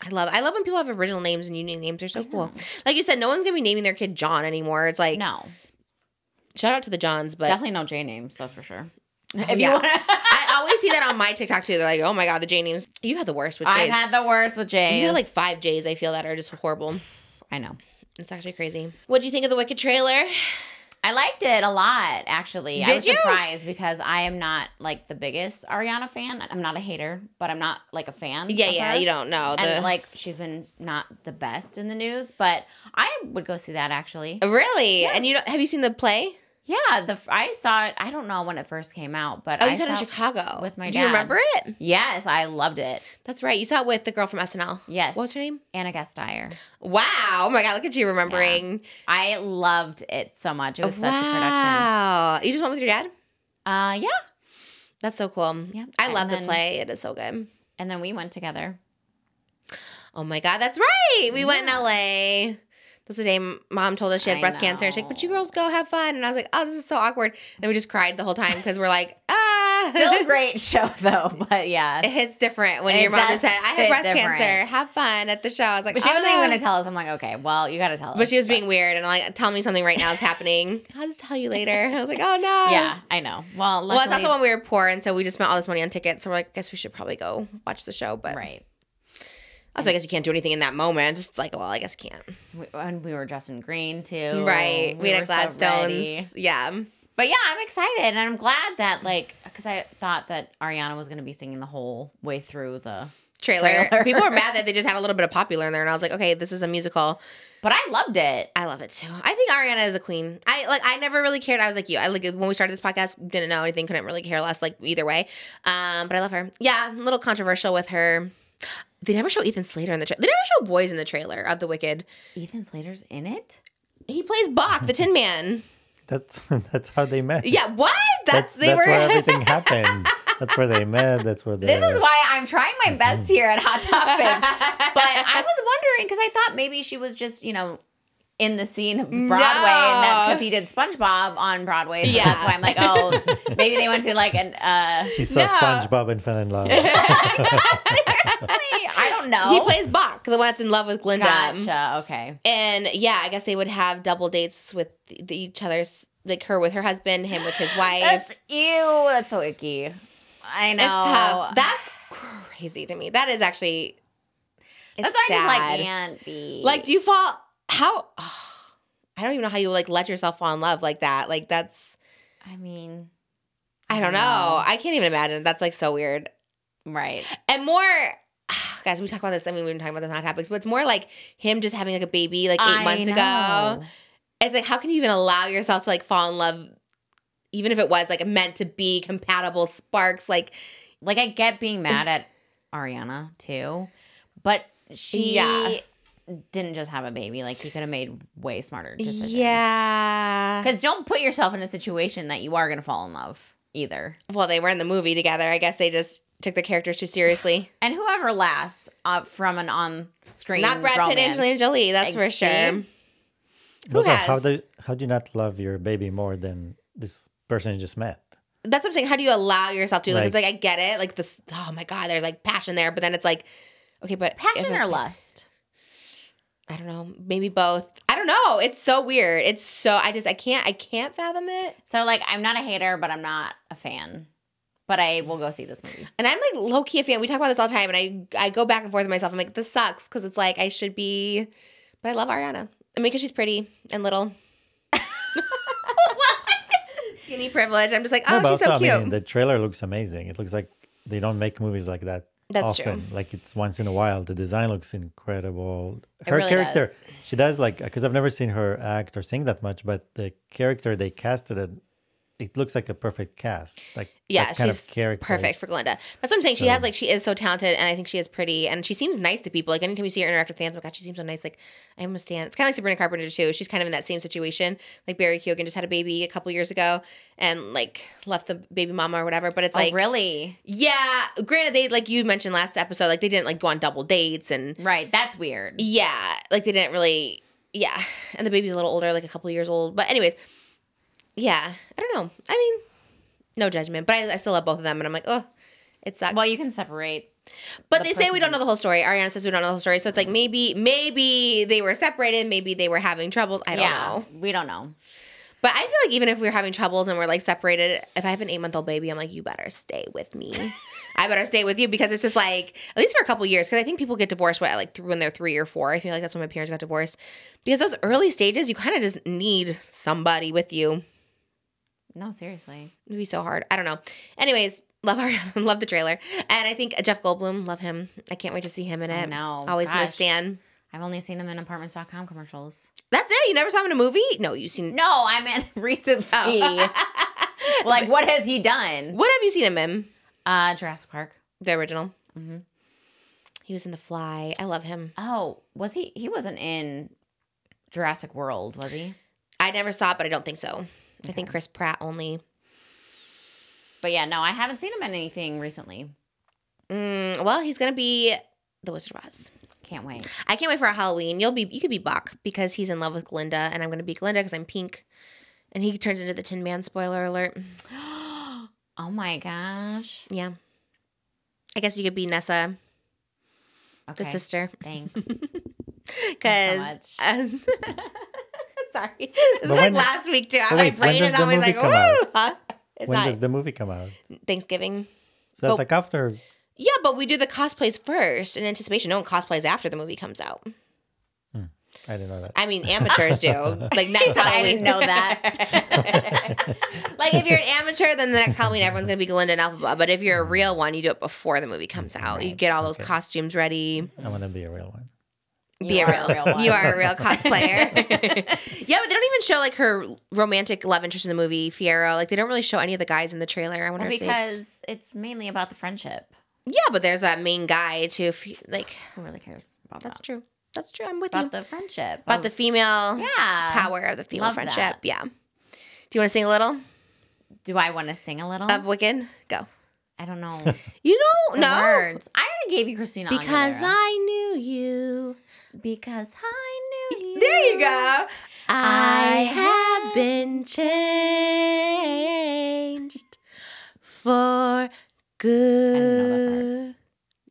I love when people have original names and unique names. They're so cool. Like you said, no one's gonna be naming their kid John anymore. It's like no. Shout out to the Johns, but definitely no J names. That's for sure. If you I always see that on my TikTok too. They're like, "Oh my God, the J names." You had the worst with J's. I had the worst with J's. You have like 5 J's. I feel that are just horrible. I know. It's actually crazy. What do you think of the Wicked trailer? I liked it a lot, actually. I was Did you? surprised because I am not like the biggest Ariana fan. I'm not a hater, but I'm not like a fan. Yeah, of her. you don't know. And like she's been not the best in the news, but I would go see that actually. Really? Yeah. And have you seen the play? Yeah, I saw it. I don't know when it first came out, but you saw it in Chicago with my dad. Do you remember it? Yes, I loved it. That's right. You saw it with the girl from SNL. Yes. What was her name? Anna Gasteyer. Wow. Oh my God, look at you remembering. Yeah. I loved it so much. It was such a production. Wow. You just went with your dad? Yeah. That's so cool. Yeah. I love the play. It is so good. And then we went together. Oh my God, that's right. We went in LA. That's the day Mom told us she had breast cancer. She's like, but you girls go have fun. And I was like, oh, this is so awkward. And we just cried the whole time because we're like, ah. Still a great show, though. But yeah. It hits different when your mom just said, I have breast cancer. Have fun at the show. I was like, but she wasn't even going to tell us. I'm like, okay, well, you got to tell us. But she was being weird and like, tell me something right now is happening. I'll just tell you later. I was like, oh no. Yeah, I know. Well, it's also when we were poor. And so we just spent all this money on tickets. So we're like, I guess we should probably go watch the show. But right. Also, I guess you can't do anything in that moment. It's like, well, I guess you can't. And we were dressed in green, too. Right. We had Gladstones. So yeah. But yeah, I'm excited. And I'm glad that, like, because I thought that Ariana was going to be singing the whole way through the trailer. People were mad that they just had a little bit of Popular in there. And I was like, okay, this is a musical. But I loved it. I love it, too. I think Ariana is a queen. I never really cared. I was like you. When we started this podcast, didn't know anything. Couldn't really care less, like, either way. But I love her. Yeah, a little controversial with her. They never show Ethan Slater in the trailer. They never show boys in the trailer of The Wicked. Ethan Slater's in it? He plays Bach, the Tin Man. That's how they met. Yeah, what? That's where everything happened. That's where they met. That's where they. This is why I'm trying my best here at Hot Topics. But I was wondering because I thought maybe she was just in the scene of Broadway, and because he did SpongeBob on Broadway, so that's why I'm like, oh, maybe they went to like an. She saw SpongeBob and fell in love. Seriously, I don't know. He plays Bach, the one that's in love with Glinda. Gotcha. Okay. And yeah, I guess they would have double dates with each other's, like her with her husband, him with his wife. That's ew. That's so icky. I know. It's tough. That's crazy to me. That is actually. That's why I just like can't be. Like, do you fall? How? Oh, I don't even know how you like let yourself fall in love like that. Like that's. I mean, I don't know. I can't even imagine. That's like so weird. Right. And more, guys. We talk about this. I mean, we've been talking about this on topics, but it's more like him just having like a baby like 8 months ago. It's like, how can you even allow yourself to like fall in love, even if it was like meant to be compatible sparks? Like I get being mad at Ariana too, but she didn't just have a baby. Like, he could have made way smarter decisions. Yeah. Because don't put yourself in a situation that you are going to fall in love either. Well, they were in the movie together. I guess they just took the characters too seriously. And whoever lasts from an on-screen Not Brad Pitt, Angelina Jolie, that's for sure. Who has? How do you not love your baby more than this person you just met? That's what I'm saying. How do you allow yourself to? Like, it's like, I get it. Like, this, oh my God, there's like passion there. But then it's like, okay, but. Passion or lust? I don't know. Maybe both. I don't know. It's so weird. It's so, I can't fathom it. So, like, I'm not a hater, but I'm not a fan. But I will go see this movie. And I'm, like, low-key a fan. We talk about this all the time, and I go back and forth with myself. I'm like, this sucks, because it's like, I should be, but I love Ariana. I mean, because she's pretty and little. Skinny privilege. I'm just like, oh, she's so cute. I mean, the trailer looks amazing. It looks like they don't make movies like that. That's often. true. Like, it's once in a while. The design looks incredible. Her really character, does. she does like, because I've never seen her act or sing that much, but the character they casted it looks like a perfect cast. Like, yeah, that kind she's of character. perfect for Glinda. That's what I'm saying. She is so talented, and I think she is pretty, and she seems nice to people. Like, anytime you see her interact with fans, oh my God, she seems so nice. Like, I almost stand. It's kind of like Sabrina Carpenter too. She's kind of in that same situation. Like, Barry Keoghan just had a baby a couple years ago, and like left the baby mama or whatever. But it's like, really? Yeah. Granted, they, like you mentioned last episode, like they didn't like go on double dates and right. That's weird. Yeah, like they didn't really. Yeah, and the baby's a little older, like a couple years old. But anyways, yeah, I don't know. I mean. No judgment, but I still love both of them, and I'm like, oh, it sucks. Well, you can separate. But they say we don't know the whole story. Ariana says we don't know the whole story, so it's like maybe they were separated, maybe they were having troubles. I don't know. We don't know. But I feel like even if we're having troubles and we're like separated, if I have an 8-month-old baby, I'm like, you better stay with me. I better stay with you because it's just like, at least for a couple years, because I think people get divorced when they're 3 or 4. I feel like that's when my parents got divorced. Because those early stages, you kind of just need somebody with you. No, seriously. It'd be so hard. I don't know. Anyways, love the trailer. And I think Jeff Goldblum, love him. I can't wait to see him in it. No, always been a stan. I've only seen him in apartments.com commercials. That's it? You never saw him in a movie? No, you've seen... No, I meant recently. Oh. Like, what has he done? What have you seen him in? Jurassic Park. The original? Mm-hmm. He was in The Fly. I love him. Oh, was he? He wasn't in Jurassic World, was he? I never saw it, but I don't think so. Okay. I think Chris Pratt only. But yeah, no, I haven't seen him in anything recently. Well, he's going to be the Wizard of Oz. Can't wait. I can't wait for a Halloween. You could be Buck because he's in love with Glinda, and I'm going to be Glinda because I'm pink. And he turns into the Tin Man, spoiler alert. Oh my gosh. Yeah. I guess you could be Nessa, the sister. Thanks. Because, so sorry. This is like last week too. My brain is always like, ooh. Huh? When does the movie come out? Thanksgiving. So that's like after. Yeah, but we do the cosplays first in anticipation. No one cosplays after the movie comes out. I didn't know that. I mean, amateurs do. Like next Halloween. I didn't know that. Like if you're an amateur, then the next Halloween everyone's gonna be Glinda and Alphaba. But if you're a real one, you do it before the movie comes out. You get all those costumes ready. I want to be a real one. Be a real one. You are a real cosplayer. Yeah, but they don't even show like her romantic love interest in the movie, Fiyero. Like they don't really show any of the guys in the trailer. I wonder if because it's mainly about the friendship. Yeah, but there's that main guy too. Like who really cares about that's true. That's true. I'm with about you. the friendship. About the female power of the female friendship. That. Yeah. Do you want to sing a little? Do I want to sing a little? Of Wicked? Go. I don't know. You don't know? Words. I already gave you Christina Because Aguilera. I knew you. Because I knew you. There you go. I have been changed for good.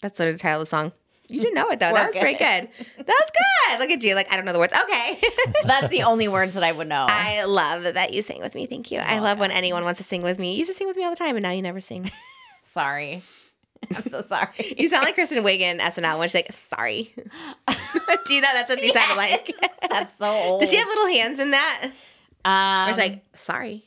That's the title of the song. You didn't know it, though. That was pretty good. That was good. Look at you. Like, I don't know the words. Okay. That's the only words that I would know. I love that you sing with me. Thank you. I love when anyone wants to sing with me. You used to sing with me all the time, and now you never sing. Sorry. I'm so sorry. You sound like Kristen Wiig in SNL when she's like, sorry. Do you know that's what she sounded like? That's so old. Does she have little hands in that? Or it's like, sorry.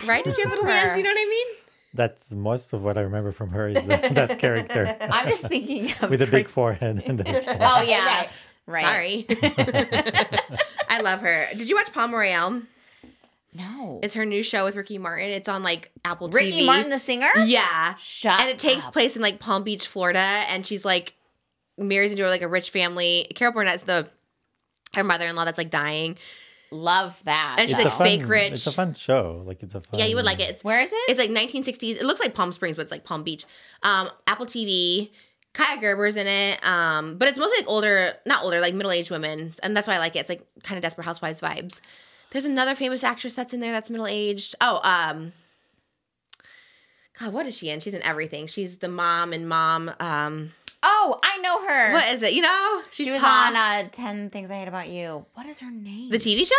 Right? Does she have little hands? You know what I mean? That's most of what I remember from her is that character. I'm just thinking of with a big forehead. And oh, yeah. Right. Sorry. I love her. Did you watch Palm Royale? No. It's her new show with Ricky Martin. It's on like Apple TV. Ricky Martin, the singer? Yeah. Shut And it takes place in like Palm Beach, Florida. And she's like marries into like a rich family. Carol Burnett's her mother-in-law that's like dying. Love that. And she's like fake rich. It's a fun show. Like it's a fun. Yeah, you would like it. Where is it? It's like 1960s. It looks like Palm Springs, but it's like Palm Beach. Apple TV. Kaya Gerber's in it. But it's mostly like like middle-aged women. And that's why I like it. It's like kind of Desperate Housewives vibes. There's another famous actress that's in there that's middle-aged. Oh, God, what is she in? She's in everything. She's the mom in Mom. Oh, I know her. What is it? You know? She was on 10 Things I Hate About You. What is her name? The TV show?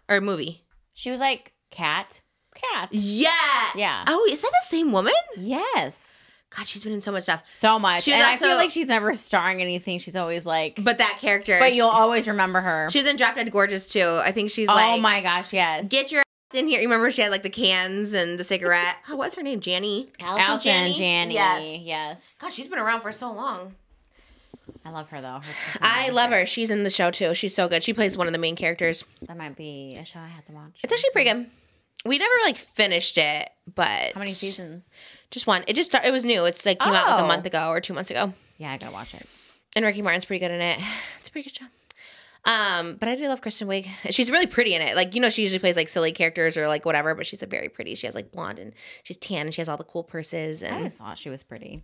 Or movie? She was like, Cat. Yeah. Yeah. Oh, is that the same woman? Yes. God, she's been in so much stuff. So much. And also, I feel like she's never starring anything. She's always like... But that character... But you'll always remember her. She's in Drop Dead Gorgeous, too. I think she's like... Oh, my gosh, yes. Get your ass in here. You remember she had, like, the cans and the cigarette? God, what's her name? Janny? Allison Janney. Yes. God, she's been around for so long. I love her, though. I love her. She's in the show, too. She's so good. She plays one of the main characters. That might be a show I have to watch. It's actually pretty good. We never, like, finished it, but... How many seasons? Just one. It was new. It's, like, came out, like, a month ago or 2 months ago. Yeah, I gotta watch it. And Ricky Martin's pretty good in it. It's a pretty good show. But I do love Kristen Wiig. She's really pretty in it. Like, you know, she usually plays, like, silly characters or, like, whatever, but she's very pretty. She has, like, blonde and she's tan and she has all the cool purses. And I always thought she was pretty.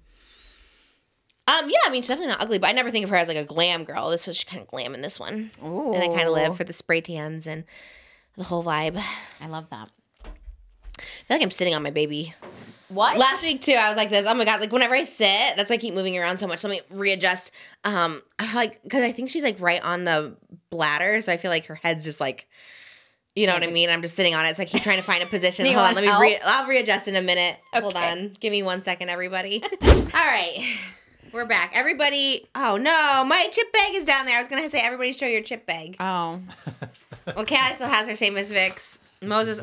Yeah, I mean, she's definitely not ugly, but I never think of her as, like, a glam girl. This was kind of glam in this one. Ooh. And I kind of live for the spray tans and the whole vibe. I love that. I feel like I'm sitting on my baby. What? Last week, too, I was like this. Oh, my God. Like, whenever I sit, that's why I keep moving around so much. So let me readjust. Because I think she's, like, right on the bladder. So I feel like her head's just, like, You know what I mean? I'm just sitting on it, so I keep trying to find a position. You Hold on, want let me. help? I'll readjust in a minute. Hold Okay. on, give me 1 second, everybody. All right, we're back. Everybody. Oh no, my chip bag is down there. I was gonna say everybody show your chip bag. Oh. Well, Kalli still has her same Miss Vicks. Moses,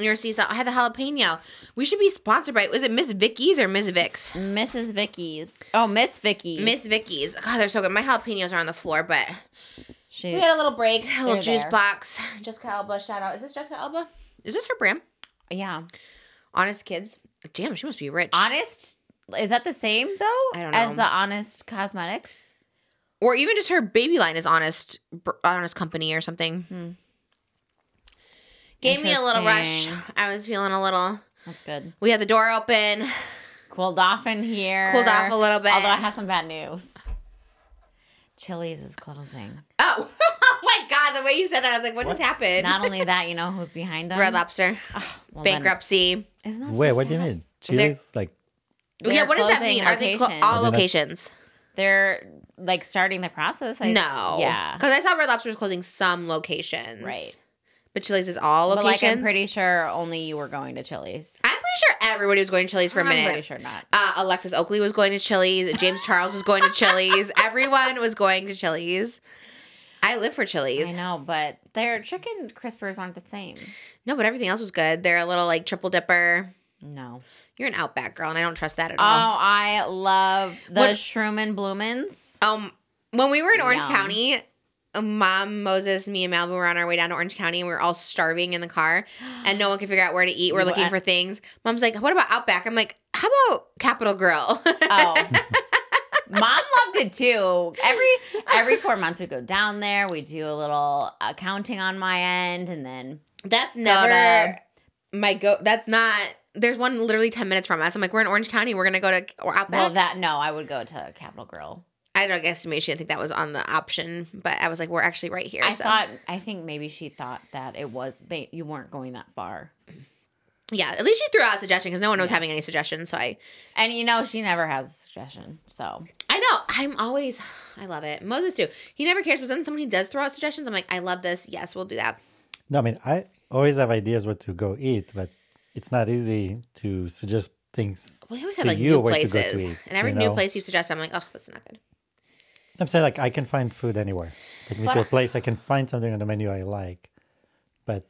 your sea salt. I had the jalapeno. We should be sponsored by. Was it Miss Vicky's or Miss Vicks? Mrs. Vicky's. Oh, Miss Vicky's. Miss Vicky's. God, they're so good. My jalapenos are on the floor, but Shoot. we had a little break, a little They're juice there. box. Jessica Alba, shout out. Is this Jessica Alba? Is this her brand? Yeah. Honest Kids. Damn, she must be rich. Honest, is that the same though? I don't know. As the Honest Cosmetics? Or even just her baby line is Honest Company or something. Gave me a little rush. Interesting. I was feeling a little. That's good. We had the door open. Cooled off in here. Cooled off a little bit. Although I have some bad news. Chili's is closing. Oh, oh my God. The way you said that, I was like, what just happened? Not only that, you know who's behind them? Red Lobster. Well, Bankruptcy. Isn't that Wait, so what do you sad? mean? Chili's like Yeah, They're what does that closing mean? Are they locations. all I mean, locations? They're like starting the process. No. Yeah. Because I saw Red Lobster was closing some locations. Right. But Chili's is all But locations? like, I'm pretty sure only you were going to Chili's. I'm pretty sure everybody was going to Chili's for a minute. I'm pretty sure not. Alexis Oakley was going to Chili's. James Charles was going to Chili's. Everyone was going to Chili's. I live for Chili's. I know, but their chicken crispers aren't the same. No, but everything else was good. They're a little like triple dipper. No. You're an Outback girl, and I don't trust that at Oh, all. I love the What- Shroom and Bloomins. When we were in Orange Yum. County, Mom, Moses, me, and Malibu were on our way down to Orange County, and we were all starving in the car, and no one could figure out where to eat. We're looking What? for things. Mom's like, "What about Outback?" I'm like, "How about Capital Grill?" Oh. Mom loved it too. Every 4 months we go down there. We do a little accounting on my end, and then That's Go never my go. That's not. There's one literally 10 minutes from us. I'm like, we're in Orange County. We're gonna go to or Outback. well, I would go to Capital Grill. I don't guess maybe she didn't think that was on the option, but I was like, we're actually right here. I think maybe she thought that you weren't going that far. Yeah, at least she threw out a suggestion because no one was having any suggestions. So And you know she never has a suggestion. So I know. I love it. Moses too. He never cares, but then someone he does throw out suggestions. I'm like, I love this. Yes, we'll do that. no, I mean I always have ideas what to go eat, but it's not easy to suggest things. We always to have like you new where to go to places, eat, and every you new know? place you suggest, I'm like, oh, that's not good. I'm saying like I can find food anywhere. Take me to a place, I can find something on the menu I like, but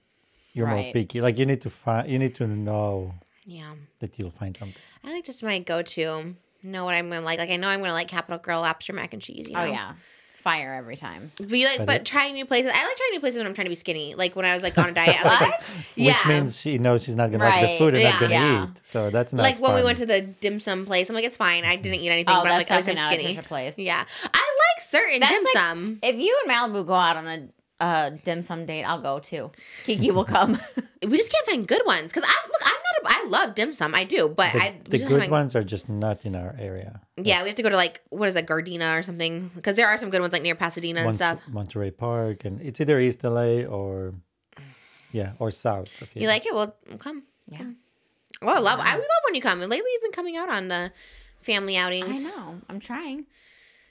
you're more Right. picky. Like you need to know Yeah, that you'll find something. I like just my go-to. Know what I'm gonna like. Like I know I'm gonna like Capital Grill lobster mac and cheese. You know? oh yeah, fire every time. But trying new places. I like trying new places when I'm trying to be skinny. Like when I was like on a diet. I was like, yeah. Which means she knows she's not gonna like the Right. food and not Yeah. gonna Yeah. eat. So that's not Like when we fun. went to the dim sum place, I'm like, it's fine. I didn't eat anything, Oh, but I'm that's like, at least I'm definitely not a skinny. Trisha place. Yeah, I like certain That's dim like- sum. If you and Malibu go out on a dim sum date, I'll go too. Kiki will come. We just can't find good ones because I love dim sum. I do, but the good ones are just not in our area. Yeah, we have to go to like what is that, Gardena or something? Because there are some good ones like near Pasadena and stuff. Monterey Park, and it's either East LA or South. You like it? Well, come. Yeah. Come. Well, I love when you come. And lately, you've been coming out on the family outings. I know. I'm trying.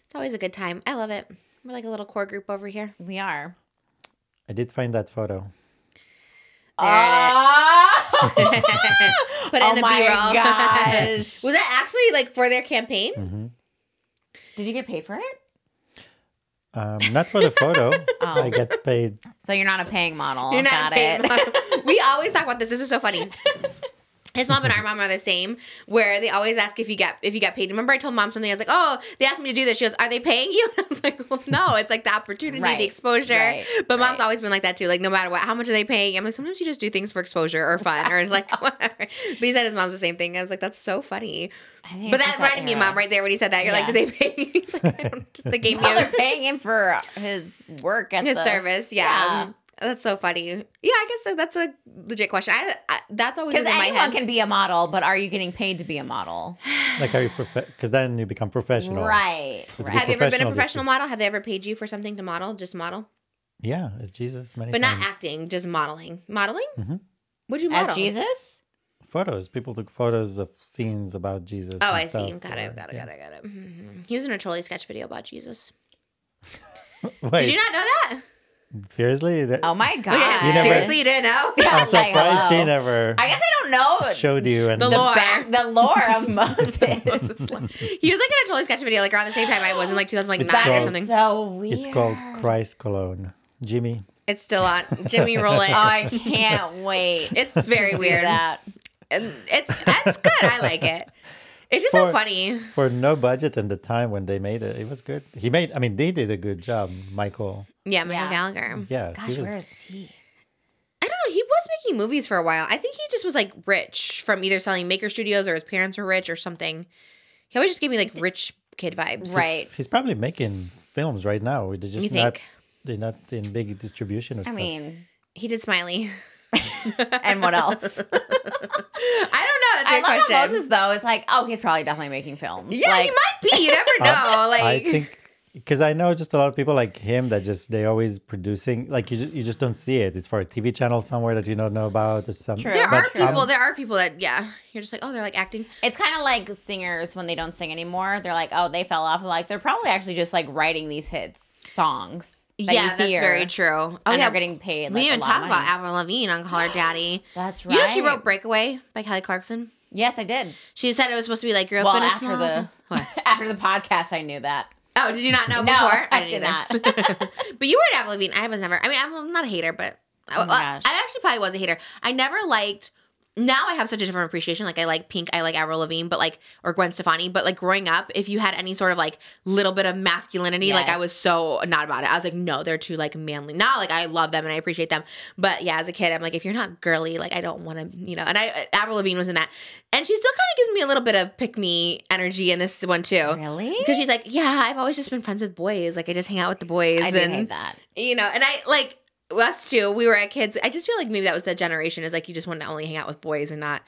It's always a good time. I love it. We're like a little core group over here. We are. I did find that photo. Put it in the B-roll. Gosh. Was that actually like for their campaign? Mm-hmm. Did you get paid for it? Not for the photo. Oh. I get paid. So you're not a paying model. You're not Got paid. it. We always talk about this. This is so funny. His mom and our mom are the same, where they always ask if you get paid. Remember, I told mom something. I was like, "Oh, they asked me to do this." She goes, "Are they paying you?" And I was like, "Well, no. It's like the opportunity, Right, the exposure." right, But mom's right. always been like that too. Like, no matter what, how much are they paying? I'm like, sometimes you just do things for exposure or fun or like whatever. But he said his mom's the same thing. I was like, that's so funny. I think But it's that just reminded me of era. mom right there when he said that. You're like, Yeah. "Do they pay you?" He's like, "I don't." Just they gave me Well, they're paying him for his work at his the service. Yeah. That's so funny. Yeah, I guess that's a legit question. I that's always in Because my anyone head. can be a model, but are you getting paid to be a model? Like, are you because then you become professional. Right. So to Right. be Have you ever been a professional, professional model? Have they ever paid you for something to model? Just model? Yeah, it's Jesus many But times. not acting, just modeling. Modeling? Mhm. What'd you model? As Jesus? Photos. People took photos of scenes about Jesus. Oh, and I see. stuff, Got it. Mhm. He was in a Chilli sketch video about Jesus. Wait, Did you not know that? Seriously? Oh my god! Okay. never- Seriously, you didn't know? I'm surprised hello. she never I guess I don't know showed you. And The lore. the lore of Moses. He was like in a totally sketchy video, like around the same time I was in like 2009 It's or called- something. So weird. It's called Christ Cologne. Jimmy. It's still on. Jimmy, roll it. Oh, I can't wait. It's very to see weird. that. And it's good. I like it. It's just so funny. For no budget and the time when they made it, it was good. They did a good job, Michael. Yeah, Michael Yeah. Gallagher. Yeah. Gosh, where is he? I don't know. He was making movies for a while. I think he just was like rich from either selling Maker Studios or his parents were rich or something. He always just gave me like rich kid vibes. Right. He's probably making films right now. They're just You think? they're not in big distribution or I stuff. mean, He did Smiley. and what else? I don't know. That's a I good love question. how Moses though. It's like, oh, he's probably definitely making films. Yeah, Like, he might be. You never know. Like I think because I know just a lot of people like him that they always producing like you just don't see it. It's for a TV channel somewhere that you don't know about or something. True. there are But, people. There are people that you're just like, oh, they're like acting. It's kind of like singers when they don't sing anymore. They're like, oh, they fell off. Like they're probably actually just like writing these songs. That Yeah, you that's hear, very true. Oh and yeah, they're getting paid. we like, didn't a even lot talk of about money. Avril Lavigne on Call Her Daddy. That's right. You know she wrote "Breakaway" by Kelly Clarkson. Yes, I did. She said it was supposed to be like grew up Well, in a after small town. What? after the podcast, I knew that. Oh, did you not know No, before? I did either. But you were an Avril Lavigne. I was never. I mean, I'm not a hater, but Oh my gosh. I actually probably was a hater. I never liked. Now I have such a different appreciation. Like I like Pink, I like Avril Lavigne, but like or Gwen Stefani. But like growing up, if you had any sort of like little bit of masculinity, like I Yes. was so not about it. I was like, no, they're too like manly. Not like I love them and I appreciate them, but yeah, as a kid, I'm like, if you're not girly, like I don't want to, you know. And Avril Lavigne was in that, and she still kind of gives me a little bit of pick me energy in this one too. Really? Because she's like, yeah, I've always just been friends with boys. Like I just hang out with the boys. I do and hate that. you know, and I like us too. We were at kids. I just feel like maybe that was the generation is like you just wanted to only hang out with boys and not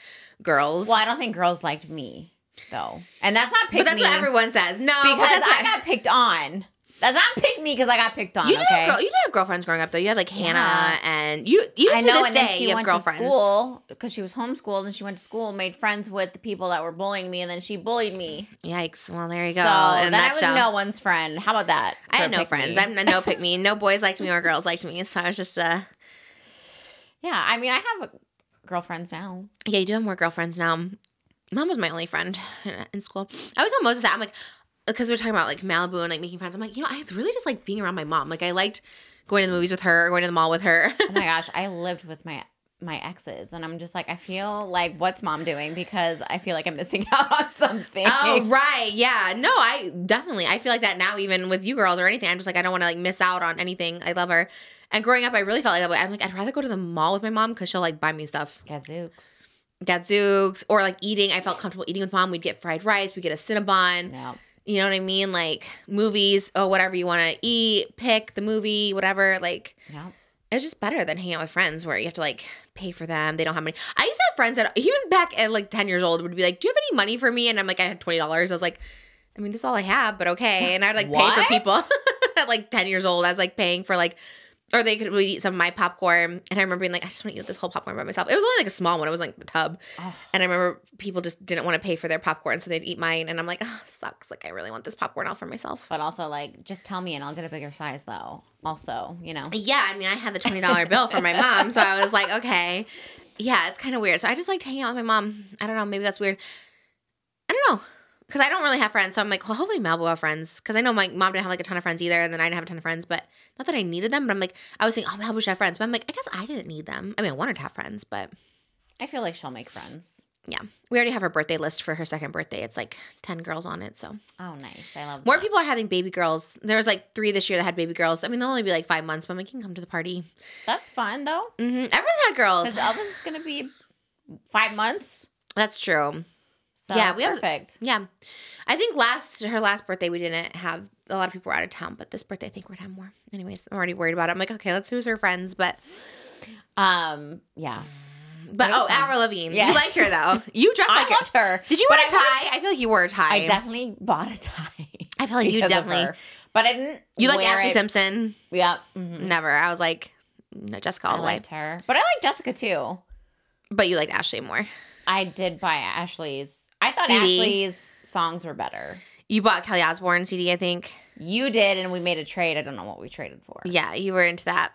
girls. Well, I don't think girls liked me though, and that's not pick But that's me what everyone says. No, but because that's I what, got picked on. That's not pick me because I got picked on. you did okay. have you did have girlfriends growing up though. You had like Hannah Yeah. and you even I to know, this and then day she you have went girlfriends. to school because she was homeschooled, and she went to school, made friends with the people that were bullying me, and then she bullied me. Yikes! Well, there you go. So In then a I was nutshell. no one's friend. How about that? I for had no pick friends. me? I'm a no pick me. No boys liked me or girls liked me. So I was just Yeah, I mean, I have girlfriends now. yeah. You do have more girlfriends now. Mom was my only friend in school. I always tell Moses that I'm like, because we were talking about like Malibu and like making friends. I'm like, you know, I really just like being around my mom. Like I liked going to the movies with her or going to the mall with her. Oh my gosh, I lived with my exes, and I'm just like, I feel like, what's mom doing? Because I feel like I'm missing out on something. Oh, right. Yeah. No, I feel like that now, even with you girls or anything. I'm just like, I don't want to like miss out on anything. I love her. And growing up, I really felt like that way. I'm like, I'd rather go to the mall with my mom because she'll like buy me stuff. Gadzooks. Or like eating. I felt comfortable eating with mom. We'd get fried rice. We'd get a Cinnabon. No. You know what I mean? Like movies. Oh, whatever you want to eat. Pick the movie. Whatever. Like No. it was just better than hanging out with friends where you have to like pay for them. They don't have money. I used to have friends that even back at like 10 years old would be like, do you have any money for me? And I'm like, I had $20. I was like, I mean, this is all I have, but okay. And I'd like pay for What? people at like 10 years old. I was like paying for like, or they could eat some of my popcorn. And I remember being like, I just want to eat this whole popcorn by myself. It was only like a small one. It was like the tub. Oh. And I remember people just didn't want to pay for their popcorn. So they'd eat mine. And I'm like, oh, this sucks. Like, I really want this popcorn all for myself. But also, like, just tell me and I'll get a bigger size, though. Also, you know. Yeah, I mean, I had the $20 bill from my mom, so I was like, okay. Yeah, it's kind of weird. So I just liked hanging out with my mom. I don't know, maybe that's weird. I don't know, because I don't really have friends, so I'm like, well, hopefully Mel will have friends, because I know my mom didn't have like a ton of friends either, and then I didn't have a ton of friends, but not that I needed them, but I'm like, I was thinking, oh, Mel should have friends, but I'm like, I guess I didn't need them. I mean, I wanted to have friends, but I feel like she'll make friends. yeah. We already have her birthday list for her second birthday. It's like 10 girls on it, so. Oh, nice. I love More that. people are having baby girls. There was like 3 this year that had baby girls. I mean, they'll only be like 5 months, but I'm like, you can come to the party. That's fun, though. Everyone had girls. Because Elvis is going to be 5 months. That's true. So Yeah, it's we have- perfect. Yeah. I think her last birthday, we didn't have, a lot of people were out of town, but this birthday, I think we're going to have more. Anyways, I'm already worried about it. I'm like, okay, let's who's her friends, but Yeah. But It was oh, fun. Avril Lavigne. Yes. You liked her though. You dressed I like loved her. Did you But wear a I tie? I feel like you wore a tie. I definitely bought a tie. I feel like you because of definitely. her. But I didn't. You like wear Ashley it. Simpson? Yeah. Mhm. Never. I was like, no, Jessica all I the way. liked her. But I like Jessica too. But you liked Ashley more. I did buy Ashley's. I thought CD. Ashley's songs were better. You bought Kelly Osbourne CD, I think. You did, and we made a trade. I don't know what we traded for. Yeah, you were into that.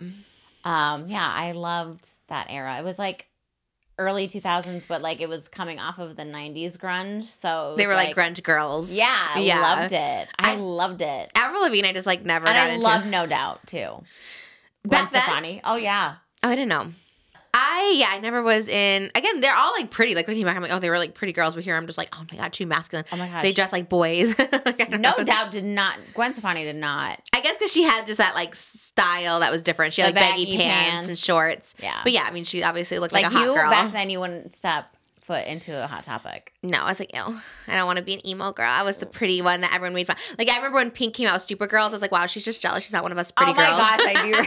Yeah, I loved that era. It was like early 2000s, but like it was coming off of the 90s grunge. So they were like grunge girls. Yeah, I loved it. I loved it. Avril Lavigne, I just like never and got I into. love No Doubt too. Gwen Stefani. Oh yeah. Oh, I didn't know. I never was in. Again, they're all like pretty. Like looking back, I'm like, oh, they were like pretty girls. But here, I'm just like, oh my god, too masculine. Oh my gosh, they dress like boys. Like, No Doubt did not. Gwen Stefani did not. I guess because she had just that like style that was different. She had like baggy pants and shorts. Yeah, but yeah, I mean, she obviously looked like a hot you, girl. Back then, you wouldn't step foot into a Hot Topic. No, I was like, ew, I don't want to be an emo girl. I was the pretty one that everyone made fun. Like I remember when Pink came out with Stupid Girls, I was like, wow, she's just jealous. She's not one of us pretty girls. Oh my gosh, I do.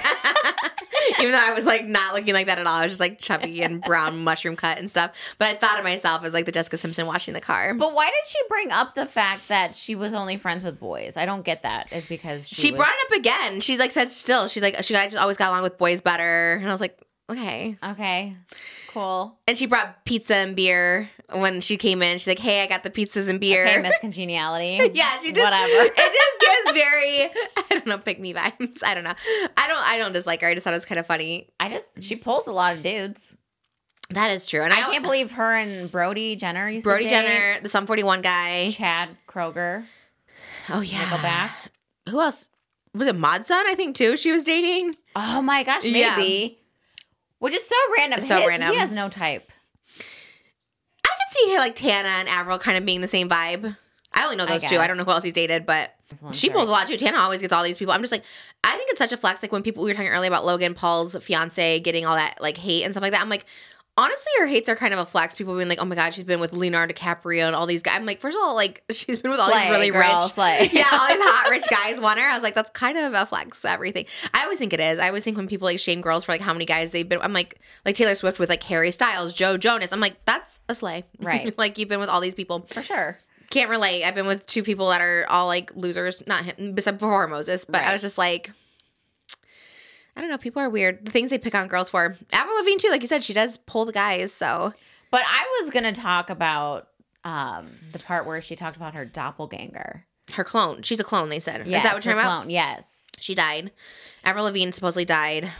Even though I was like not looking like that at all. I was just like chubby and brown mushroom cut and stuff. But I thought of myself as like the Jessica Simpson washing the car. But why did she bring up the fact that she was only friends with boys? I don't get that. It's because she brought it up again. She like said still. She's like, I just always got along with boys better. And I was like, okay. Okay. Cool. And she brought pizza and beer when she came in. She's like, hey, I got the pizzas and beer. Okay, Miss Congeniality. Yeah, she just whatever. It just gives very, I don't know, pick me vibes. I don't know. I don't dislike her. I just thought it was kind of funny. She pulls a lot of dudes. That is true. And I can't believe her and Brody Jenner used to date. Jenner, the Sum 41 guy. Chad Kroeger. Oh, yeah. Nickelback. Who else? Was it Mod Sun, I think, too, she was dating? Oh, my gosh, maybe. Yeah. Which is so random. Random. He has no type. I could see like Tana and Avril kind of being the same vibe. I only know those two. I don't know who else he's dated, but she pulls a lot too. Tana always gets all these people. I'm just like, I think it's such a flex. Like when we were talking earlier about Logan Paul's fiance getting all that like hate and stuff like that. I'm like, honestly, her hates are kind of a flex. People being like, oh my god, she's been with Leonardo DiCaprio and all these guys. I'm like, first of all, like she's been with all these really rich, yeah, all these hot rich guys want her. I was like, that's kind of a flex. Everything. I always think it is. I always think when people like shame girls for like how many guys they've been. I'm like Taylor Swift with like Harry Styles, Joe Jonas. I'm like, that's a slay, right? Like you've been with all these people for sure. Can't relate. I've been with two people that are all like losers. Not him, besides before Moses, but I was just like, I don't know. People are weird. The things they pick on girls for. Avril Lavigne too, like you said, she does pull the guys. So, but I was gonna talk about the part where she talked about her doppelganger, her clone. She's a clone. They said. Yes, is that what you're talking about? Yes, she died. Avril Lavigne supposedly died.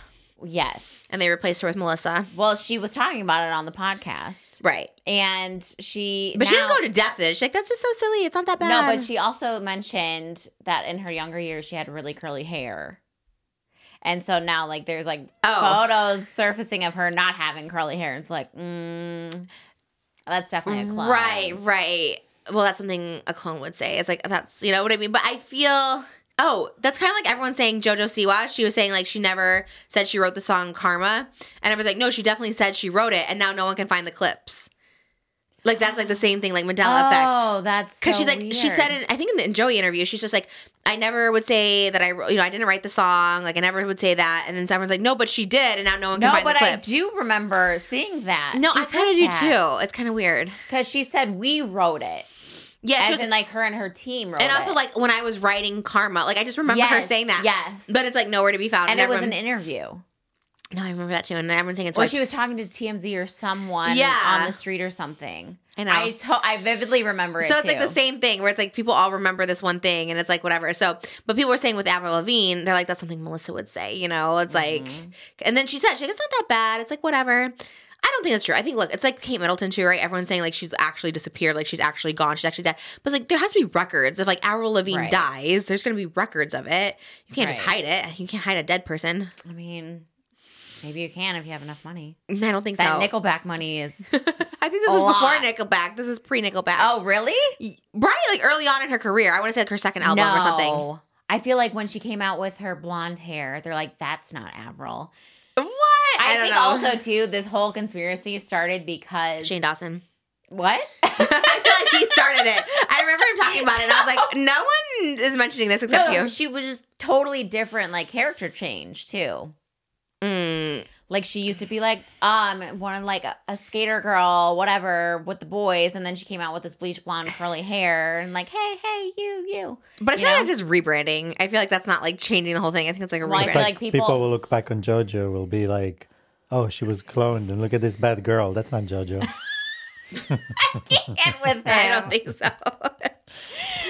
Yes, and they replaced her with Melissa. Well, she was talking about it on the podcast, right? And she didn't go to depth with it. She's like, that's just so silly. It's not that bad. No, but she also mentioned that in her younger years she had really curly hair. And so now, like, there's, like, photos surfacing of her not having curly hair. And it's like, that's definitely a clone. Right. Well, that's something a clone would say. It's like, that's, you know what I mean? But I feel, that's kind of like everyone saying JoJo Siwa. She was saying, like, she never said she wrote the song Karma. And everyone's like, no, she definitely said she wrote it. And now no one can find the clips. Like, that's like the same thing, like Mandela effect. Oh, that's because so she's like, weird. she said, I think in the Joey interview, she's just like, I never would say that I didn't write the song. Like, I never would say that. And then everyone's like, no, but she did. And now no one can find the clips. I do remember seeing that. No, I kind of do too. It's kind of weird. Because she said, we wrote it. Yeah, as in like her and her team wrote it. And also like when I was writing Karma, like I just remember her saying that. Yes. But it's like nowhere to be found. And it was an interview. No, I remember that too. And everyone's saying it's she was talking to TMZ or someone on the street or something. I know. I vividly remember it So it's like the same thing where it's like people all remember this one thing and it's like whatever. So, but people were saying with Avril Lavigne, they're like, that's something Melissa would say, you know? It's like, and then she's like, it's not that bad. It's like, whatever. I don't think that's true. I think, look, it's like Kate Middleton too, right? Everyone's saying like she's actually disappeared, like she's actually gone, she's actually dead. But it's like there has to be records. If like Avril Lavigne dies, there's going to be records of it. You can't just hide it. You can't hide a dead person. I mean, maybe you can if you have enough money. I don't think so. That Nickelback money is I think this was before Nickelback. This is pre-Nickelback. Oh, really? Right, like early on in her career. I want to say like her second album or something. I feel like when she came out with her blonde hair, they're like, that's not Avril. What? I think also, too, this whole conspiracy started because... Shane Dawson. What? I feel like he started it. I remember him talking about it, and I was like, no one is mentioning this except you. She was just totally different, like, character change, too. Like, she used to be like, one like a skater girl, whatever, with the boys, and then she came out with this bleach blonde curly hair, and like, hey, you. But I feel like that's just rebranding. I feel like that's not like changing the whole thing. I think it's like a rebrand. I feel like people will look back on JoJo will be like, oh, she was cloned, and look at this bad girl. That's not JoJo. I can't with that. I don't think so.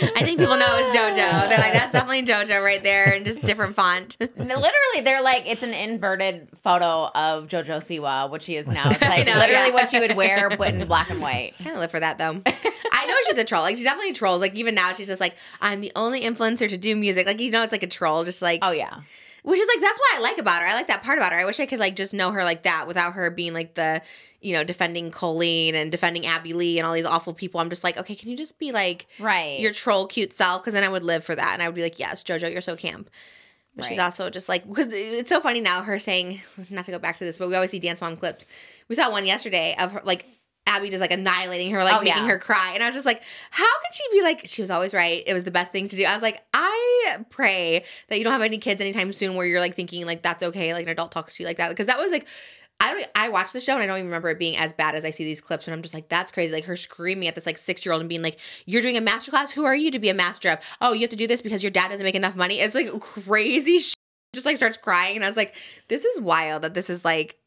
I think people know it's JoJo. They're like, that's definitely JoJo right there, and just different font. Literally, they're like, it's an inverted photo of JoJo Siwa, which she is now. It's like know, literally what she would wear, but in black and white. I kind of live for that, though. I know she's a troll. Like, she definitely trolls. Like, even now, she's just like, I'm the only influencer to do music. Like, you know, it's like a troll. Just like, oh, yeah. Which is like, that's what I like about her. I like that part about her. I wish I could like just know her like that without her being like the, you know, defending Colleen and defending Abby Lee and all these awful people. I'm just like, okay, can you just be like your troll cute self? Because then I would live for that. And I would be like, yes, JoJo, you're so camp. But she's also just like, because it's so funny now, her saying, not to go back to this, but we always see Dance Mom clips. We saw one yesterday of her, like, Abby just like annihilating her, like making her cry. And I was just like, how could she be like, she was always right. It was the best thing to do. I was like, I pray that you don't have any kids anytime soon where you're like thinking like that's okay. Like an adult talks to you like that. Because that was like, I watched the show and I don't even remember it being as bad as I see these clips. And I'm just like, that's crazy. Like her screaming at this like 6-year-old and being like, you're doing a master class? Who are you to be a master of? Oh, you have to do this because your dad doesn't make enough money. It's like crazy shit. Just like starts crying. And I was like, this is wild that this is like,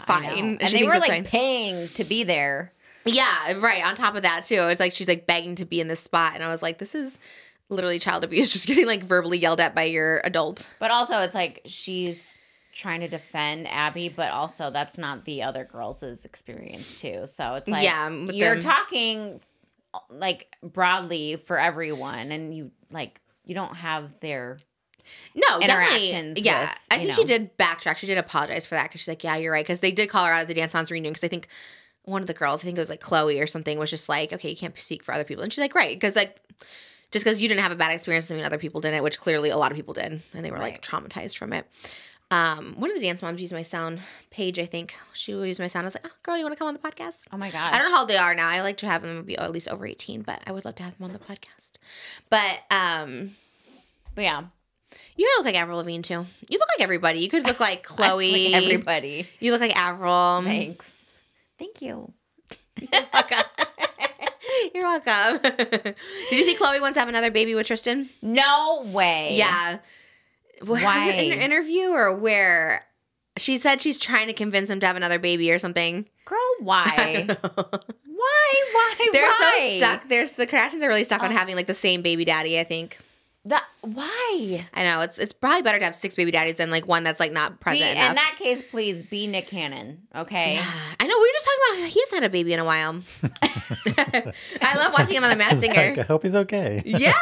fine. And they were like paying to be there. Yeah, right. On top of that, too. It's like she's like begging to be in this spot. And I was like, this is literally child abuse, just getting like verbally yelled at by your adult. But also, it's like she's trying to defend Abby, but also that's not the other girls' experience, too. So it's like, you're talking like broadly for everyone, and you don't have their interactions. Yeah, with, I think she did backtrack. She did apologize for that because she's like, yeah, you're right. Because they did call her out at the Dance Moms reunion because I think one of the girls, I think it was like Khloe or something, was just like, okay, you can't speak for other people. And she's like, right, because like, just because you didn't have a bad experience doesn't mean other people didn't, which clearly a lot of people did. And they were like traumatized from it. One of the Dance Moms used my sound, Paige, I think. She will use my sound. I was like, oh, girl, you want to come on the podcast? Oh my gosh. I don't know how old they are now. I like to have them be at least over 18, but I would love to have them on the podcast. But yeah. You look like Avril Lavigne, too. You look like everybody. You could look like Khloe. Like everybody. You look like Avril. Thanks. Thank you. You're welcome. You're welcome. Did you see Khloe wants to have another baby with Tristan? No way. Yeah. Why? Was it in an interview or where? She said she's trying to convince him to have another baby or something. Girl, why? Why? They're so stuck. The Kardashians are really stuck on having like the same baby daddy, I think. Why? I know it's probably better to have 6 baby daddies than like one that's like not present enough. In that case, please be Nick Cannon, okay? Yeah. I know. We were just talking about he hasn't had a baby in a while. I love watching him on The Masked Singer. I hope he's okay. Yeah,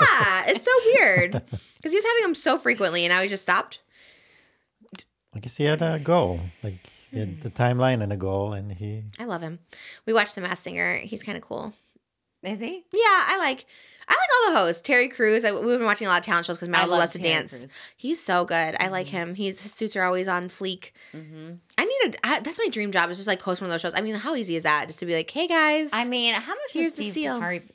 it's so weird because he was having them so frequently, and now he just stopped. I guess he had a goal, like he had the timeline and a goal, and he. I love him. We watched The Masked Singer. He's kind of cool. Is he? Yeah, I like all the hosts. Terry Crews. We've been watching a lot of talent shows because Malibu loves to dance. Crews. He's so good. I like him. His suits are always on fleek. Mm-hmm. That's my dream job. Is just like host one of those shows. I mean, how easy is that? Just to be like, hey guys. I mean, how much does Steve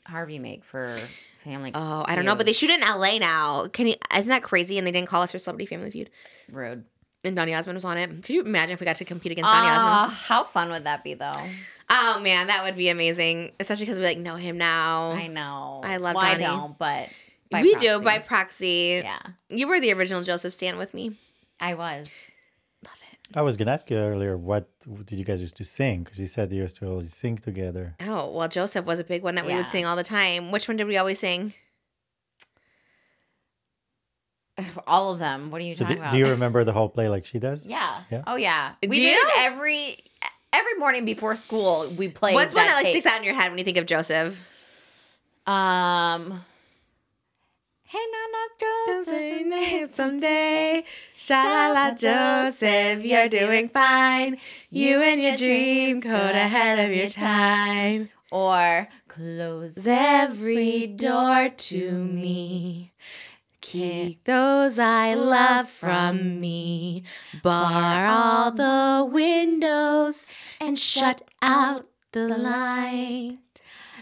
Harvey make for Family? Oh, I don't know, but they shoot it in LA now. Isn't that crazy? And they didn't call us for Celebrity Family Feud. Rude. And Donny Osmond was on it. Could you imagine if we got to compete against Donny Osmond? How fun would that be, though? Oh, man, that would be amazing. Especially because we, like, know him now. I know. I love Donny. I don't, but we do, by proxy. Yeah. You were the original Joseph Stan with me. I was. Love it. I was going to ask you earlier, what did you guys used to sing? Because you said you used to always sing together. Oh, well, Joseph was a big one that we would sing all the time. Which one did we always sing? All of them. What are you talking about? Do you remember the whole play like she does? Yeah. Yeah. Oh, yeah. We did it every morning before school. We played. What's one that like sticks out in your head when you think of Joseph? Hey, knock, Joseph. Someday, sha-la-la, Joseph, you're doing fine. You and your dream code ahead of your time. Or close every door to me. Keep those I love from me. Bar all the windows and shut out the light.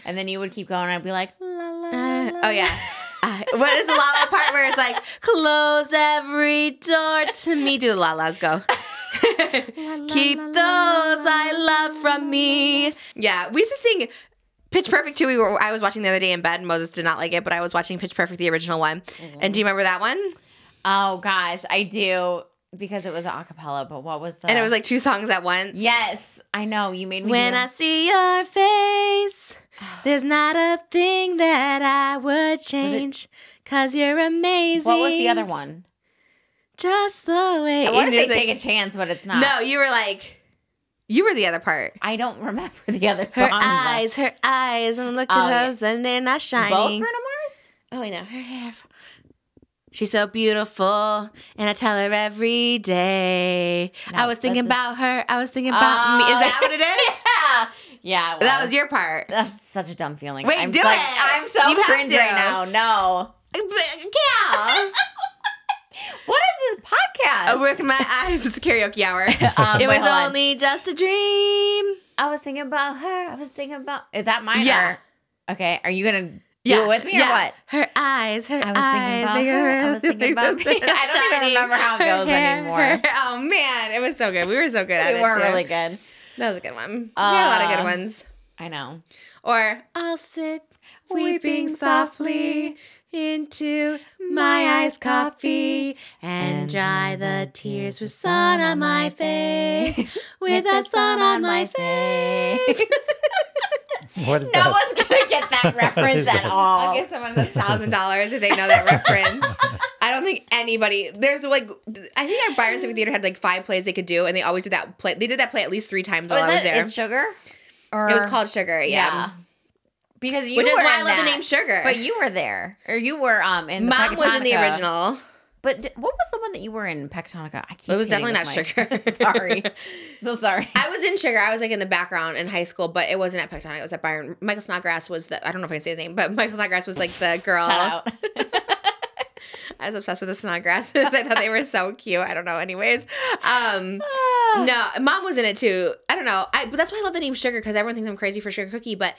And then you would keep going and I'd be like, la, la, la. Oh, yeah. What is the la la part where it's like, close every door to me? Do the la las go. Keep those I love from me. Yeah, we used to sing Pitch Perfect too. I was watching the other day in bed, and Moses did not like it, but I was watching Pitch Perfect, the original one. Mm-hmm. And do you remember that one? Oh gosh, I do. because it was a cappella, but what was the... And it was like 2 songs at once. Yes, I know. You made me When I see your face, there's not a thing that I would change, 'cause you're amazing. What was the other one? Just the way. I want to say Take a Chance, but it's not. No, you were the other part. I don't remember the other song. Her eyes, and look at her, and they're not shining. Both Bruno Mars? Oh, I know. Her hair. She's so beautiful, and I tell her every day. No, I was thinking about her. I was thinking about me. Is that what it is? Yeah. That was your part. That's such a dumb feeling. Wait, I'm do it. I'm so You have cringe to. right now. No. Cal. What is this podcast? I work my eyes. It's a karaoke hour. It wait, was hold on. only just a dream. I was thinking about her. I was thinking about... Is that mine? Yeah. Or... Okay. Are you going to do it with me or what? Her eyes, her I was eyes. thinking about her. I was thinking about me. I don't even remember how it goes anymore. Oh, man. It was so good. We were so good at it, We were too. really good. That was a good one. We had a lot of good ones. I know. Or, I'll sit weeping softly into my iced coffee and dry the tears with sun on my face. With the sun on my face. What is No that? one's going to get that reference at all. I'll give someone $1,000 if they know that reference. I don't think anybody. There's like, I think our Byron Civic Theater had like 5 plays they could do, and they always did that play. They did that play at least 3 times while I was there. It's Sugar? Or... It was called Sugar, yeah. Because you Which were is why I in love the that. name Sugar. But you were there. Or you were in the Mom was in the Pecatonica. original. But what was the one that you were in Pecatonica? I keep It was hitting definitely not with Sugar. Sorry. So sorry. I was in Sugar. I was like in the background in high school, but it wasn't at Pecatonica. It was at Byron. Michael Snodgrass was the, I don't know if I can say his name, but Michael Snodgrass was like the girl. Shout out. I was obsessed with the Snodgrasses. I thought they were so cute. I don't know. Anyways. No, Mom was in it too. I don't know. But that's why I love the name Sugar, because everyone thinks I'm crazy for Sugar Cookie, but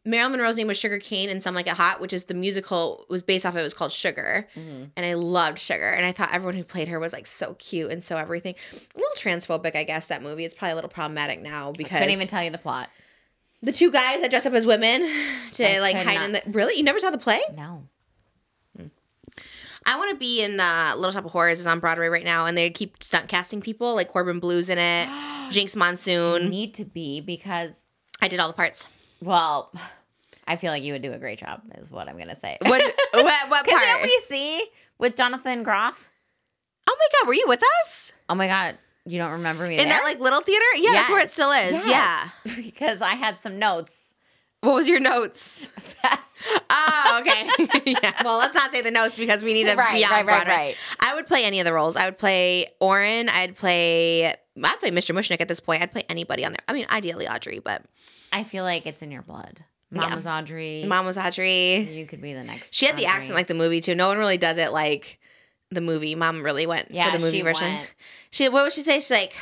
Marilyn Monroe's name was Sugar Cane and Some Like It Hot, which is the musical was based off of. It was called Sugar. Mm-hmm. And I loved Sugar. And I thought everyone who played her was like so cute and so everything. A little transphobic, I guess, that movie. It's probably a little problematic now because... I couldn't even tell you the plot. The 2 guys that dress up as women to like hide in the... Really? You never saw the play? No. I want to be in Little Shop of Horrors. Is on Broadway right now, and they keep stunt casting people. Like Corbin Blue's in it. Jinx Monsoon. You need to be because... I did all the parts. Well... I feel like you would do a great job, is what I'm going to say. What part? Because didn't we see with Jonathan Groff? Oh my God, were you with us? Oh my God, you don't remember me in there? that like little theater? Yeah, that's where it still is. Yes. Yeah. Because I had some notes. What was your notes? Oh, okay. Yeah. Well, let's not say the notes because we need to be on Broadway. Right. I would play any of the roles. I would play Oren. I'd play Mr. Mushnick at this point. I'd play anybody on there. I mean, ideally Audrey, but I feel like it's in your blood. Mom was Audrey. Mom was Audrey. You could be the next. She had Audrey. the accent like the movie too. No one really does it like the movie. Mom really went for the movie version. Went. What would she say? She's like,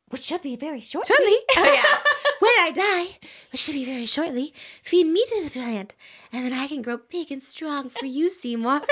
which should be very shortly. Oh yeah. When I die, which should be very shortly, feed me to the plant, and then I can grow big and strong for you, Seymour.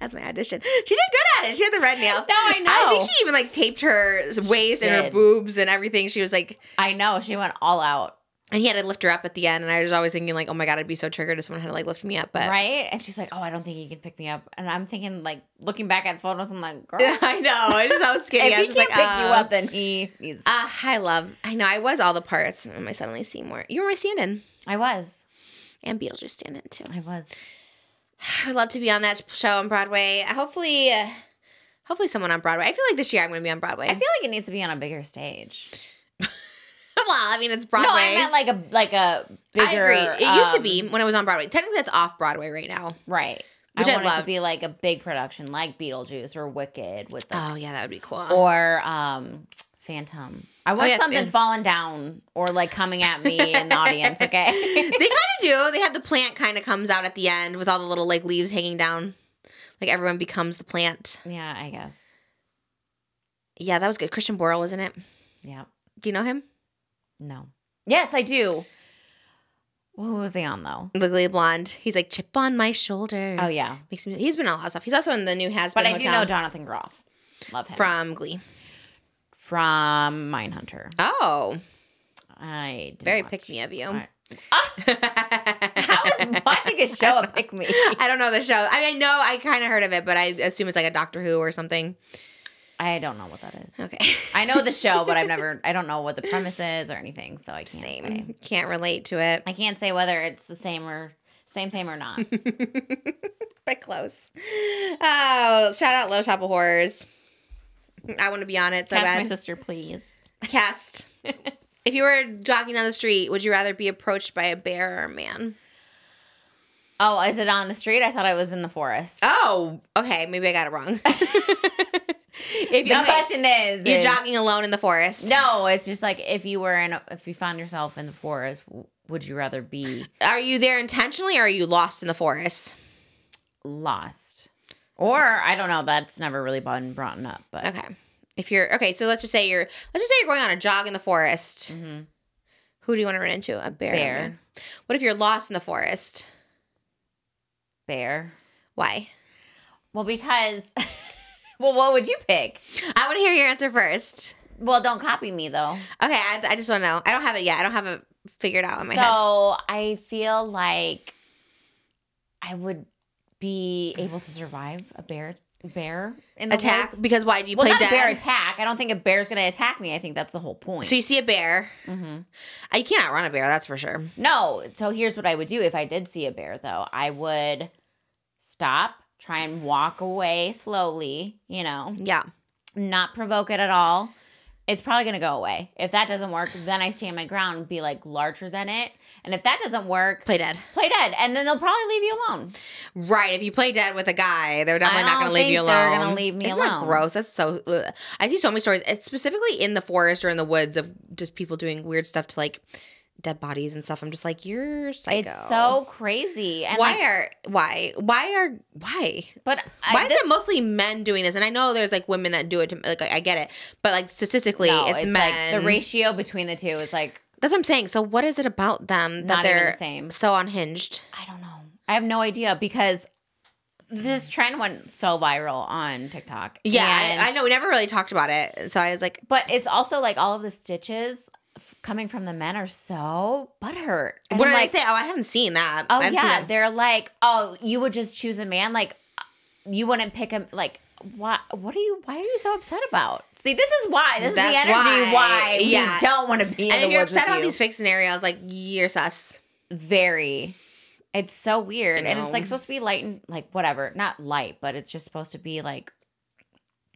That's my audition. She did good at it. She had the red nails. No, I know. I think she even like taped her waist and her boobs and everything. She was like, I know. She went all out. And he had to lift her up at the end. And I was always thinking like, oh my God, I'd be so triggered if someone had to like lift me up. But right? And she's like, oh, I don't think he can pick me up. And I'm thinking like, looking back at photos, I'm like, girl. I know. I just I was skinny. If I he was can't like, pick you up, then he's. I know. I was all the parts. My suddenly Seymour. You were my stand-in. I was. And Beetlejuice stand-in too. I was. I'd love to be on that show on Broadway. Hopefully someone on Broadway. I feel like this year I'm going to be on Broadway. I feel like it needs to be on a bigger stage. Well, I mean, it's Broadway. No, I meant like a bigger. I agree. It used to be when it was on Broadway. Technically, that's off Broadway right now. Right. Which I want love. it to be like a big production, like Beetlejuice or Wicked with. Oh yeah, that would be cool. Or Phantom. I want something Phantom. falling down or like coming at me in the audience. Okay. They kind of do. They had the plant kind of comes out at the end with all the little like leaves hanging down. Like everyone becomes the plant. Yeah, I guess. Yeah, that was good. Christian Borle was in it. Yeah. Do you know him? No. Yes, I do. Well, who was he on though? Legally Blonde. He's like chip on my shoulder. Oh yeah. Makes me. He's been on a lot of stuff. He's also in the new Has Been But I Hotel. do know Jonathan Groff. Love him. From Glee. From Mindhunter. Oh. I didn't Very watch. pick me of you. I was watching a show show a pick me. I don't know the show. I mean, I know I kind of heard of it, but I assume it's like a Doctor Who or something. I don't know what that is. Okay. I know the show, but I don't know what the premise is or anything, so I can't say. Can't relate to it. I can't say whether it's the same or not. But close. Oh, shout out Little Shop of Horrors. I want to be on it so Cast bad. my sister, please. Cast. If you were jogging down the street, would you rather be approached by a bear or a man? Oh, is it on the street? I thought I was in the forest. Oh, okay. Maybe I got it wrong. The question is, you're jogging alone in the forest. No, it's just like if you found yourself in the forest, would you rather be? Are you there intentionally, or are you lost in the forest? Lost, or I don't know. That's never really been brought up. But okay, so let's just say you're going on a jog in the forest. Mm-hmm. Who do you want to run into? A bear. Bear. What if you're lost in the forest? Bear. Why? Well, because. Well, what would you pick? I want to hear your answer first. Well, don't copy me, though. Okay, I just want to know. I don't have it yet. I don't have it figured out in my head. So, I feel like I would be able to survive a bear in the attack? woods. Because why do you play dead? Not a bear attack. I don't think a bear's going to attack me. I think that's the whole point. So, you see a bear. Mm-hmm. You can't outrun a bear, that's for sure. No. So, here's what I would do if I did see a bear, though. I would stop. Try and walk away slowly, Yeah. Not provoke it at all. It's probably going to go away. If that doesn't work, then I stand my ground and be like larger than it. And if that doesn't work, play dead. And then they'll probably leave you alone. Right. If you play dead with a guy, they're definitely not going to leave you alone. They're going to leave me alone. Isn't that gross? That's so, ugh. I see so many stories. It's specifically in the forest or in the woods of just people doing weird stuff to like dead bodies and stuff. I'm just like, you're psycho. It's so crazy. And why? But why is it mostly men doing this? And I know there's like women that do it. I get it, but like statistically, it's men. Like the ratio between the two is like. That's what I'm saying. So what is it about them that they're the same. So unhinged? I don't know. I have no idea because this trend went so viral on TikTok. Yeah, I know. We never really talked about it. So I was like, but it's also like all of the stitches coming from the men are so butthurt. And what did I say? Oh, I haven't seen that. Oh, yeah. They're like, oh, you would just choose a man? Like, you wouldn't pick him? Like, why are you so upset about? See, this is why. This is the energy why you don't want to be in the woods. And if you're upset about these fake scenarios, like, you're sus. Very. It's so weird. And it's like supposed to be light and like whatever. Not light, but it's just supposed to be like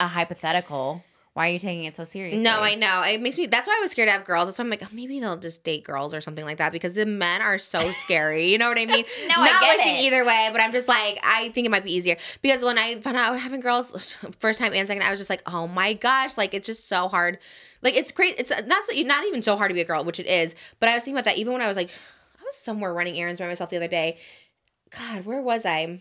a hypothetical. Why are you taking it so seriously? No, I know. It makes me. That's why I was scared to have girls. That's why I'm like, oh, maybe they'll just date girls or something like that because the men are so scary. You know what I mean? No, Not I get wishing it. either way, but I'm just like, I think it might be easier because when I found out having girls first time and second, I was just like, oh my gosh, like it's just so hard. Like it's great. It's not even so hard to be a girl, which it is. But I was thinking about that even when I was like, I was somewhere running errands by myself the other day. God, where was I?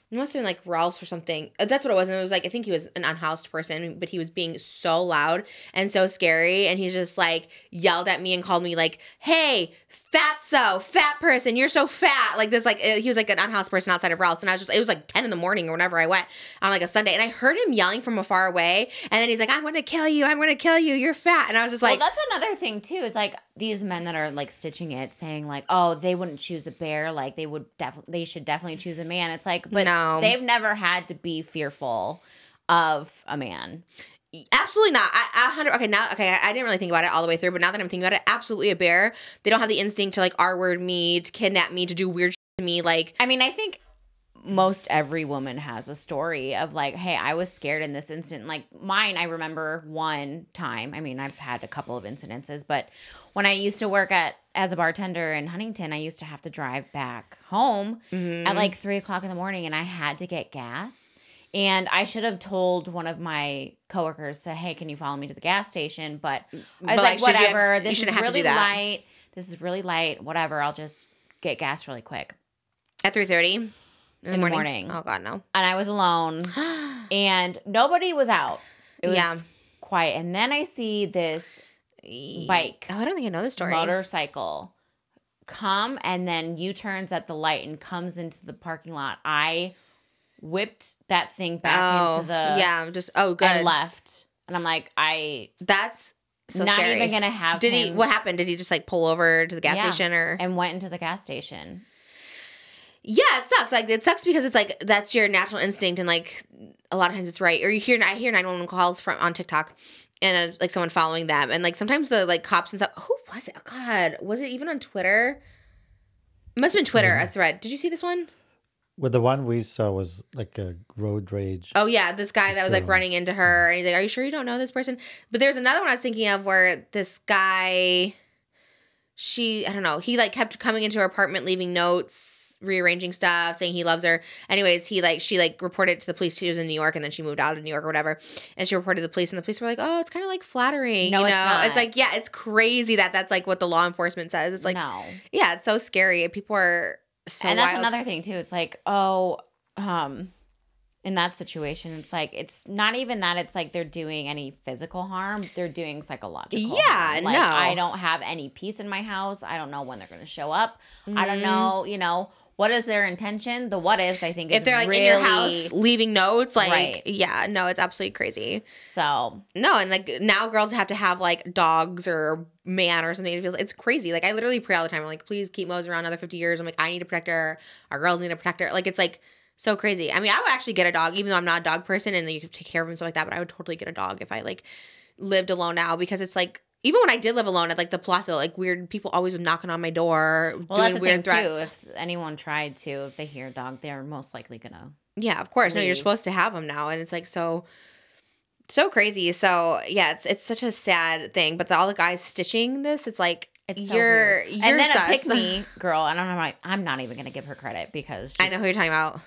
It must have been like Ralph's or something. That's what it was. And it was like, I think he was an unhoused person, but he was being so loud and so scary. And he just like yelled at me and called me like, hey, fat person, you're so fat. Like this, like he was like an unhoused person outside of Ralph's. And I was just, it was like 10 in the morning or whenever I went on like a Sunday. And I heard him yelling from afar away. And then he's like, I'm going to kill you. You're fat. And I was just like. Well, that's another thing too, is like these men that are like stitching it saying like, oh, they wouldn't choose a bear. Like they should definitely choose a man. It's like, but no. They've never had to be fearful of a man. Absolutely not. I didn't really think about it all the way through, but now that I'm thinking about it, absolutely a bear. They don't have the instinct to like R-word me, to kidnap me, to do weird shit to me. Like, I mean, I think most every woman has a story of like, hey, I was scared in this instant. Like mine, I remember one time. I mean, I've had a couple of incidences, but when I used to work as a bartender in Huntington, I used to have to drive back home at like 3:00 in the morning, and I had to get gas. And I should have told one of my coworkers to, hey, can you follow me to the gas station? But I was like, whatever. This is really light. This is really light. Whatever. I'll just get gas really quick. At 3:30 in the morning? Oh, God, no. And I was alone. And nobody was out. It was quiet. And then I see this bike. Oh, I don't think I know the story. Motorcycle come and then U-turns at the light and comes into the parking lot. I whipped that thing back into the good and left. And I'm like, that's so not scary. even gonna have what happened? Did he just like pull over to the gas station or and went into the gas station? Yeah, it sucks. Like, it sucks because it's like that's your natural instinct, and like a lot of times it's right. Or I hear 911 calls from on TikTok, and like someone following them, and like sometimes the like cops and stuff. Who was it? Oh, God, was it even on Twitter? It must have been Twitter. A thread. Did you see this one? Well, the one we saw was like a road rage. Oh yeah, this guy that was like running into her, and he's like, "Are you sure you don't know this person?" But there's another one I was thinking of where this guy, I don't know, he like kept coming into her apartment, leaving notes, rearranging stuff, saying he loves her. Anyways, she like reported to the police. She was in New York, and then she moved out of New York or whatever, and she reported to the police, and the police were like, "Oh, it's kind of like flattering." No, you know? it's not. It's like, yeah, it's crazy that that's like what the law enforcement says. It's like, no. Yeah, it's so scary. People are so and that's wild. another thing too. It's like, in that situation, it's like, it's not even that it's like they're doing any physical harm. They're doing psychological harm. Like, no. I don't have any peace in my house. I don't know when they're going to show up. I don't know, what is their intention? The what ifs, I think, is if they're like really, in your house leaving notes, like, right. Yeah, no, it's absolutely crazy. So. No, and like now girls have to have like dogs or man or something. It's crazy. Like I literally pray all the time. I'm like, please keep Mose around another 50 years. I'm like, I need to protect her. Our girls need to protect her. Like, it's like so crazy. I mean, I would actually get a dog, even though I'm not a dog person and you can take care of him and stuff like that. But I would totally get a dog if I like lived alone now, because it's like, even when I did live alone at like the Palazzo, like weird people always were knocking on my door, doing weird threats. Too. If anyone tried to, if they hear a dog, they're most likely gonna. Yeah, of course. leave. No, you're supposed to have them now, and it's like so crazy. So yeah, it's such a sad thing. But all the guys stitching this, it's like It's so you're weird. And then sus. a pick me girl. I don't know. I'm not even gonna give her credit because I know who you're talking about.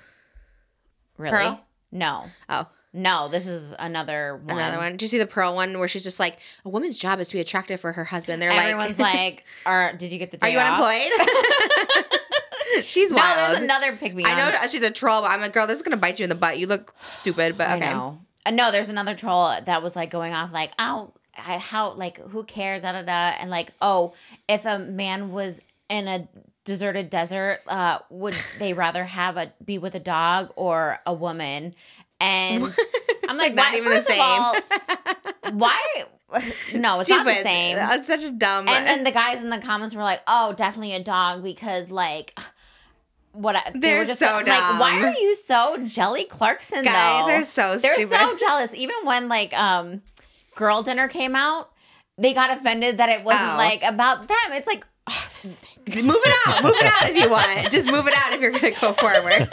Really? Pearl? No. Oh. No, this is another one. Another one. Did you see the Pearl one where she's just like, a woman's job is to be attractive for her husband? They're Everyone's like, did you get the day are you off? unemployed? She's No, wild. there's another pick me. I know she's a troll, but I'm like, girl, this is going to bite you in the butt. You look stupid, but okay. I know. No, there's another troll that was like going off like, how, like, who cares, da da da. And like, oh, if a man was in a deserted desert, would they rather be with a dog or a woman? And I'm like, not even the same. Why? No, it's not the same. That's such a dumb. And then the guys in the comments were like, "Oh, definitely a dog because like." They're just so like, dumb. why are you so Jelly Clarkson? Guys though? are so They're stupid. so jealous. Even when like Girl Dinner came out, they got offended that it wasn't like about them. It's like, this thing. Move it out if you want. Just move it out if you're gonna go forward. I'm sorry,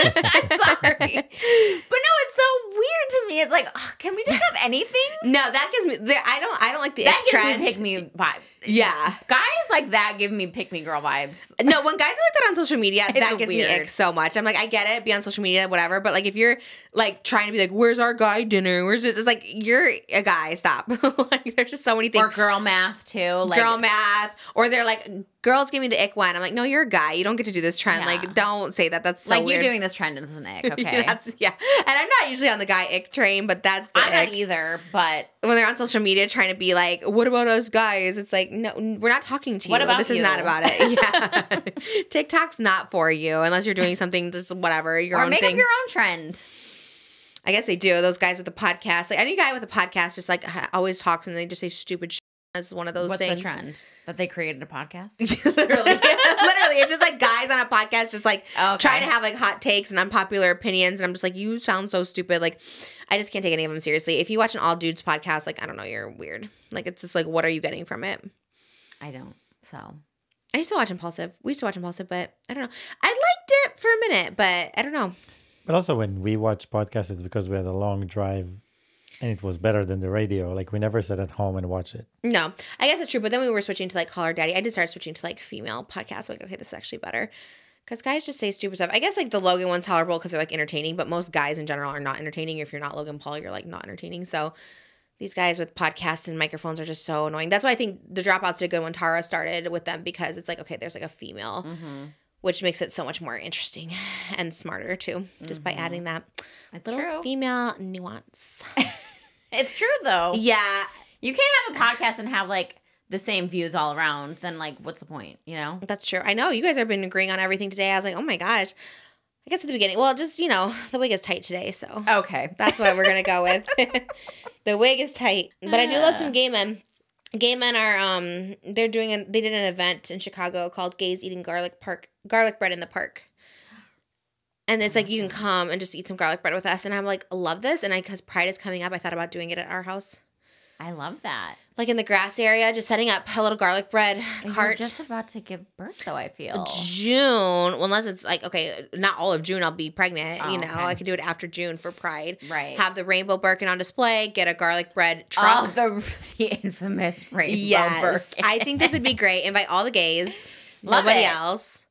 but no, it's so weird to me. It's like, can we just have anything? No, that gives me. I don't like the that ick gives trend. me pick me vibe. Yeah, guys like that give me pick me girl vibes. No, when guys are like that on social media, that gives weird. me ick so much. I'm like, I get it, be on social media, whatever. But like, if you're like trying to be like, "Where's our guy dinner? Where's this?" It's like you're a guy. Stop. Like, there's just so many things. Or girl math too. Like, girl math, or they're like, girls give me the ick one. I'm like, no, you're a guy. You don't get to do this trend. Yeah. Like, don't say that. That's so like weird. you doing this trend is an ick. Okay, yeah. And I'm not usually on the guy ick train, but that's the I'm ick. not either. But When they're on social media trying to be like, what about us guys? It's like, no, we're not talking to you. What about this is you? not about it. Yeah. TikTok's not for you unless you're doing something, just whatever, your own make thing. up your own trend. I guess they do. Those guys with the podcast, like any guy with a podcast, just like always talks and they just say stupid shit. That's one of those What's things. the trend? That they created a podcast? Literally. It's just like guys on a podcast just like trying to have like hot takes and unpopular opinions. And I'm just like, you sound so stupid. Like, I just can't take any of them seriously. If you watch an all dudes podcast, like, I don't know, you're weird. Like, it's just like, what are you getting from it? I don't. So I used to watch Impulsive. We used to watch Impulsive, but I don't know. I liked it for a minute, but I don't know. But also when we watch podcasts, it's because we had a long drive and it was better than the radio. Like, we never sat at home and watch it. No, I guess it's true. But then we were switching to like Call Her Daddy. I did start switching to like female podcasts. Like, okay, this is actually better. Because guys just say stupid stuff. I guess like the Logan one's tolerable because they're like entertaining, but most guys in general are not entertaining. If you're not Logan Paul, you're like not entertaining. So these guys with podcasts and microphones are just so annoying. That's why I think the Dropouts did good when Tara started with them, because it's like, okay, there's like a female, which makes it so much more interesting and smarter too, just by adding that little female nuance. it's true though. Yeah. You can't have a podcast and have like the same views all around. Then like, what's the point? You know? That's true. I know you guys have been agreeing on everything today. I was like, oh my gosh. I guess at the beginning, well, just, you know, the wig is tight today, so. Okay. That's what we're going to go with. The wig is tight. But I do love some gay men. Gay men are, they did an event in Chicago called Gays Eating Garlic Bread in the Park. And it's like, you can come and just eat some garlic bread with us. And I'm like, love this. And because Pride is coming up, I thought about doing it at our house. I love that. Like in the grass area, just setting up a little garlic bread cart. You're just about to give birth, though, I feel. June. Well, unless it's like, okay, not all of June I'll be pregnant. Oh, you know, okay. I could do it after June for Pride. Right. Have the rainbow Birkin on display. Get a garlic bread truck. Oh, the infamous rainbow Yes. Birkin. I think this would be great. Invite all the gays. Love Nobody it. else.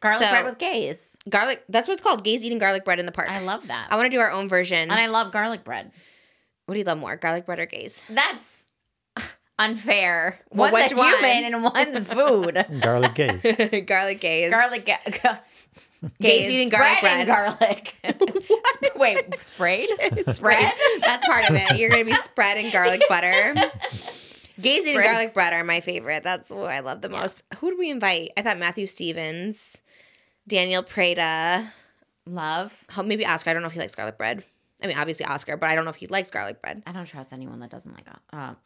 Garlic So- bread with gays. Garlic. That's what it's called. Gays eating garlic bread in the park. I love that. I want to do our own version. And I love garlic bread. What do you love more? Garlic bread or gays? That's unfair. Well, One's which a human and one's food. Garlic gays. Garlic gays. Gays eating garlic Spread bread. and garlic. Wait, sprayed? Spread? That's part of it. You're going to be spread in garlic butter. Gays eating Spreads. garlic bread are my favorite. That's what I love the most. Who did we invite? I thought Matthew Stevens, Daniel Prada, Love. maybe Oscar. I don't know if he likes garlic bread. I mean, obviously Oscar, but I don't know if he likes garlic bread. I don't trust anyone that doesn't like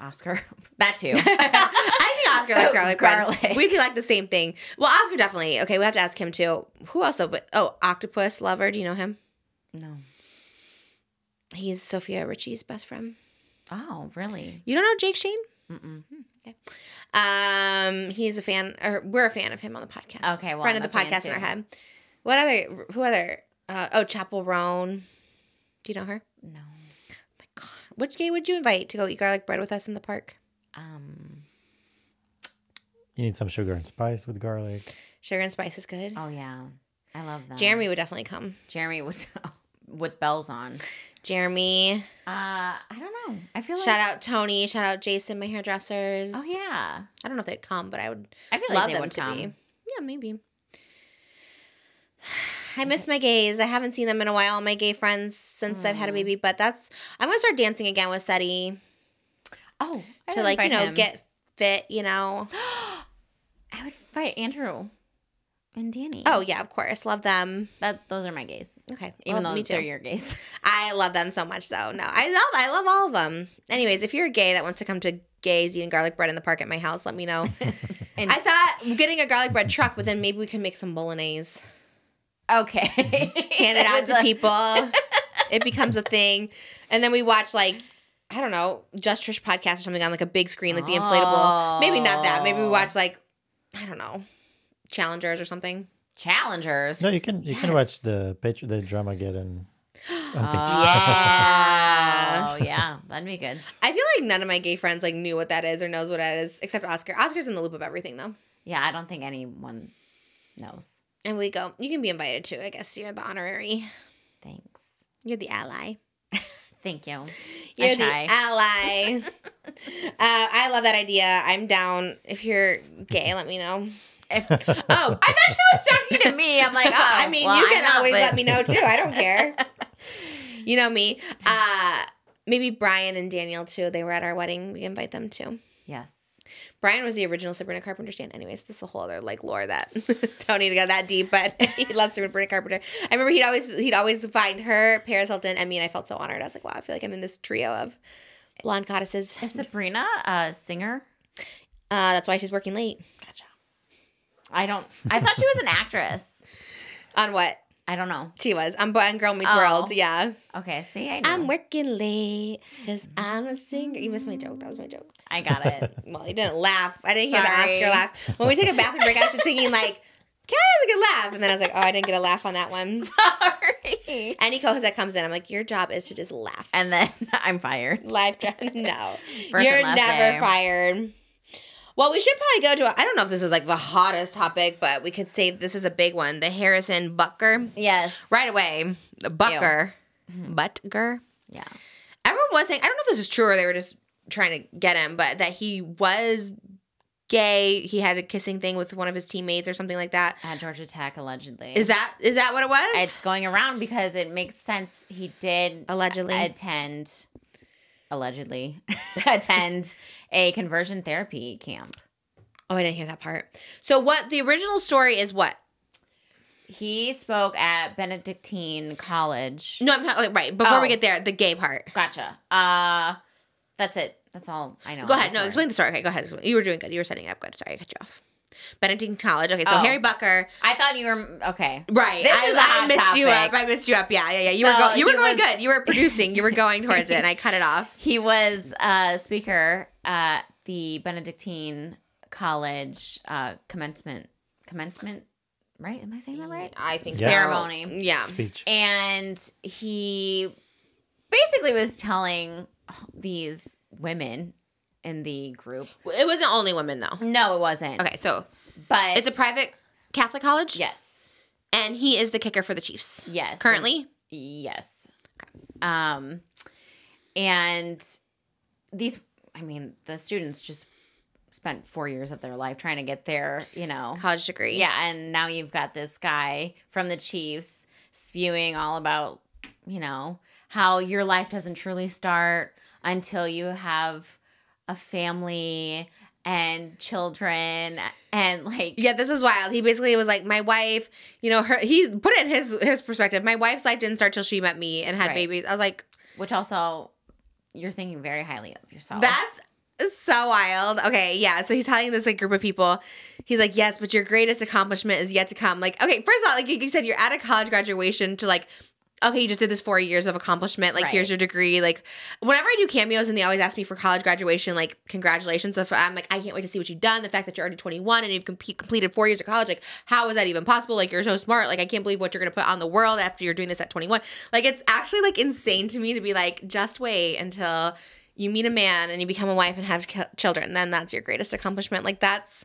Oscar. That too. I think Oscar likes garlic Garlic. bread. We feel like the same thing. Well, Oscar definitely. Okay, we have to ask him too. Who else though? But Octopus Lover. Do you know him? No. He's Sophia Richie's best friend. Oh, really? You don't know Jake Shane? Mm-mm. Okay. He's a fan, or we're a fan of him on the podcast. Okay, well, friend of I'm the a fan podcast in our too. head. What other? Who other? Chapel Roan. Do you know her? No. My God, which gay would you invite to go eat garlic bread with us in the park? You need some sugar and spice with garlic. Sugar and spice is good. Oh yeah, I love that. Jeremy would definitely come. Jeremy with bells on. Jeremy. I don't know. I feel like Shout out Tony. Shout out Jason, my hairdressers. Oh yeah. I don't know if they'd come, but I would I feel love like they them would to come. be. Yeah, maybe. I miss my gays. I haven't seen them in a while, my gay friends, since I've had a baby. But I'm going to start dancing again with Seti Oh, I to, would like, invite him. get fit, you know. I would invite Andrew and Danny. Oh, yeah, of course. Love them. Those are my gays. Okay. Even well, though me too. they're your gays. I love them so much, though. No, I love all of them. Anyways, if you're a gay that wants to come to gays eating garlic bread in the park at my house, let me know. And- I thought getting a garlic bread truck, but then maybe we can make some bolognese. Okay. Hand it out to people. It becomes a thing. And then we watch, like, I don't know, Just Trish podcast or something on, like, a big screen, like the inflatable. Maybe not that. Maybe we watch, like, I don't know, Challengers or something. Challengers. No, you can watch the Dramageddon on Patreon. Yeah. Oh yeah, that'd be good. I feel like none of my gay friends, like, knew what that is or knows what that is, except Oscar. Oscar's in the loop of everything, though. Yeah, I don't think anyone knows. And we go, you can be invited too, I guess. You're the honorary. Thanks. You're the ally. Thank you. You're I the try. ally. I love that idea. I'm down. If you're gay, let me know. I thought she was talking to me. I'm like, oh, I mean, well, you I'm can not, always but- let me know too. I don't care. You know me. Maybe Brian and Daniel too. They were at our wedding. We invite them too. Yes. Brian was the original Sabrina Carpenter stand. Anyways, this is a whole other like lore that don't need to go that deep, but he loves Sabrina Carpenter. I remember he'd always find her, Paris Hilton, and me, and I felt so honored. I was like, wow, I feel like I'm in this trio of blonde goddesses. Is Sabrina a singer? That's why she's working late. Gotcha. I thought she was an actress. On what? I don't know. She was. On Boy and Girl Meets Oh. World. Yeah. Okay, see, I know. I'm working late because I'm a singer. You missed my joke. That was my joke. I got it. Well, you didn't laugh. I didn't hear the Sorry. Oscar laugh. When we took a bathroom break, I was singing like, Kelly has a good laugh. And then I was like, oh, I didn't get a laugh on that one. Sorry. Any co-host that comes in, I'm like, your job is to just laugh. And then I'm fired. Live job. No. First You're and last never day. fired. Well, we should probably go to, I don't know if this is like the hottest topic, but we could save, this is a big one. The Harrison Butker. Yes. Right away. The Butker. Butker. Yeah. Everyone was saying, I don't know if this is true or they were just trying to get him, but that he was gay. He had a kissing thing with one of his teammates or something like that. At Georgia Tech, allegedly. Is that what it was? It's going around because it makes sense. He did Allegedly. attend a conversion therapy camp. Oh, I didn't hear that part. So what the original story is what? He spoke at Benedictine College. No, I'm not right. Before we Oh. get there, the gay part. Gotcha. That's it. That's all I know. Go ahead. No, Sorry. explain the story. Okay, go ahead. You were doing good. You were setting it up good. Sorry, I cut you off. Benedictine College. Okay, so Harry Butker. I thought you were okay. Right. I missed you up. I missed you up. Yeah. You were going good. You were producing. You were going towards it, and I cut it off. He was a speaker at the Benedictine College commencement, right? Am I saying that right? I think so. Ceremony. Yeah. Speech. And he basically was telling these women in the group. It wasn't only women, though. No, it wasn't. Okay, so but it's a private Catholic college? Yes. And he is the kicker for the Chiefs? Yes. Currently? Yes. Okay. And these, the students just spent 4 years of their life trying to get their, college degree. Yeah, and now you've got this guy from the Chiefs spewing all about, how your life doesn't truly start until you have a family and children and Yeah, this was wild. He basically was like, my wife, he put it in his perspective. My wife's life didn't start till she met me and had babies. I was like, which also, you're thinking very highly of yourself. That's so wild. Okay, yeah. So he's telling this group of people, he's like, yes, but your greatest accomplishment is yet to come. Like, okay, first of all, like you said, you're at a college graduation to okay, you just did this 4 years of accomplishment. Here's your degree. Like, whenever I do cameos and they always ask me for college graduation, congratulations. So I'm like, I can't wait to see what you've done. The fact that you're already 21 and you've completed 4 years of college, how is that even possible? You're so smart. I can't believe what you're going to put on the world after you're doing this at 21. It's actually insane to me to be just wait until you meet a man and you become a wife and have children. Then that's your greatest accomplishment. That's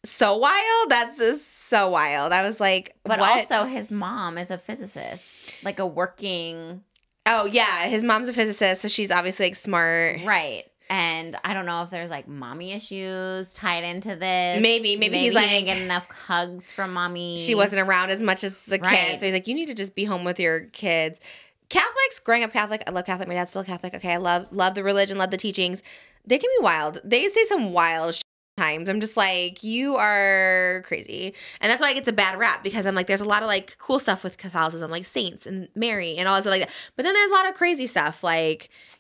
so wild. That's just so wild. I was like, but what? Also his mom is a physicist, a working. Oh yeah, his mom's a physicist, so she's obviously smart, right? And I don't know if there's mommy issues tied into this. Maybe he's he didn't get enough hugs from mommy. She wasn't around as much as the kids, so he's like, you need to just be home with your kids. Catholics, growing up Catholic, I love Catholic. My dad's still Catholic. Okay, I love the religion, love the teachings. They can be wild. They say some wild shit times. I'm just like, you are crazy. And that's why it gets a bad rap, because I'm like, there's a lot of cool stuff with Catholicism, saints and Mary and all that stuff like that. But then there's a lot of crazy stuff,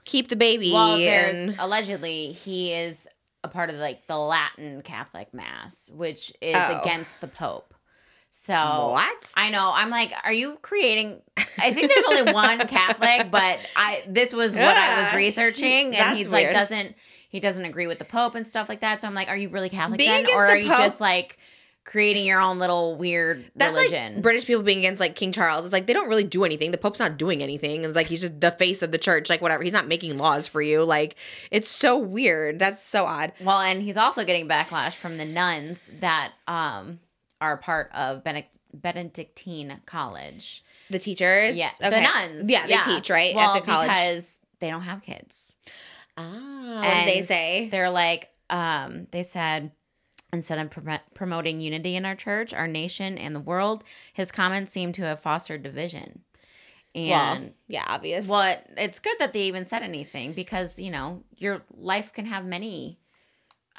keep the baby. Well, allegedly he is a part of the Latin Catholic Mass, which is against the Pope. So what? I know. I'm like, are you creating? I think there's only one Catholic, but this was what I was researching, and he's weird. He doesn't agree with the Pope and stuff like that. So I'm like, are you really Catholic then, or are you just creating your own little weird religion? That's British people being against King Charles. It's they don't really do anything. The Pope's not doing anything. It's he's just the face of the church. Whatever. He's not making laws for you. It's so weird. That's so odd. Well, and he's also getting backlash from the nuns that are part of Benedictine College. The teachers? Yeah. Okay. The nuns. Yeah, they teach, right? Well, at the college. Because they don't have kids. Ah, what did they say? They're they said, instead of promoting unity in our church, our nation, and the world, his comments seem to have fostered division. And yeah, obvious. Well, it's good that they even said anything, because, your life can have many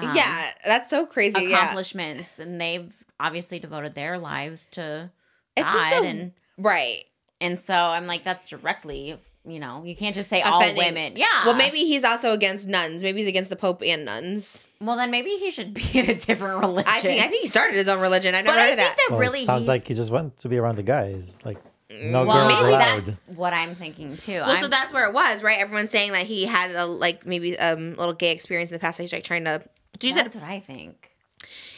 yeah, that's so crazy. accomplishments, and they've obviously devoted their lives to God. Right. And so I'm like, that's directly, you can't just say all women. Yeah. Well, maybe he's also against nuns. Maybe he's against the Pope and nuns. Well, then maybe he should be in a different religion. I think he started his own religion. I've never heard of that. It sounds like he just wants to be around the guys. No well, girls maybe allowed. That's what I'm thinking too. Well, so that's where it was, right? Everyone's saying that he had a maybe little gay experience in the past. He's trying to. That's what I think.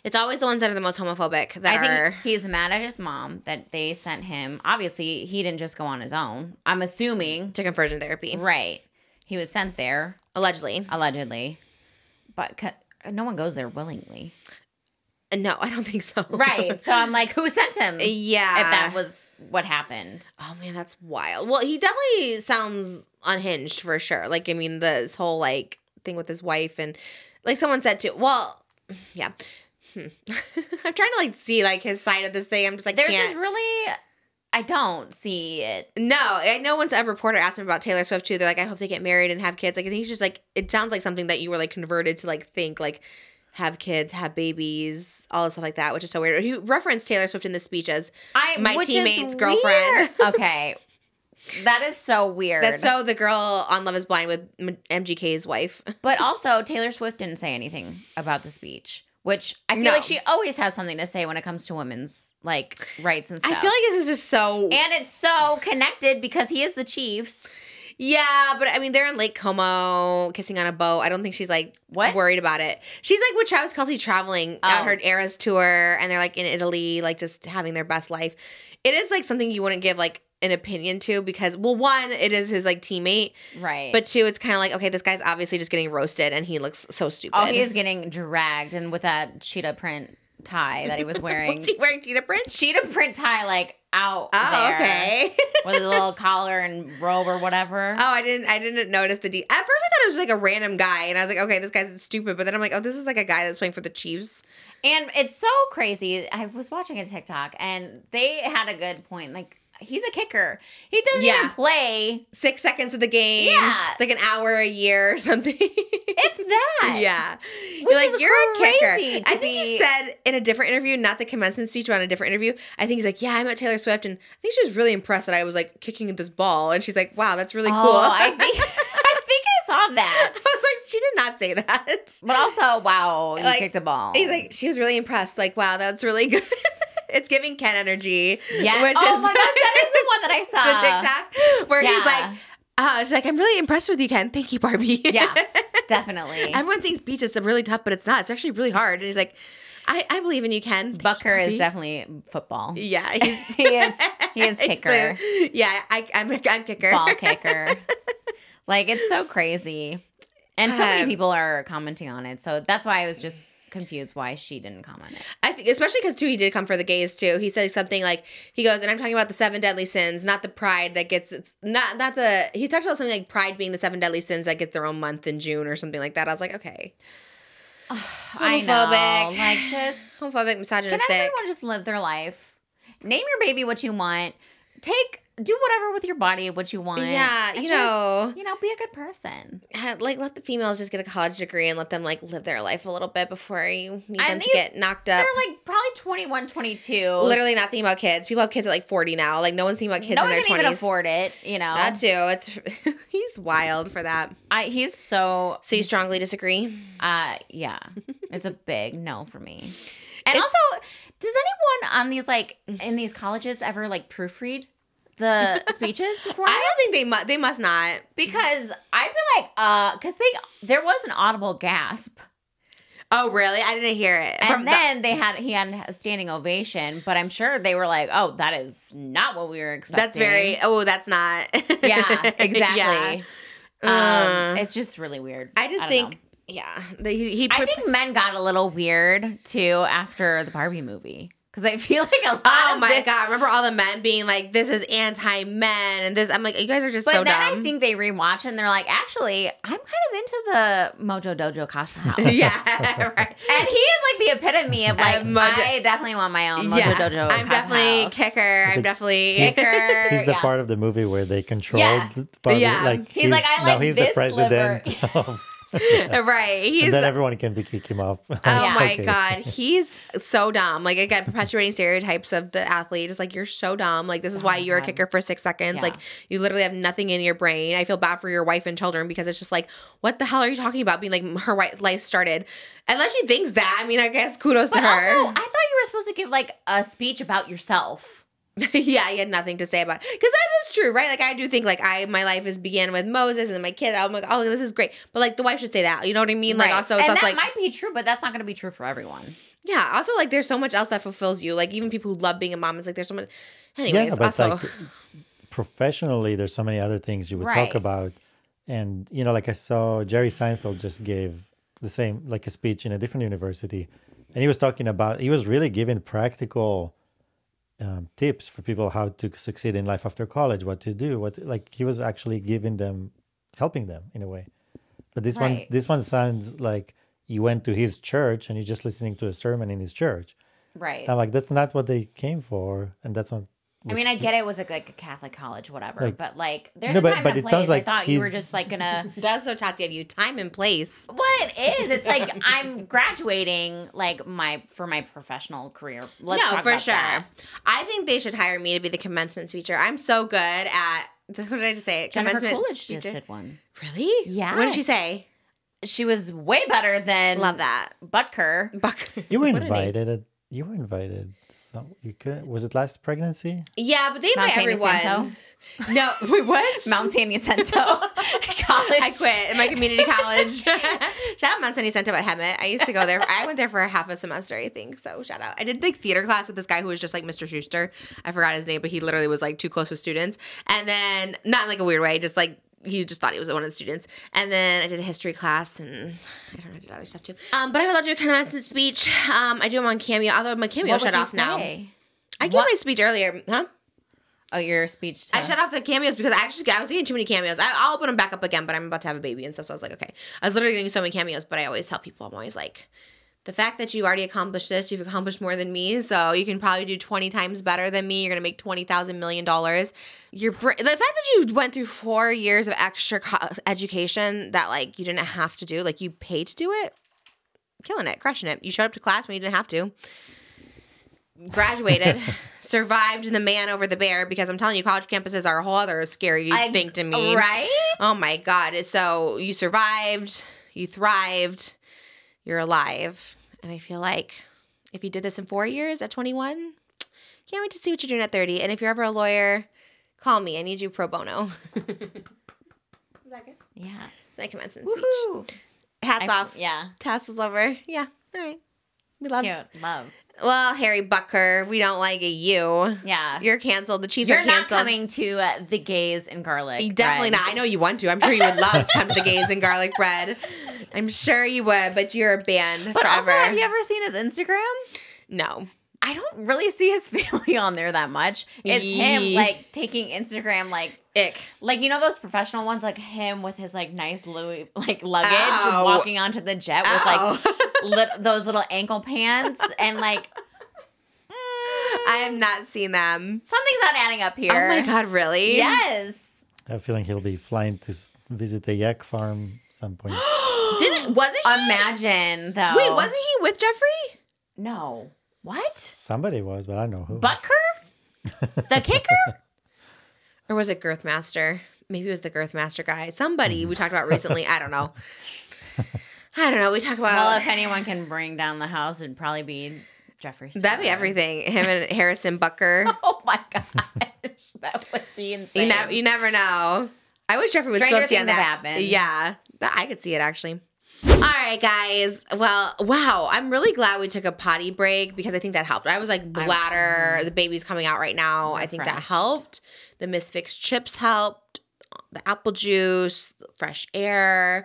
It's always the ones that are the most homophobic. I think he's mad at his mom that they sent him. Obviously, he didn't just go on his own. I'm assuming to conversion therapy. Right. He was sent there allegedly. But no one goes there willingly. No, I don't think so. Right. So I'm like, who sent him? Yeah. If that was what happened. Oh, man, that's wild. Well, he definitely sounds unhinged for sure. This whole, thing with his wife. And, someone said too, well, yeah. I'm trying to, see, his side of this thing. I'm just there's just really... I don't see it. No, I know once a reporter asked him about Taylor Swift too. They're like, I hope they get married and have kids. I think he's just it sounds like something that you were converted to think have kids, have babies, all this stuff like that, which is so weird. He referenced Taylor Swift in the speech as my teammate's girlfriend. Okay. That is so weird. That's so the girl on Love is Blind with MGK's wife. But also, Taylor Swift didn't say anything about the speech. which I feel like she always has something to say when it comes to women's like rights and stuff. I feel like this is just so, and it's so connected because he is the Chiefs. Yeah, but I mean, they're in Lake Como, kissing on a boat. I don't think she's like worried about it. She's like with Travis Kelce traveling on her Eras tour, and they're like in Italy, like just having their best life. It is like something you wouldn't give like an opinion to because, well, one, it is his like teammate, right? But two, it's kind of like, okay, this guy's obviously just getting roasted, and he looks so stupid. Oh, he is getting dragged, and with that cheetah print tie that he was wearing. Was he wearing cheetah print? Cheetah print tie, like out there. Okay. With a little collar and robe or whatever. Oh, I didn't notice the At first, I thought it was like a random guy, and I was like, okay, this guy's stupid. But then I'm like, oh, this is like a guy that's playing for the Chiefs. And it's so crazy. I was watching a TikTok, and they had a good point. Like, he's a kicker. He doesn't even play 6 seconds of the game. Yeah. It's like an hour a year or something. It's that. Yeah. Which like, is you're a kicker. I think he said in a different interview, not the commencement speech, but on a different interview, I think he's like, yeah, I met Taylor Swift, and I think she was really impressed that I was like kicking this ball. And she's like, wow, that's really cool. I think I saw that. I was like, she did not say that. But also, wow, you kicked a ball. He's like, she was really impressed. Like, wow, that's really good. It's giving Ken energy. Yeah. Which oh is my gosh, that is the one that I saw. the TikTok where he's like, she's like, I'm really impressed with you, Ken. Thank you, Barbie. Yeah, definitely. Everyone thinks beach is really tough, but it's not. It's actually really hard. And he's like, I believe in you, Ken. Butker is definitely football. Yeah, he is kicker. I'm kicker. Ball kicker. Like, it's so crazy. And so many people are commenting on it. So that's why I was just confused why she didn't comment it. I think especially because too, he did come for the gays too. He said something like, he goes, and I'm talking about the 7 deadly sins, not the pride that gets, it's not the, he talked about something like pride being the 7 deadly sins that get their own month in June or something like that. I was like, okay. I know. Like, just homophobic, misogynistic. Can everyone just live their life? Name your baby what you want. Do whatever with your body what you want. Yeah, you know, be a good person. Like, let the females just get a college degree and let them like live their life a little bit before you need them to get knocked up. They're like probably 21, 22. Literally not thinking about kids. People have kids at like 40 now. Like, no one's thinking about kids in their 20s. No one can even afford it, you know. That too. It's he's wild for that. He's so. So you strongly disagree? Yeah. It's a big no for me. And also, does anyone on these like in these colleges ever like proofread the speeches before? I don't think they must not, because I'd be like, because there was an audible gasp. Oh, really? I didn't hear it. And then he had a standing ovation, but I'm sure they were like, oh, that is not what we were expecting. That's not. Yeah, exactly. Yeah. It's just really weird. I think, yeah. I think men got a little weird too after the Barbie movie. Because I feel like a lot Oh my God. Remember all the men being like, this is anti-men and this. I'm like, you guys are just so dumb. But then I think they rewatch it and they're like, actually, I'm kind of into the Mojo Dojo Casa House. Yeah, right. And he is like the epitome of like, I definitely want my own Mojo Dojo I'm definitely house. Kicker. I'm definitely kicker. He's the part of the movie where they controlled Barbie. Yeah. Like, he's like, I like he's this the president of right. And then everyone came to kick him off. Oh my God. He's so dumb. Like, again, perpetuating stereotypes of the athlete. It's like, you're so dumb. Like, this is why you're a kicker for 6 seconds. Yeah. Like, you literally have nothing in your brain. I feel bad for your wife and children because it's just like, what the hell are you talking about? Being like, her life started. Unless she thinks that. I mean, I guess kudos to her. Also, I thought you were supposed to give like a speech about yourself. Yeah, he had nothing to say about it. Because that is true, right? Like, I do think, like, my life began with Moses and then my kids. I'm like, oh, this is great. But, like, the wife should say that. You know what I mean? Like, also, it's also, that might be true, but that's not going to be true for everyone. Yeah. Also, like, there's so much else that fulfills you. Like, even people who love being a mom, it's like, there's so much. Anyways, yeah, but also. like, professionally, there's so many other things you would talk about. And, you know, like I saw Jerry Seinfeld just gave the same, like a speech in a different university. And he was talking about, he was really giving practical tips for people how to succeed in life after college, what to do, like he was actually giving them, helping them in a way. But this one sounds like you went to his church and you're just listening to a sermon in his church. Right. I'm like, that's not what they came for, and that's not. I mean, I get it was like a Catholic college, whatever, like, but like there's a time and place. I thought you were just like gonna. That's so Tati of you. Time and place. Well, it is. It's like I'm graduating, like for my professional career. Let's talk about sure. That. I think they should hire me to be the commencement speaker. I'm so good at. What did I just say? Jennifer Commencement Coolidge speaker. just did one. Really? Yeah. What did she say? she was way better than Love that. Butker. You were invited. You were invited. So you could. Was it last pregnancy? Yeah, but they invite Mount San everyone. Jacinto? No, wait, what? Mount San Jacinto College. I quit in my community college. Shout out Mount San Jacinto at Hemet. I used to go there. I went there for half a semester, I think. So shout out. I did like theater class with this guy who was just like Mr. Schuster. I forgot his name, but he literally was like too close with students. And then not in like a weird way, just like he just thought he was one of the students. And then I did a history class, and I don't know, I did other stuff too. But I would love to do a commencement speech. I do them on Cameo, although my Cameo shut off now. I gave my speech earlier, huh? Oh, your speech. I shut off the cameos because I was getting too many cameos. I'll open them back up again, but I'm about to have a baby and stuff, so I was like, okay. I was literally getting so many cameos, but I always tell people, I'm always like, the fact that you already accomplished this, you've accomplished more than me, so you can probably do 20 times better than me. You're going to make $20,000 million. The fact that you went through 4 years of extra education that, like, you didn't have to do, like, you paid to do it, killing it, crushing it. You showed up to class when you didn't have to. Graduated, survived the man over the bear, because I'm telling you, college campuses are a whole other scary thing to me. Right? Oh, my God. So you survived, you thrived, you're alive. And I feel like if you did this in 4 years at 21, can't wait to see what you're doing at 30. And if you're ever a lawyer, call me. I need you pro bono. Is that good? Yeah. It's my commencement Woohoo. speech. Hats off. Yeah. Tassels over. Yeah. All right. We love. Cute. Love. Well, Harry Butker, we don't like you. Yeah. You're canceled. The Chiefs You're are canceled. not coming to the gays and garlic Definitely bread. not. I know you want to. I'm sure you would love to come to the gays and garlic bread. I'm sure you would, but you're banned But forever. also, have you ever seen his Instagram? No. I don't really see his family on there that much. It's him, like, taking Instagram, like, Ick. like, you know those professional ones, like him with his, like, nice Louis, like, luggage, Ow. walking onto the jet with, like, those little ankle pants, and, like, I have not seen them. something's not adding up here. Oh my God, really? Yes. I have a feeling he'll be flying to visit the yak farm at some point. Wasn't he? Imagine, though. Wait, wasn't he with Jeffrey? No. What? Somebody was, but I don't know who. Butker? The kicker? Or was it Girthmaster? Maybe it was the Girthmaster guy. Somebody we talked about recently. I don't know. I don't know. We talk about... Well, if anyone can bring down the house, it'd probably be Jeffrey. That'd be everything. Him and Harrison Butker. Oh my gosh. That would be insane. You never know. I wish Jeffrey would Stranger spill tea on things that. have happened. Yeah. I could see it, actually. All right, guys. Well, wow. I'm really glad we took a potty break, because I think that helped. I was like bladder. The baby's coming out right now. I think that Refreshed. helped. The Misfix chips helped. The apple juice, the fresh air.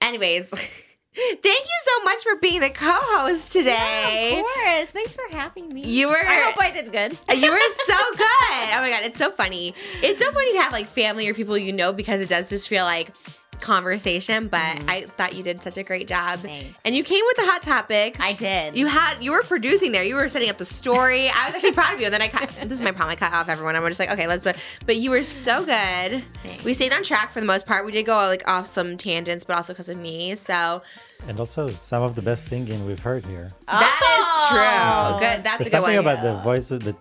Anyways, thank you so much for being the co-host today. Yeah, of course. Thanks for having me. You were. I hope I did good. You were so good. Oh my God, it's so funny. It's so funny to have like family or people you know, because it does just feel like conversation, but I thought you did such a great job. Thanks. And you came with the hot topics. I did. You were producing there. You were setting up the story. I was actually proud of you. And then this is my problem. I cut off everyone. I'm just like, okay, let's do it. But you were so good. Thanks. We stayed on track for the most part. We did go like off some tangents, but also because of me. So And also some of the best singing we've heard here. that is true. Good. That's There's a good something one. about the voices, the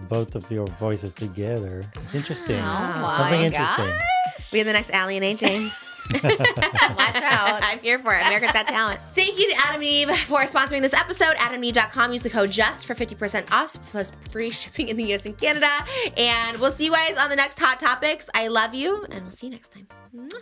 both of your voices together. It's interesting. Oh Something my interesting. We have the next Allie and AJ. Watch out. I'm here for it. America's Got Talent. Thank you to Adam and Eve for sponsoring this episode. AdamandEve.com. Use the code JUST for 50% off plus free shipping in the US and Canada. And we'll see you guys on the next Hot Topics. I love you, and we'll see you next time. Mwah.